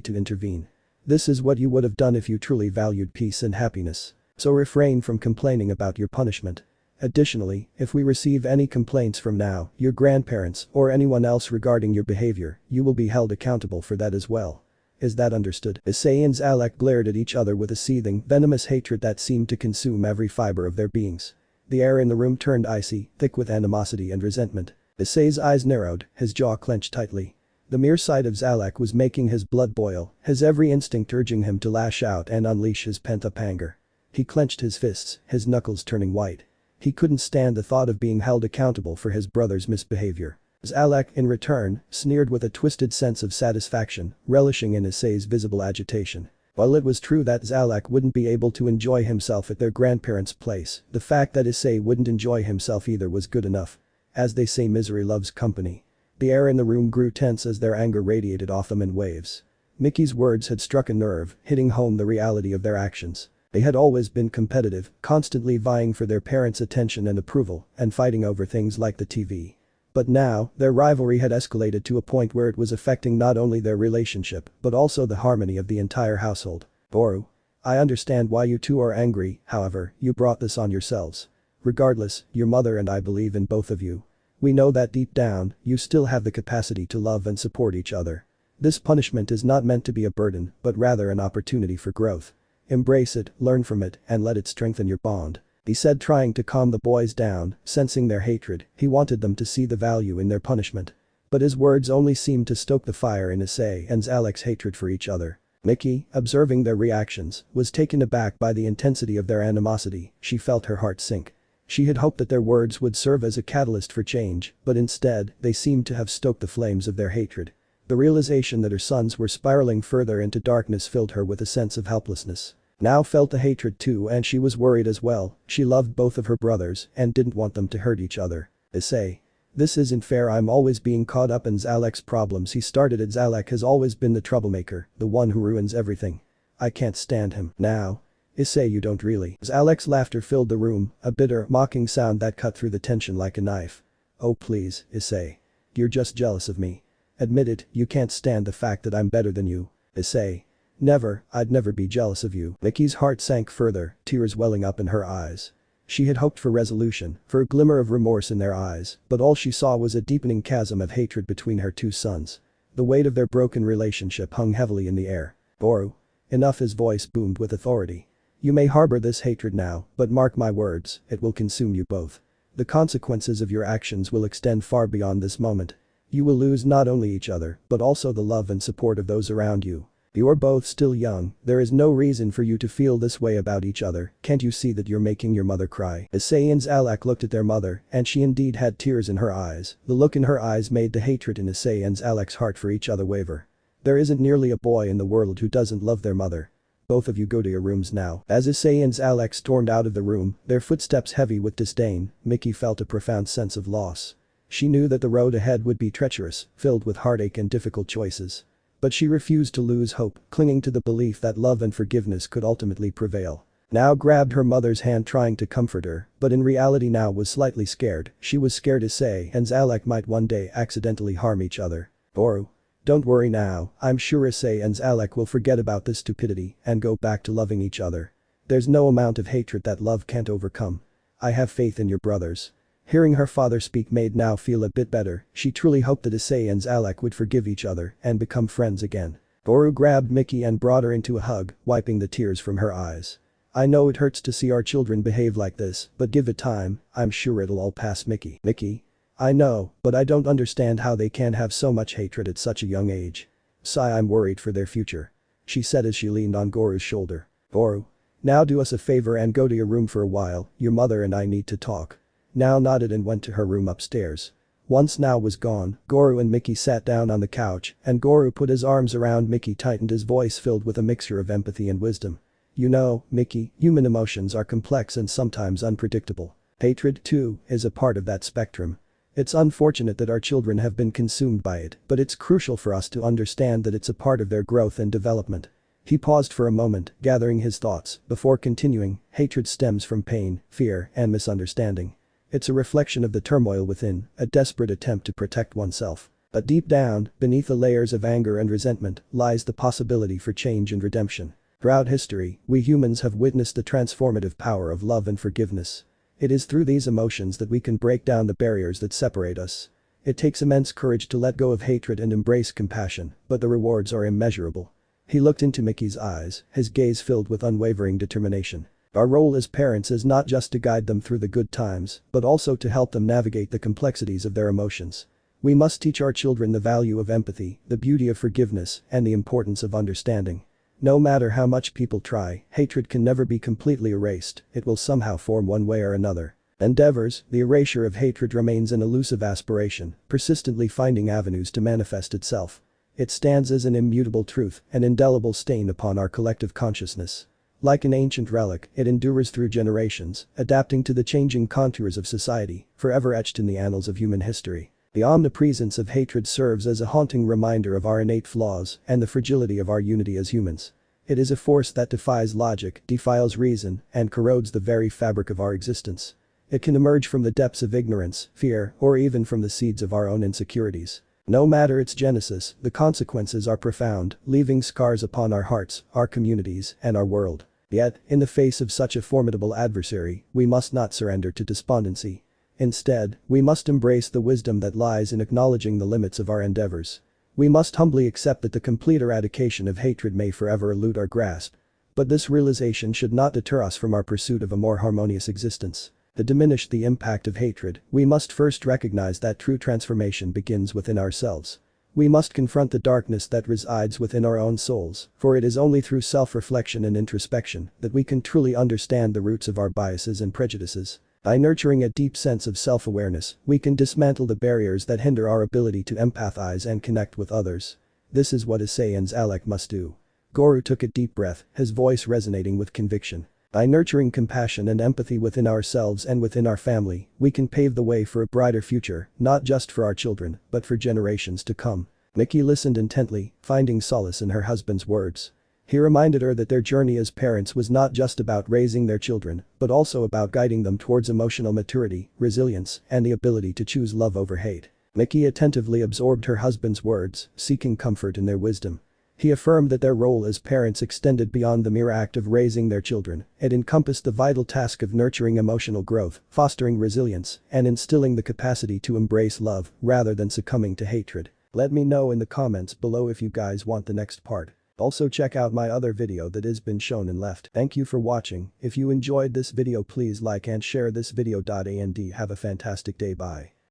S1: to intervene. This is what you would have done if you truly valued peace and happiness. So refrain from complaining about your punishment. Additionally, if we receive any complaints from now, your grandparents, or anyone else regarding your behavior, you will be held accountable for that as well. Is that understood? Issei and Zalak glared at each other with a seething, venomous hatred that seemed to consume every fiber of their beings. The air in the room turned icy, thick with animosity and resentment. Issei's eyes narrowed, his jaw clenched tightly. The mere sight of Zalak was making his blood boil, his every instinct urging him to lash out and unleash his pent-up anger. He clenched his fists, his knuckles turning white. He couldn't stand the thought of being held accountable for his brother's misbehavior. Zalak, in return, sneered with a twisted sense of satisfaction, relishing in Issei's visible agitation. While it was true that Zalak wouldn't be able to enjoy himself at their grandparents' place, the fact that Issei wouldn't enjoy himself either was good enough. As they say, misery loves company. The air in the room grew tense as their anger radiated off them in waves. Mickey's words had struck a nerve, hitting home the reality of their actions. They had always been competitive, constantly vying for their parents' attention and approval, and fighting over things like the TV. But now, their rivalry had escalated to a point where it was affecting not only their relationship, but also the harmony of the entire household. Boru. I understand why you two are angry, however, you brought this on yourselves. Regardless, your mother and I believe in both of you. We know that deep down, you still have the capacity to love and support each other. This punishment is not meant to be a burden, but rather an opportunity for growth. Embrace it, learn from it, and let it strengthen your bond. He said, trying to calm the boys down, sensing their hatred. He wanted them to see the value in their punishment. But his words only seemed to stoke the fire in Issei and Zalak's hatred for each other. Mickey, observing their reactions, was taken aback by the intensity of their animosity. She felt her heart sink. She had hoped that their words would serve as a catalyst for change, but instead, they seemed to have stoked the flames of their hatred. The realization that her sons were spiraling further into darkness filled her with a sense of helplessness. Now felt the hatred too, and she was worried as well. She loved both of her brothers and didn't want them to hurt each other. Issei. This isn't fair, I'm always being caught up in Zalak's problems. He started it. Zalak has always been the troublemaker, the one who ruins everything. I can't stand him. Now. Issei, you don't really. Zalak's laughter filled the room, a bitter, mocking sound that cut through the tension like a knife. Oh please, Issei. You're just jealous of me. Admit it, you can't stand the fact that I'm better than you. Issei. Never, I'd never be jealous of you. Mickey's heart sank further, tears welling up in her eyes. She had hoped for resolution, for a glimmer of remorse in their eyes, but all she saw was a deepening chasm of hatred between her two sons. The weight of their broken relationship hung heavily in the air. Boru. Enough, his voice boomed with authority. You may harbor this hatred now, but mark my words, it will consume you both. The consequences of your actions will extend far beyond this moment. You will lose not only each other, but also the love and support of those around you. You are both still young, there is no reason for you to feel this way about each other. Can't you see that you're making your mother cry? Issei and Zalak looked at their mother, and she indeed had tears in her eyes. The look in her eyes made the hatred in Issei and Zalak's heart for each other waver. There isn't nearly a boy in the world who doesn't love their mother. Both of you go to your rooms now. As Issei and Zalak stormed out of the room, their footsteps heavy with disdain, Mickey felt a profound sense of loss. She knew that the road ahead would be treacherous, filled with heartache and difficult choices. But she refused to lose hope, clinging to the belief that love and forgiveness could ultimately prevail. Now grabbed her mother's hand, trying to comfort her, but in reality now was slightly scared. She was scared Issei and Zalak might one day accidentally harm each other. Boru. Don't worry now, I'm sure Issei and Zalak will forget about this stupidity and go back to loving each other. There's no amount of hatred that love can't overcome. I have faith in your brothers. Hearing her father speak made now feel a bit better. She truly hoped that Issei and Zalak would forgive each other and become friends again. Boru grabbed Mickey and brought her into a hug, wiping the tears from her eyes. I know it hurts to see our children behave like this, but give it time, I'm sure it'll all pass. Mickey. I know, but I don't understand how they can have so much hatred at such a young age. Sigh, I'm worried for their future. She said as she leaned on Goru's shoulder. Boru. Now do us a favor and go to your room for a while, your mother and I need to talk. Now nodded and went to her room upstairs. Once Now was gone, Goru and Mickey sat down on the couch, and Goru put his arms around Mickey, tightened, his voice filled with a mixture of empathy and wisdom. You know, Mickey, human emotions are complex and sometimes unpredictable. Hatred, too, is a part of that spectrum. It's unfortunate that our children have been consumed by it, but it's crucial for us to understand that it's a part of their growth and development. He paused for a moment, gathering his thoughts, before continuing. Hatred stems from pain, fear, and misunderstanding. It's a reflection of the turmoil within, a desperate attempt to protect oneself. But deep down, beneath the layers of anger and resentment, lies the possibility for change and redemption. Throughout history, we humans have witnessed the transformative power of love and forgiveness. It is through these emotions that we can break down the barriers that separate us. It takes immense courage to let go of hatred and embrace compassion, but the rewards are immeasurable. He looked into Mickey's eyes, his gaze filled with unwavering determination. Our role as parents is not just to guide them through the good times, but also to help them navigate the complexities of their emotions. We must teach our children the value of empathy, the beauty of forgiveness, and the importance of understanding. No matter how much people try, hatred can never be completely erased, it will somehow form one way or another. Endeavors, the erasure of hatred remains an elusive aspiration, persistently finding avenues to manifest itself. It stands as an immutable truth, an indelible stain upon our collective consciousness. Like an ancient relic, it endures through generations, adapting to the changing contours of society, forever etched in the annals of human history. The omnipresence of hatred serves as a haunting reminder of our innate flaws and the fragility of our unity as humans. It is a force that defies logic, defiles reason, and corrodes the very fabric of our existence. It can emerge from the depths of ignorance, fear, or even from the seeds of our own insecurities. No matter its genesis, the consequences are profound, leaving scars upon our hearts, our communities, and our world. Yet, in the face of such a formidable adversary, we must not surrender to despondency. Instead, we must embrace the wisdom that lies in acknowledging the limits of our endeavors. We must humbly accept that the complete eradication of hatred may forever elude our grasp. But this realization should not deter us from our pursuit of a more harmonious existence. To diminish the impact of hatred, we must first recognize that true transformation begins within ourselves. We must confront the darkness that resides within our own souls, for it is only through self-reflection and introspection that we can truly understand the roots of our biases and prejudices. By nurturing a deep sense of self-awareness, we can dismantle the barriers that hinder our ability to empathize and connect with others. This is what Issei and Zalgo must do. Guru took a deep breath, his voice resonating with conviction. By nurturing compassion and empathy within ourselves and within our family, we can pave the way for a brighter future, not just for our children, but for generations to come. Mickey listened intently, finding solace in her husband's words. He reminded her that their journey as parents was not just about raising their children, but also about guiding them towards emotional maturity, resilience, and the ability to choose love over hate. Mickey attentively absorbed her husband's words, seeking comfort in their wisdom. He affirmed that their role as parents extended beyond the mere act of raising their children. It encompassed the vital task of nurturing emotional growth, fostering resilience, and instilling the capacity to embrace love rather than succumbing to hatred. Let me know in the comments below if you guys want the next part. Also check out my other video that has been shown and left. Thank you for watching. If you enjoyed this video, please like and share this video. And have a fantastic day. Bye.